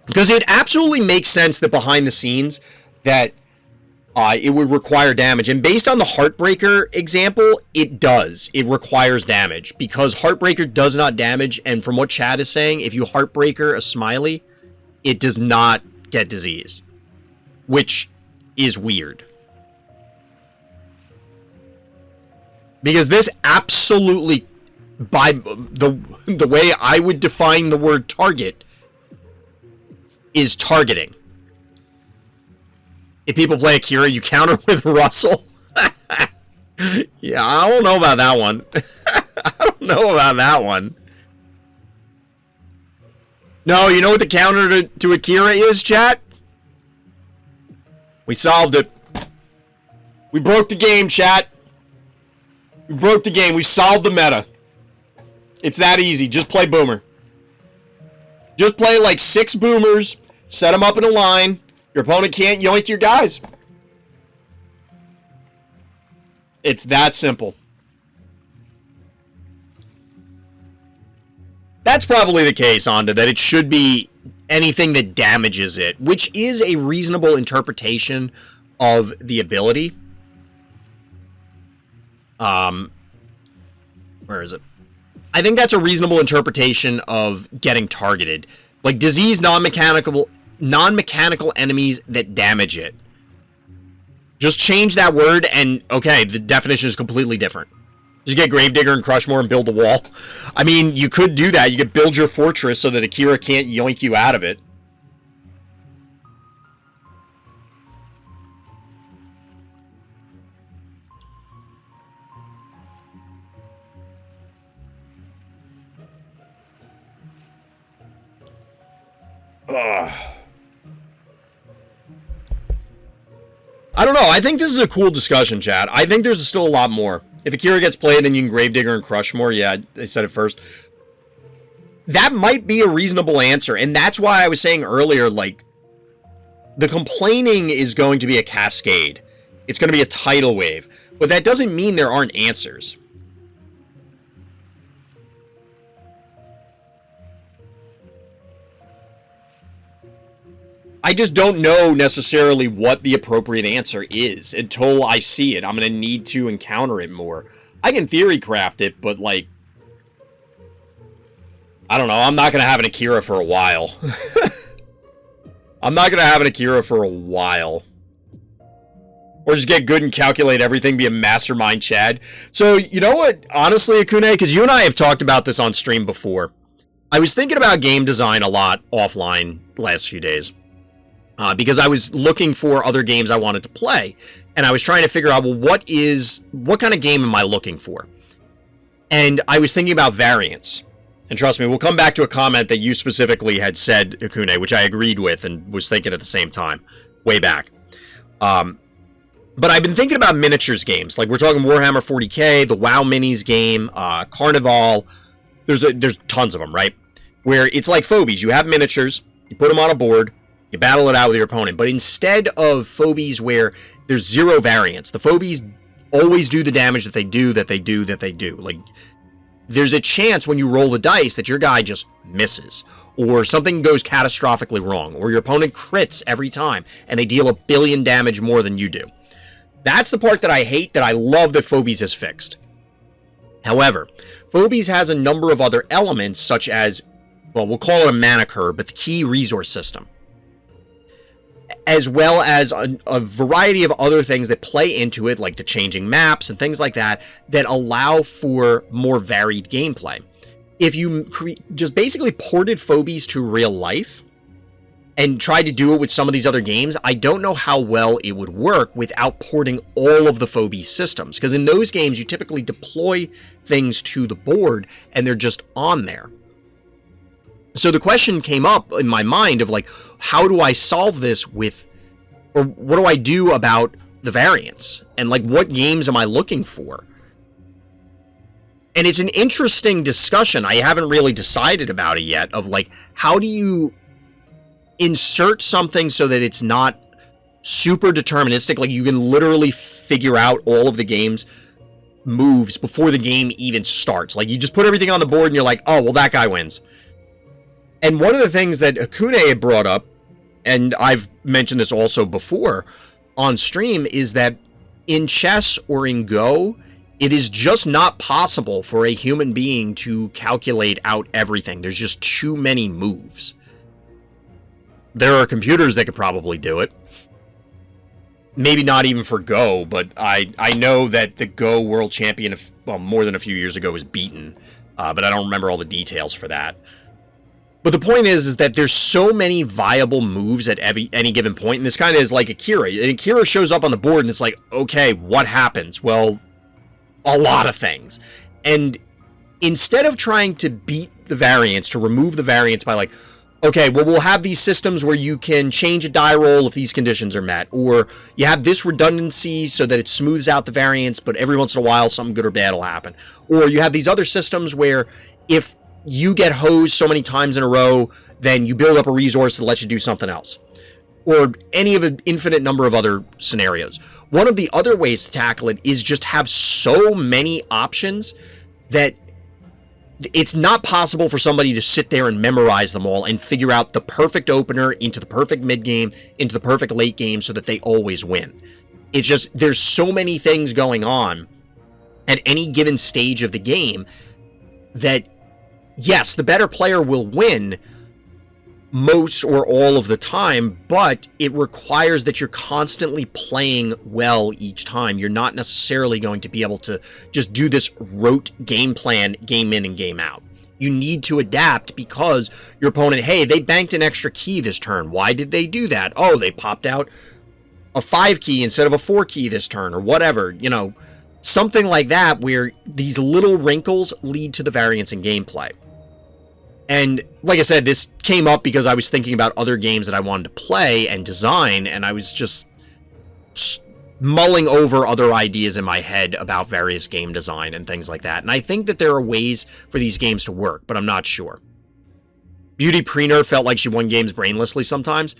Because it absolutely makes sense that behind the scenes that it would require damage. And based on the Heartbreaker example, it does. It requires damage. Because Heartbreaker does not damage, and from what Chad is saying, if you Heartbreaker a smiley, it does not get diseased. Which is weird. Because this absolutely, by the way I would define the word target, is targeting. If people play Akira, you counter with Russell. Yeah, I don't know about that one. I don't know about that one. No, you know what the counter to Akira is, chat? We solved it. We broke the game, chat. We broke the game. We solved the meta. It's that easy. Just play Boomer. Just play like 6 Boomers. Set them up in a line. Your opponent can't yoink your guys. It's that simple. That's probably the case, Onda, that it should be anything that damages it, which is a reasonable interpretation of the ability. Where is it? I think that's a reasonable interpretation of getting targeted. Like, disease non-mechanical enemies that damage it. Just change that word and, okay, the definition is completely different. Just get Gravedigger and Crushmore and build a wall. I mean, you could do that. You could build your fortress so that Akira can't yoink you out of it. I don't know. I think this is a cool discussion, chat. I think there's still a lot more. If Akira gets played, then you can Gravedigger and Crushmore. Yeah, I said it first. That might be a reasonable answer, and that's why I was saying earlier, like, the complaining is going to be a cascade. It's going to be a tidal wave. But that doesn't mean there aren't answers. I just don't know necessarily what the appropriate answer is until I see it. I'm going to need to encounter it more. I can theory craft it, but, like, I don't know. I'm not going to have an Akira for a while. I'm not going to have an Akira for a while. Or just get good and calculate everything, be a mastermind Chad. So, you know what? Honestly, Akune, because you and I have talked about this on stream before. I was thinking about game design a lot offline the last few days. Because I was looking for other games I wanted to play. And I was trying to figure out, well, what kind of game am I looking for? And I was thinking about variance. And trust me, we'll come back to a comment that you specifically had said, Akune, which I agreed with and was thinking at the same time, way back. But I've been thinking about miniatures games. Like, we're talking Warhammer 40k, the WoW Minis game, Carnival. There's tons of them, right? Where it's like Phobies. You have miniatures, you put them on a board, you battle it out with your opponent. But instead of Phobies where there's 0 variance, the Phobies always do the damage that they do. Like, there's a chance when you roll the dice that your guy just misses. Or something goes catastrophically wrong. Or your opponent crits every time, and they deal 1 billion damage more than you do. That's the part that I hate, that I love that Phobies has fixed. However, Phobies has a number of other elements, such as, well, we'll call it a mana curve, but the key resource system. As well as a variety of other things that play into it, like the changing maps and things like that, that allow for more varied gameplay. If you just basically ported Phobies to real life and tried to do it with some of these other games, I don't know how well it would work without porting all of the Phobies systems. Because in those games, you typically deploy things to the board, and they're just on there. So the question came up in my mind of like, how do I solve this with, or what do I do about the variance? And like, what games am I looking for? And it's an interesting discussion. I haven't really decided about it yet of like, how do you insert something so that it's not super deterministic? Like you can literally figure out all of the game's moves before the game even starts. Like you just put everything on the board and you're like, oh, well, that guy wins. And one of the things that Akune had brought up, and I've mentioned this also before on stream, is that in chess or in Go, it is just not possible for a human being to calculate out everything. There's just too many moves. There are computers that could probably do it. Maybe not even for Go, but I know that the Go world champion, more than a few years ago, was beaten. But I don't remember all the details for that. But the point is that there's so many viable moves at any given point. And this kind of is like Akira. And Akira shows up on the board and it's like, okay, what happens? Well, a lot of things. And instead of trying to beat the variance, to remove the variance by like, okay, well, we'll have these systems where you can change a die roll if these conditions are met, or you have this redundancy so that it smooths out the variance, but every once in a while something good or bad will happen. Or you have these other systems where if you get hosed so many times in a row, then you build up a resource that lets you do something else. Or any of an infinite number of other scenarios. One of the other ways to tackle it is just have so many options that it's not possible for somebody to sit there and memorize them all and figure out the perfect opener into the perfect mid game, into the perfect late game so that they always win. It's just, there's so many things going on at any given stage of the game that, yes, the better player will win most or all of the time, but it requires that you're constantly playing well each time. You're not necessarily going to be able to just do this rote game plan, game in and game out. You need to adapt because your opponent, hey, they banked an extra key this turn. Why did they do that? Oh, they popped out a 5 key instead of a 4 key this turn, or whatever, you know, something like that, where these little wrinkles lead to the variance in gameplay. And like I said, this came up because I was thinking about other games that I wanted to play and design, and I was just mulling over other ideas in my head about various game design and things like that. And I think that there are ways for these games to work, but I'm not sure. Beauty pre-nerf felt like she won games brainlessly sometimes.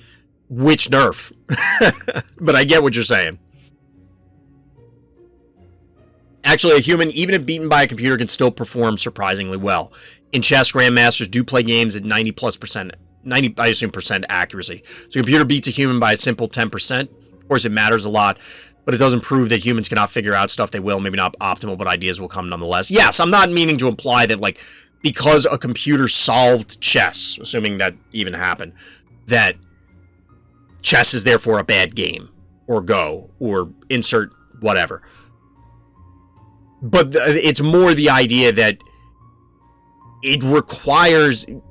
Which nerf? But I get what you're saying. Actually, a human, even if beaten by a computer, can still perform surprisingly well. In chess, grandmasters do play games at 90+%, 90, I assume, percent accuracy. So a computer beats a human by a simple 10%. Of course, it matters a lot, but it doesn't prove that humans cannot figure out stuff. They will, maybe not optimal, but ideas will come nonetheless. Yes, I'm not meaning to imply that, like, because a computer solved chess, assuming that even happened, that chess is therefore a bad game, or Go, or insert whatever. But it's more the idea that it requires an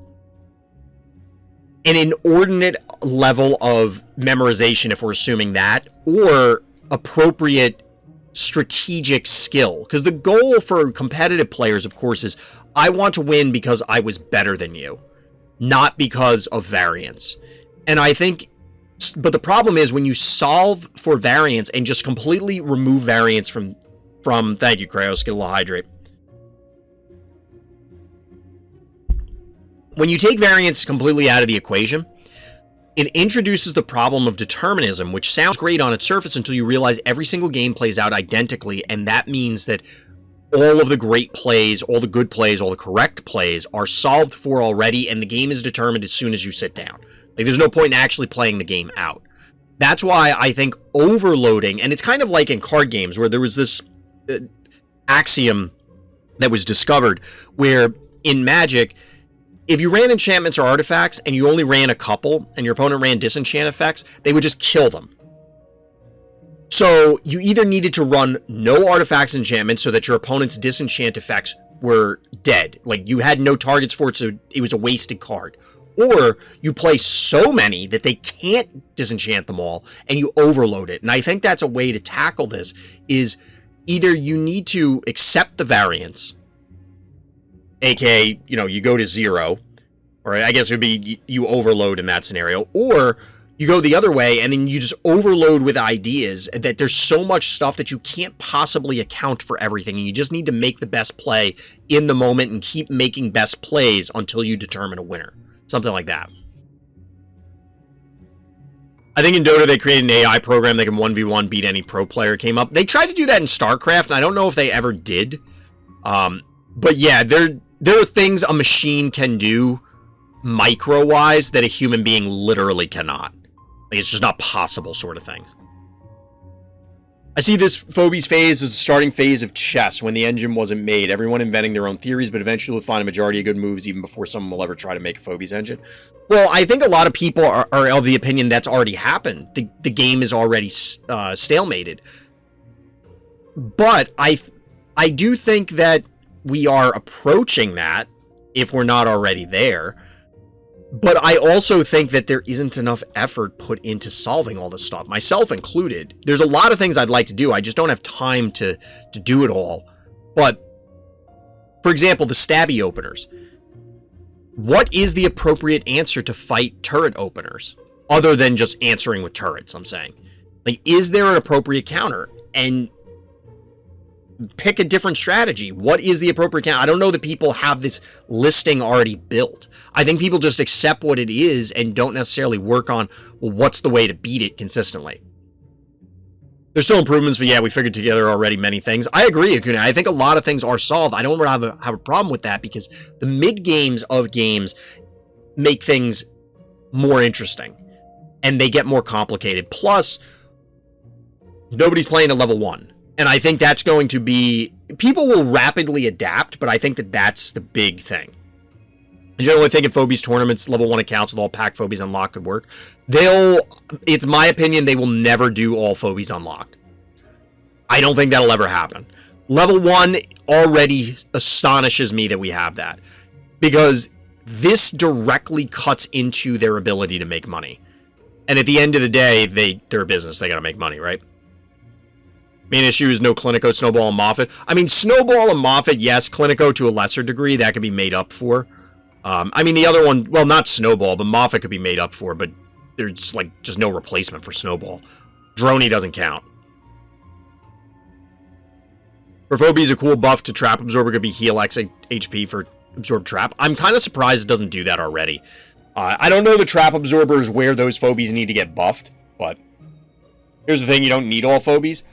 inordinate level of memorization, if we're assuming that, or appropriate strategic skill. Because the goal for competitive players, of course, is I want to win because I was better than you, not because of variance. And I think, but the problem is when you solve for variance and just completely remove variance from thank you, Kraos, get a little hydrate. When you take variance completely out of the equation, it introduces the problem of determinism, which sounds great on its surface until you realize every single game plays out identically, and that means that all of the great plays, all the good plays, all the correct plays are solved for already, and the game is determined as soon as you sit down. Like, there's no point in actually playing the game out. That's why I think overloading, and it's kind of like in card games where there was this axiom that was discovered where in Magic, if you ran enchantments or artifacts and you only ran a couple and your opponent ran disenchant effects, they would just kill them. So you either needed to run no artifacts and enchantments so that your opponent's disenchant effects were dead. Like, you had no targets for it, so it was a wasted card. Or you play so many that they can't disenchant them all and you overload it. And I think that's a way to tackle this, is either you need to accept the variance, aka, you know, you go to 0, Or I guess it would be you overload in that scenario. Or you go the other way and then you just overload with ideas that there's so much stuff that you can't possibly account for everything. And you just need to make the best play in the moment and keep making best plays until you determine a winner. Something like that. I think in Dota they created an AI program that can 1v1 beat any pro player came up. They tried to do that in StarCraft, and I don't know if they ever did. But yeah, there are things a machine can do micro-wise that a human being literally cannot. Like, it's just not possible sort of thing. I see this Phobies phase as the starting phase of chess when the engine wasn't made. Everyone inventing their own theories, but eventually we'll find a majority of good moves even before someone will ever try to make a Phobies engine. Well, I think a lot of people are of the opinion that's already happened. The game is already stalemated. But I do think that we are approaching that, if we're not already there. But I also think that there isn't enough effort put into solving all this stuff, myself included. There's a lot of things I'd like to do. I just don't have time to do it all. But, for example, the stabby openers. What is the appropriate answer to fight turret openers? Other than just answering with turrets, I'm saying. Like, is there an appropriate counter? And pick a different strategy. What is the appropriate counter? I don't know that people have this listing already built. I think people just accept what it is and don't necessarily work on, well, what's the way to beat it consistently. There's still improvements, but yeah, we figured together already many things. I agree, Akuna. I think a lot of things are solved. I don't have a problem with that because the mid-games of games make things more interesting and they get more complicated. Plus, nobody's playing at level 1. And I think that's going to be... People will rapidly adapt, but I think that that's the big thing. I generally think in Phobies tournaments, level 1 accounts with all pack Phobies unlocked could work. It's my opinion, they will never do all Phobies unlocked. I don't think that'll ever happen. Level 1 already astonishes me that we have that. Because this directly cuts into their ability to make money. And at the end of the day, they're a business. They gotta make money, right? Main issue is no Clinico, Snowball, and Moffat. I mean, Snowball and Moffat, yes. Clinico to a lesser degree, that could be made up for. I mean, the other one, well, not Snowball, but Moffat could be made up for, but there's, like, just no replacement for Snowball. Droney doesn't count. For Phobies, a cool buff to Trap Absorber could be heal X HP for Absorb Trap. I'm kind of surprised it doesn't do that already. I don't know the Trap Absorbers where those Phobies need to get buffed, but here's the thing, you don't need all Phobies.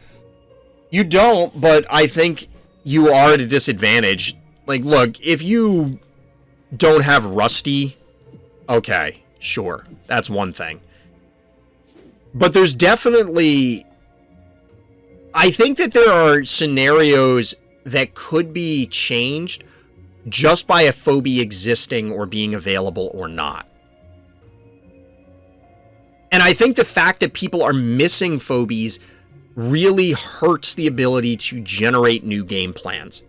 You don't, but I think you are at a disadvantage. Like, look, if you don't have Rusty, okay, sure, that's one thing. But there's definitely... I think that there are scenarios that could be changed just by a phobie existing or being available or not. And I think the fact that people are missing phobies really hurts the ability to generate new game plans.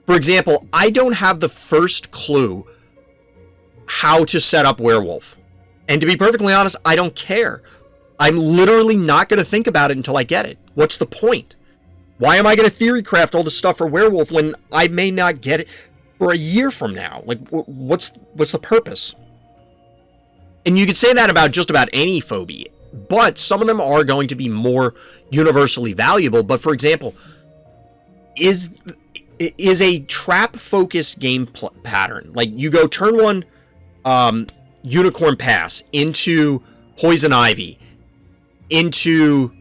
For example, I don't have the first clue how to set up Werewolf. And to be perfectly honest, I don't care. I'm literally not going to think about it until I get it. What's the point? Why am I going to theory craft all this stuff for Werewolf when I may not get it for a year from now? Like, what's the purpose? And you could say that about just about any phobie. But some of them are going to be more universally valuable. But for example, is a trap-focused game pattern. Like, you go turn 1 Unicorn Pass into Poison Ivy, into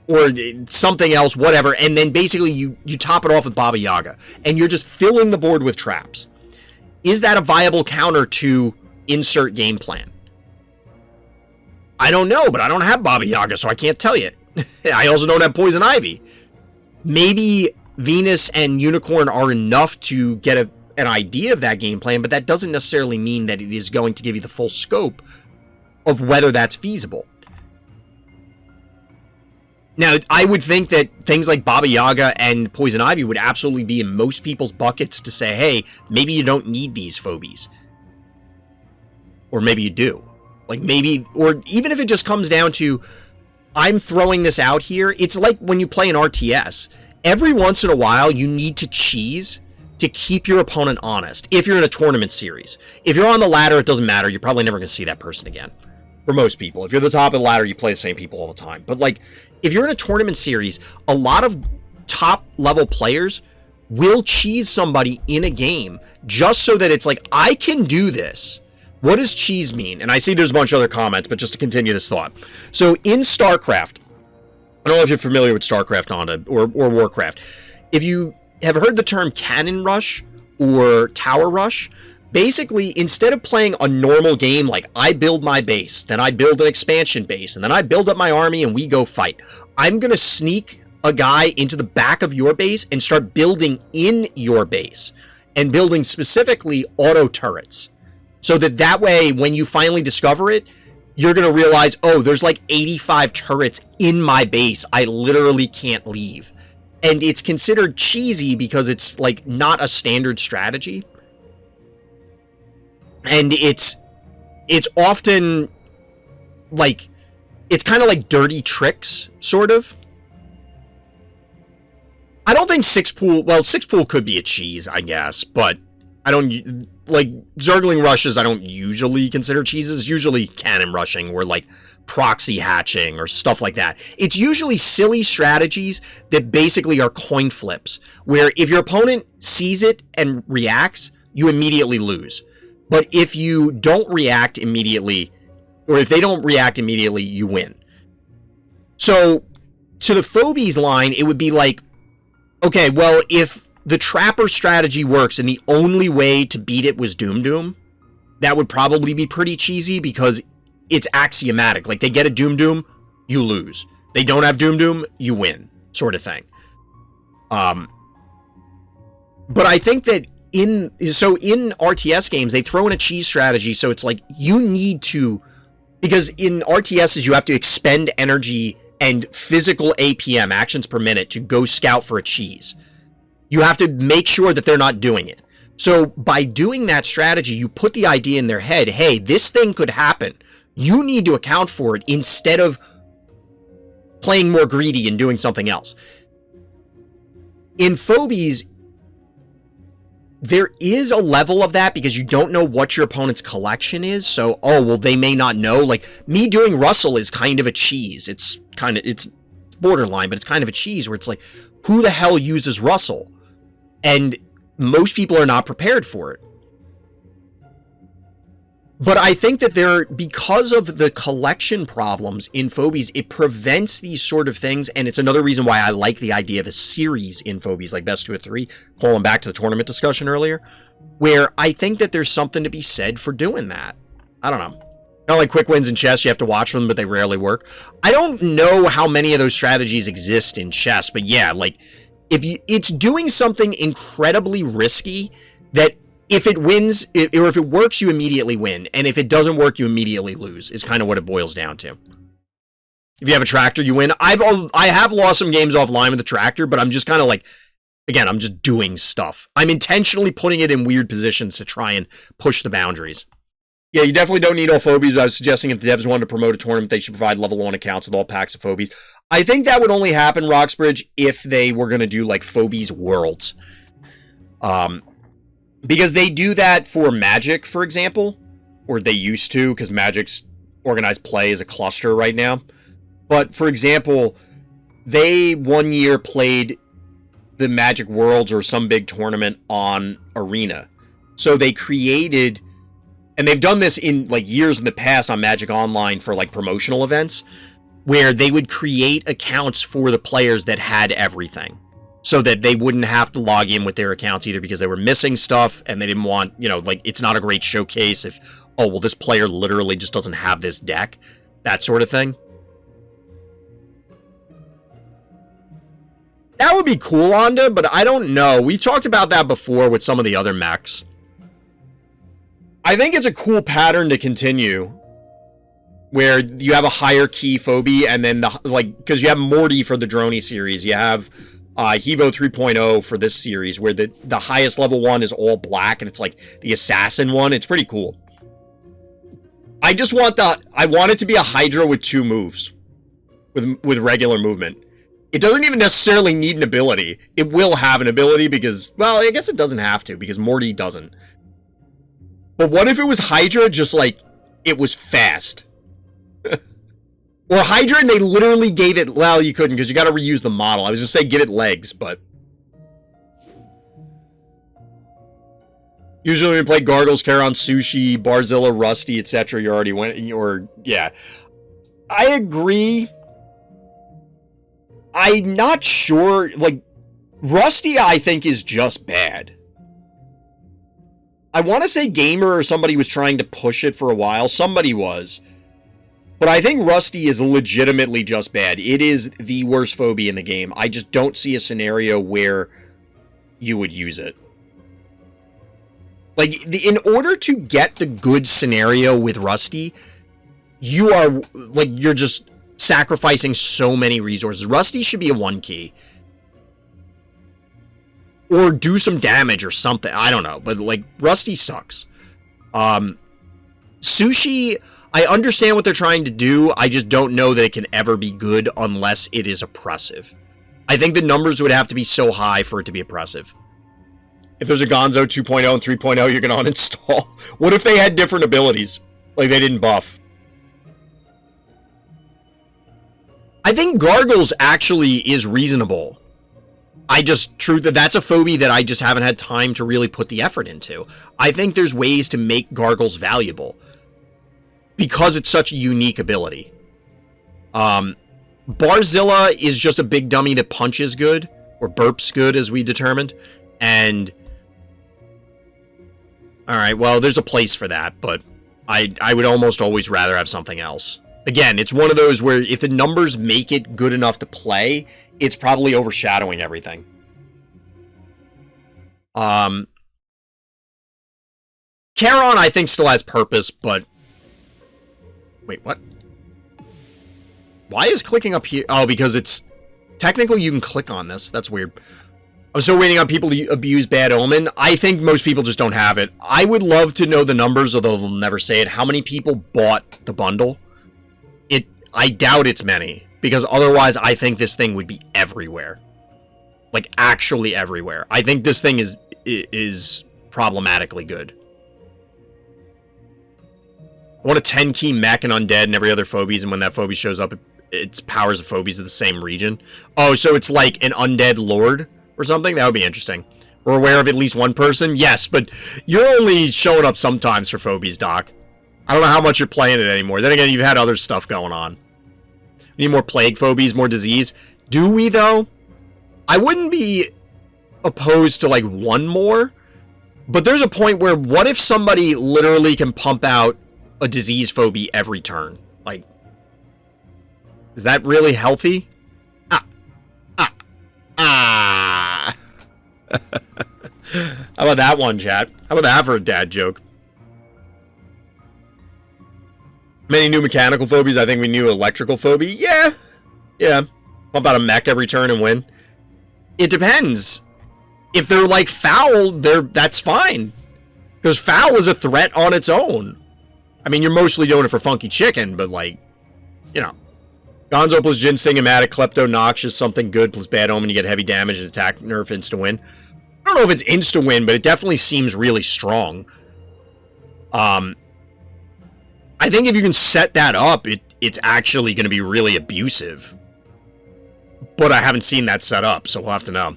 or something else, whatever, and then basically you top it off with Baba Yaga, and you're just filling the board with traps. Is that a viable counter to insert game plan? I don't know, but I don't have Baba Yaga, so I can't tell you. I also don't have Poison Ivy. Maybe Venus and Unicorn are enough to get an idea of that game plan, but that doesn't necessarily mean that it is going to give you the full scope of whether that's feasible. Now, I would think that things like Baba Yaga and Poison Ivy would absolutely be in most people's buckets to say, hey, maybe you don't need these phobies. Or maybe you do. Like, maybe, or even if it just comes down to, I'm throwing this out here. It's like when you play an RTS. Every once in a while, you need to cheese to keep your opponent honest. If you're in a tournament series, if you're on the ladder, it doesn't matter. You're probably never going to see that person again. For most people, if you're the top of the ladder, you play the same people all the time. But like, if you're in a tournament series, a lot of top level players will cheese somebody in a game just so that it's like, I can do this. What does cheese mean? And I see there's a bunch of other comments, but just to continue this thought. So in StarCraft, I don't know if you're familiar with StarCraft or Warcraft. If you have heard the term cannon rush or tower rush, basically, instead of playing a normal game like I build my base, then I build an expansion base, and then I build up my army and we go fight, I'm going to sneak a guy into the back of your base and start building in your base, and building specifically auto turrets. So that way, when you finally discover it, you're going to realize, oh, there's like 85 turrets in my base. I literally can't leave. And it's considered cheesy because it's like not a standard strategy. And it's often like, it's kind of like dirty tricks, sort of. I don't think six pool could be a cheese, I guess, but I don't, like, Zergling rushes I don't usually consider cheeses. Usually cannon rushing or like proxy hatching or stuff like that. It's usually silly strategies that basically are coin flips, where if your opponent sees it and reacts, you immediately lose. But if you don't react immediately, or if they don't react immediately, you win. So, to the Phobies line, it would be like, okay, well, if the Trapper strategy works and the only way to beat it was Doom Doom, that would probably be pretty cheesy because it's axiomatic. Like, they get a Doom Doom, you lose. They don't have Doom Doom, you win, sort of thing. But I think that in RTS games, they throw in a cheese strategy, so it's like, you need to, because in RTSs, you have to expend energy and physical APM, actions per minute, to go scout for a cheese. You have to make sure that they're not doing it. So by doing that strategy, you put the idea in their head, hey, this thing could happen. You need to account for it instead of playing more greedy and doing something else. In Phobies, there is a level of that because you don't know what your opponent's collection is. So, oh, well, they may not know. Like, me doing Russell is kind of a cheese. It's borderline, but it's kind of a cheese where it's like, who the hell uses Russell? And most people are not prepared for it. But I think that because of the collection problems in Phobies, it prevents these sort of things, and it's another reason why I like the idea of a series in Phobies, like Best 2 of 3, calling back to the tournament discussion earlier, where I think that there's something to be said for doing that. I don't know. Not like quick wins in chess, you have to watch them, but they rarely work. I don't know how many of those strategies exist in chess, but yeah, like, it's doing something incredibly risky that if it wins, or if it works, you immediately win. And if it doesn't work, you immediately lose, is kind of what it boils down to. If you have a tractor, you win. I have lost some games offline with the tractor, but I'm just kind of like, again, I'm just doing stuff. I'm intentionally putting it in weird positions to try and push the boundaries. Yeah, you definitely don't need all Phobies. I was suggesting if the devs wanted to promote a tournament, they should provide level 1 accounts with all packs of Phobies. I think that would only happen, Roxbridge, if they were going to do, like, Phobies Worlds. Because they do that for Magic, for example. Or they used to, because Magic's organized play is a cluster right now. But, for example, they one year played the Magic Worlds or some big tournament on Arena. So they created... And they've done this in, like, years in the past on Magic Online for, like, promotional events, where they would create accounts for the players that had everything, so that they wouldn't have to log in with their accounts either because they were missing stuff, and they didn't want, you know, like, it's not a great showcase if, oh, well, this player literally just doesn't have this deck, that sort of thing. That would be cool, Onda, but I don't know. We talked about that before with some of the other mechs. I think it's a cool pattern to continue, where you have a higher key phobie, and then, because you have Morty for the Droney series, you have Hevo 3.0 for this series, where the highest level one is all black, and it's like the assassin one. It's pretty cool. I want it to be a Hydra with 2 moves, with regular movement. It doesn't even necessarily need an ability. It will have an ability because, well, I guess it doesn't have to because Morty doesn't. But what if it was Hydra just like, it was fast? Or Hydra and they literally gave it, well, you couldn't because you got to reuse the model. I was just saying give it legs, but... Usually when we play Gargles, Charon, Sushi, Barzilla, Rusty, etc., you already went, or, yeah. I agree. I'm not sure, like, Rusty, I think, is just bad. I want to say Gamer or somebody was trying to push it for a while. Somebody was. But I think Rusty is legitimately just bad. It is the worst phobie in the game. I just don't see a scenario where you would use it. Like, in order to get the good scenario with Rusty, you are, like, you're just sacrificing so many resources. Rusty should be a 1-key. Or do some damage or something. I don't know. But, like, Rusty sucks. Sushi, I understand what they're trying to do. I just don't know that it can ever be good unless it is oppressive. I think the numbers would have to be so high for it to be oppressive. If there's a Gonzo 2.0 and 3.0, you're going to uninstall. What if they had different abilities? Like, they didn't buff. I think Gargles actually is reasonable. That's a phobie that I just haven't had time to really put the effort into. I think there's ways to make Gargles valuable. Because it's such a unique ability. Barzilla is just a big dummy that punches good. Or burps good, as we determined. And... Alright, well, there's a place for that, but I would almost always rather have something else. Again, it's one of those where if the numbers make it good enough to play, it's probably overshadowing everything. Charon, I think, still has purpose, but... Wait, what? Why is clicking up here? Oh, because it's... Technically, you can click on this. That's weird. I'm still waiting on people to abuse Bad Omen. I think most people just don't have it. I would love to know the numbers, although they'll never say it. How many people bought the bundle? I doubt it's many, because otherwise I think this thing would be everywhere. Like, actually everywhere. I think this thing is problematically good. I want a 10-key mech and undead and every other phobies, and when that phobie shows up, its powers of phobies of the same region. Oh, so it's like an undead lord or something? That would be interesting. We're aware of at least one person? Yes, but you're only showing up sometimes for phobies, Doc. I don't know how much you're playing it anymore. Then again, you've had other stuff going on. We need more plague phobies, more disease. Do we, though? I wouldn't be opposed to, like, one more. But there's a point where, what if somebody literally can pump out a disease phobie every turn? Like, is that really healthy? How about that one, chat? How about that for a dad joke? Many new mechanical phobies. I think we knew electrical phobia. Yeah. Yeah. Pump out a mech every turn and win. It depends. If they're like foul, that's fine. Because foul is a threat on its own. I mean, you're mostly doing it for funky chicken, but like, you know. Gonzo plus Jin Sting-O-Matic, Klepto, Noxious, something good plus Bad Omen, you get heavy damage and attack nerf insta-win. I don't know if it's insta-win, but it definitely seems really strong. I think if you can set that up, it's actually going to be really abusive. But I haven't seen that set up, so we'll have to know.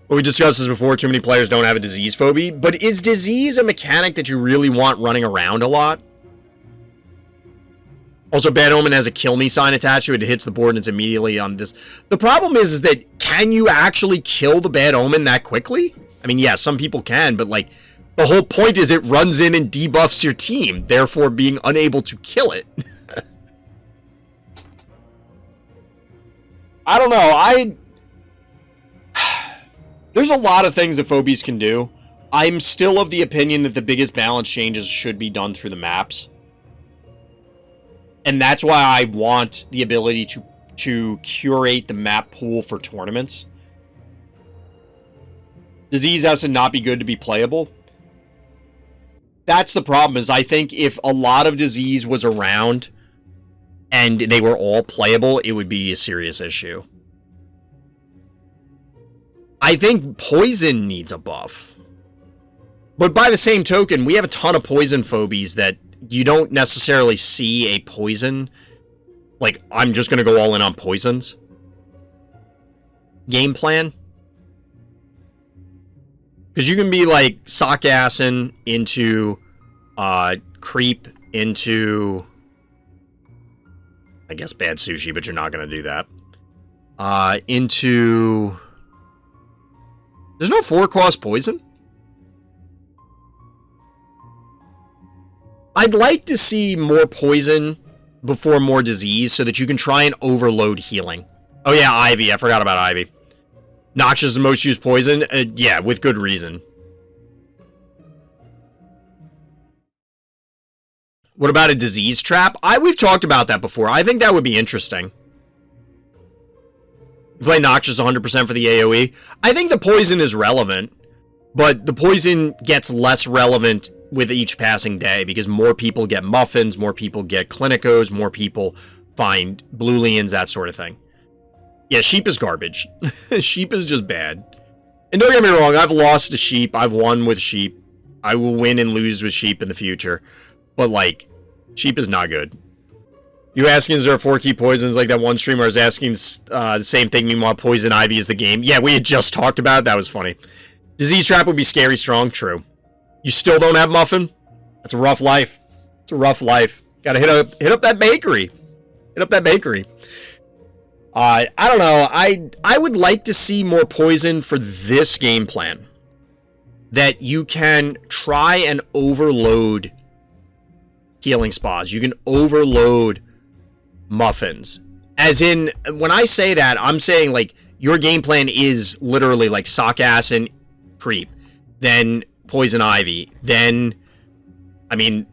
Well, we discussed this before, too many players don't have a disease phobia. But is disease a mechanic that you really want running around a lot? Also, Bad Omen has a kill me sign attached to it. It hits the board and it's immediately on this. The problem is that can you actually kill the Bad Omen that quickly? I mean, yeah, some people can, but like... The whole point is it runs in and debuffs your team, therefore being unable to kill it. I don't know, There's a lot of things that phobies can do. I'm still of the opinion that the biggest balance changes should be done through the maps. And that's why I want the ability to curate the map pool for tournaments. Disease has to not be good to be playable. That's the problem, is I think if a lot of disease was around, and they were all playable, it would be a serious issue. I think poison needs a buff. But by the same token, we have a ton of poison phobies that you don't necessarily see a poison. Like, I'm just going to go all in on poisons. Game plan. Because you can be like sock assing into creep into, I guess, bad sushi, but you're not going to do that. Into... There's no 4-cost poison? I'd like to see more poison before more disease so that you can try and overload healing. Oh yeah, Ivy. I forgot about Ivy. Noxious is the most used poison? Yeah, with good reason. What about a disease trap? We've talked about that before. I think that would be interesting. Play Noxious 100% for the AoE. I think the poison is relevant, but the poison gets less relevant with each passing day because more people get muffins, more people get clinicos, more people find bluelians, that sort of thing. Yeah, sheep is garbage. Sheep is just bad. And don't get me wrong, I've lost to sheep. I've won with sheep. I will win and lose with sheep in the future. But, like, sheep is not good. You asking, is there 4 key poisons? Like that one streamer was asking the same thing. Meanwhile, Poison Ivy is the game. Yeah, we had just talked about it. That was funny. Disease Trap would be scary strong. True. You still don't have Muffin? That's a rough life. It's a rough life. Gotta hit up that bakery. Hit up that bakery. I don't know. I would like to see more poison for this game plan. That you can try and overload healing spas. You can overload muffins. As in, when I say that, I'm saying, like, your game plan is literally, like, sock ass and creep. Then poison ivy. Then, I mean,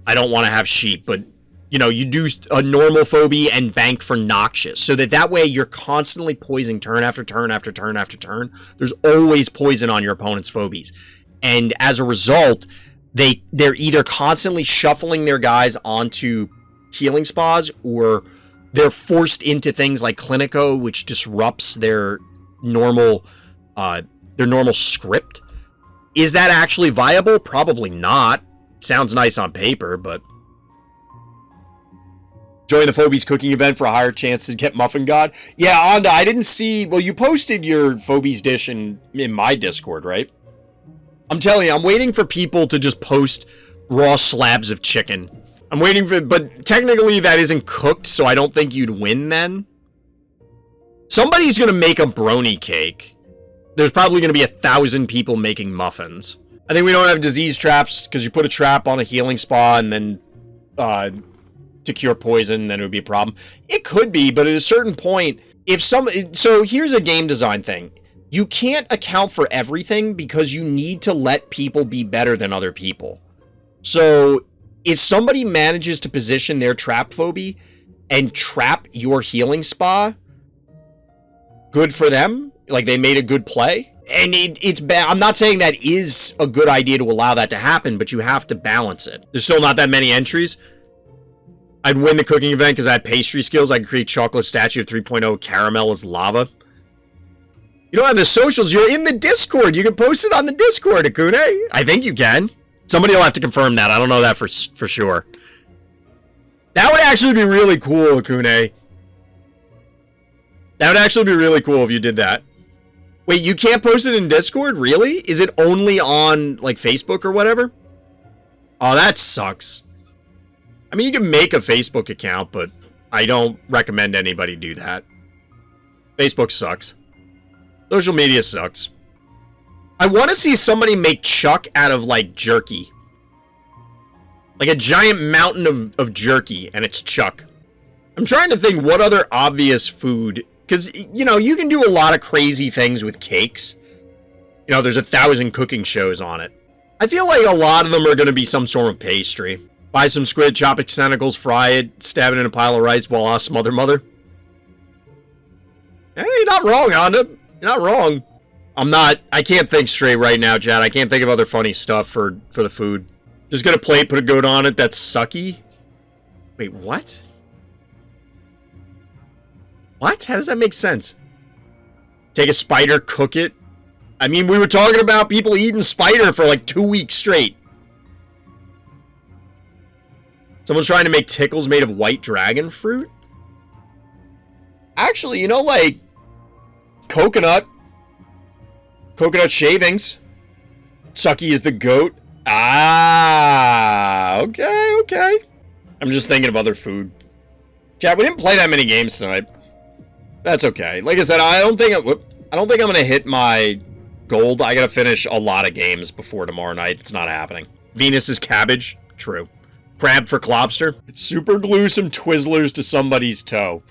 I don't want to have sheep, but, you know, you do a normal phobie and bank for noxious. So that way you're constantly poisoning turn after turn after turn after turn. There's always poison on your opponent's phobies. And as a result, they're either constantly shuffling their guys onto healing spas, or they're forced into things like Clinico, which disrupts their normal script. Is that actually viable? Probably not. Sounds nice on paper, but join the Phobies cooking event for a higher chance to get Muffin God. Yeah, Onda, I didn't see... Well, you posted your Phobies dish in my Discord, right? I'm telling you, I'm waiting for people to just post raw slabs of chicken. I'm waiting for... But technically that isn't cooked, so I don't think you'd win then. Somebody's going to make a brony cake. There's probably going to be 1,000 people making muffins. I think we don't have disease traps, because you put a trap on a healing spa and then... to cure poison, then it would be a problem. It could be, but at a certain point, if some... So here's a game design thing. You can't account for everything because you need to let people be better than other people. So if somebody manages to position their trap phobie and trap your healing spa, good for them. Like, they made a good play. And it's bad. I'm not saying that is a good idea to allow that to happen, but you have to balance it. There's still not that many entries. I'd win the cooking event because I had pastry skills. I could create chocolate statue of 3.0 caramel as lava. You don't have the socials. You're in the Discord. You can post it on the Discord, Akune. I think you can. Somebody will have to confirm that. I don't know that for sure. That would actually be really cool, Akune. That would actually be really cool if you did that. Wait, you can't post it in Discord? Really? Is it only on, like, Facebook or whatever? Oh, that sucks. I mean, you can make a Facebook account, but I don't recommend anybody do that. Facebook sucks. Social media sucks. I want to see somebody make chuck out of, like, jerky. Like a giant mountain of jerky, and it's chuck. I'm trying to think what other obvious food... Because, you know, you can do a lot of crazy things with cakes. You know, there's 1,000 cooking shows on it. I feel like a lot of them are going to be some sort of pastry. Buy some squid, chop its tentacles, fry it, stab it in a pile of rice, voila, smother mother. Hey, you're not wrong, Honda. You're not wrong. I can't think straight right now, Chad. I can't think of other funny stuff for the food. Just get a plate, put a goat on it, that's sucky. Wait, what? What? How does that make sense? Take a spider, cook it? I mean, we were talking about people eating spider for like 2 weeks straight. Someone's trying to make tickles made of white dragon fruit? Actually, you know, like, coconut shavings. Sucky is the goat. Ah, okay. I'm just thinking of other food. Chat, we didn't play that many games tonight. That's okay. Like I said, I don't think I'm gonna hit my gold. I gotta finish a lot of games before tomorrow night. It's not happening. Venus is cabbage. True. Crab for Clobster. Super glue some Twizzlers to somebody's toe.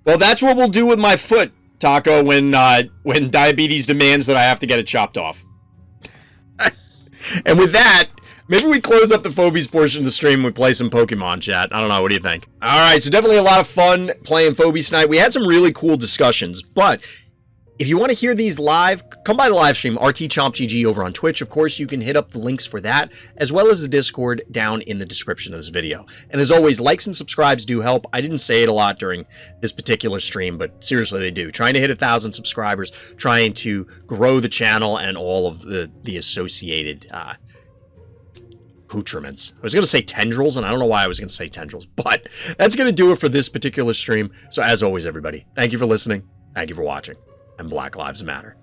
Well, that's what we'll do with my foot, Taco, when diabetes demands that I have to get it chopped off. And with that, maybe we close up the Phobies portion of the stream and we play some Pokemon, chat. I don't know. What do you think? All right, so definitely a lot of fun playing Phobies tonight. We had some really cool discussions, but if you want to hear these live, come by the live stream, RTChompGG over on Twitch. Of course, you can hit up the links for that, as well as the Discord down in the description of this video. And as always, likes and subscribes do help. I didn't say it a lot during this particular stream, but seriously, they do. Trying to hit 1,000 subscribers, trying to grow the channel and all of the associated accoutrements. I was going to say tendrils, and I don't know why I was going to say tendrils, but that's going to do it for this particular stream. So as always, everybody, thank you for listening. Thank you for watching. And Black Lives Matter.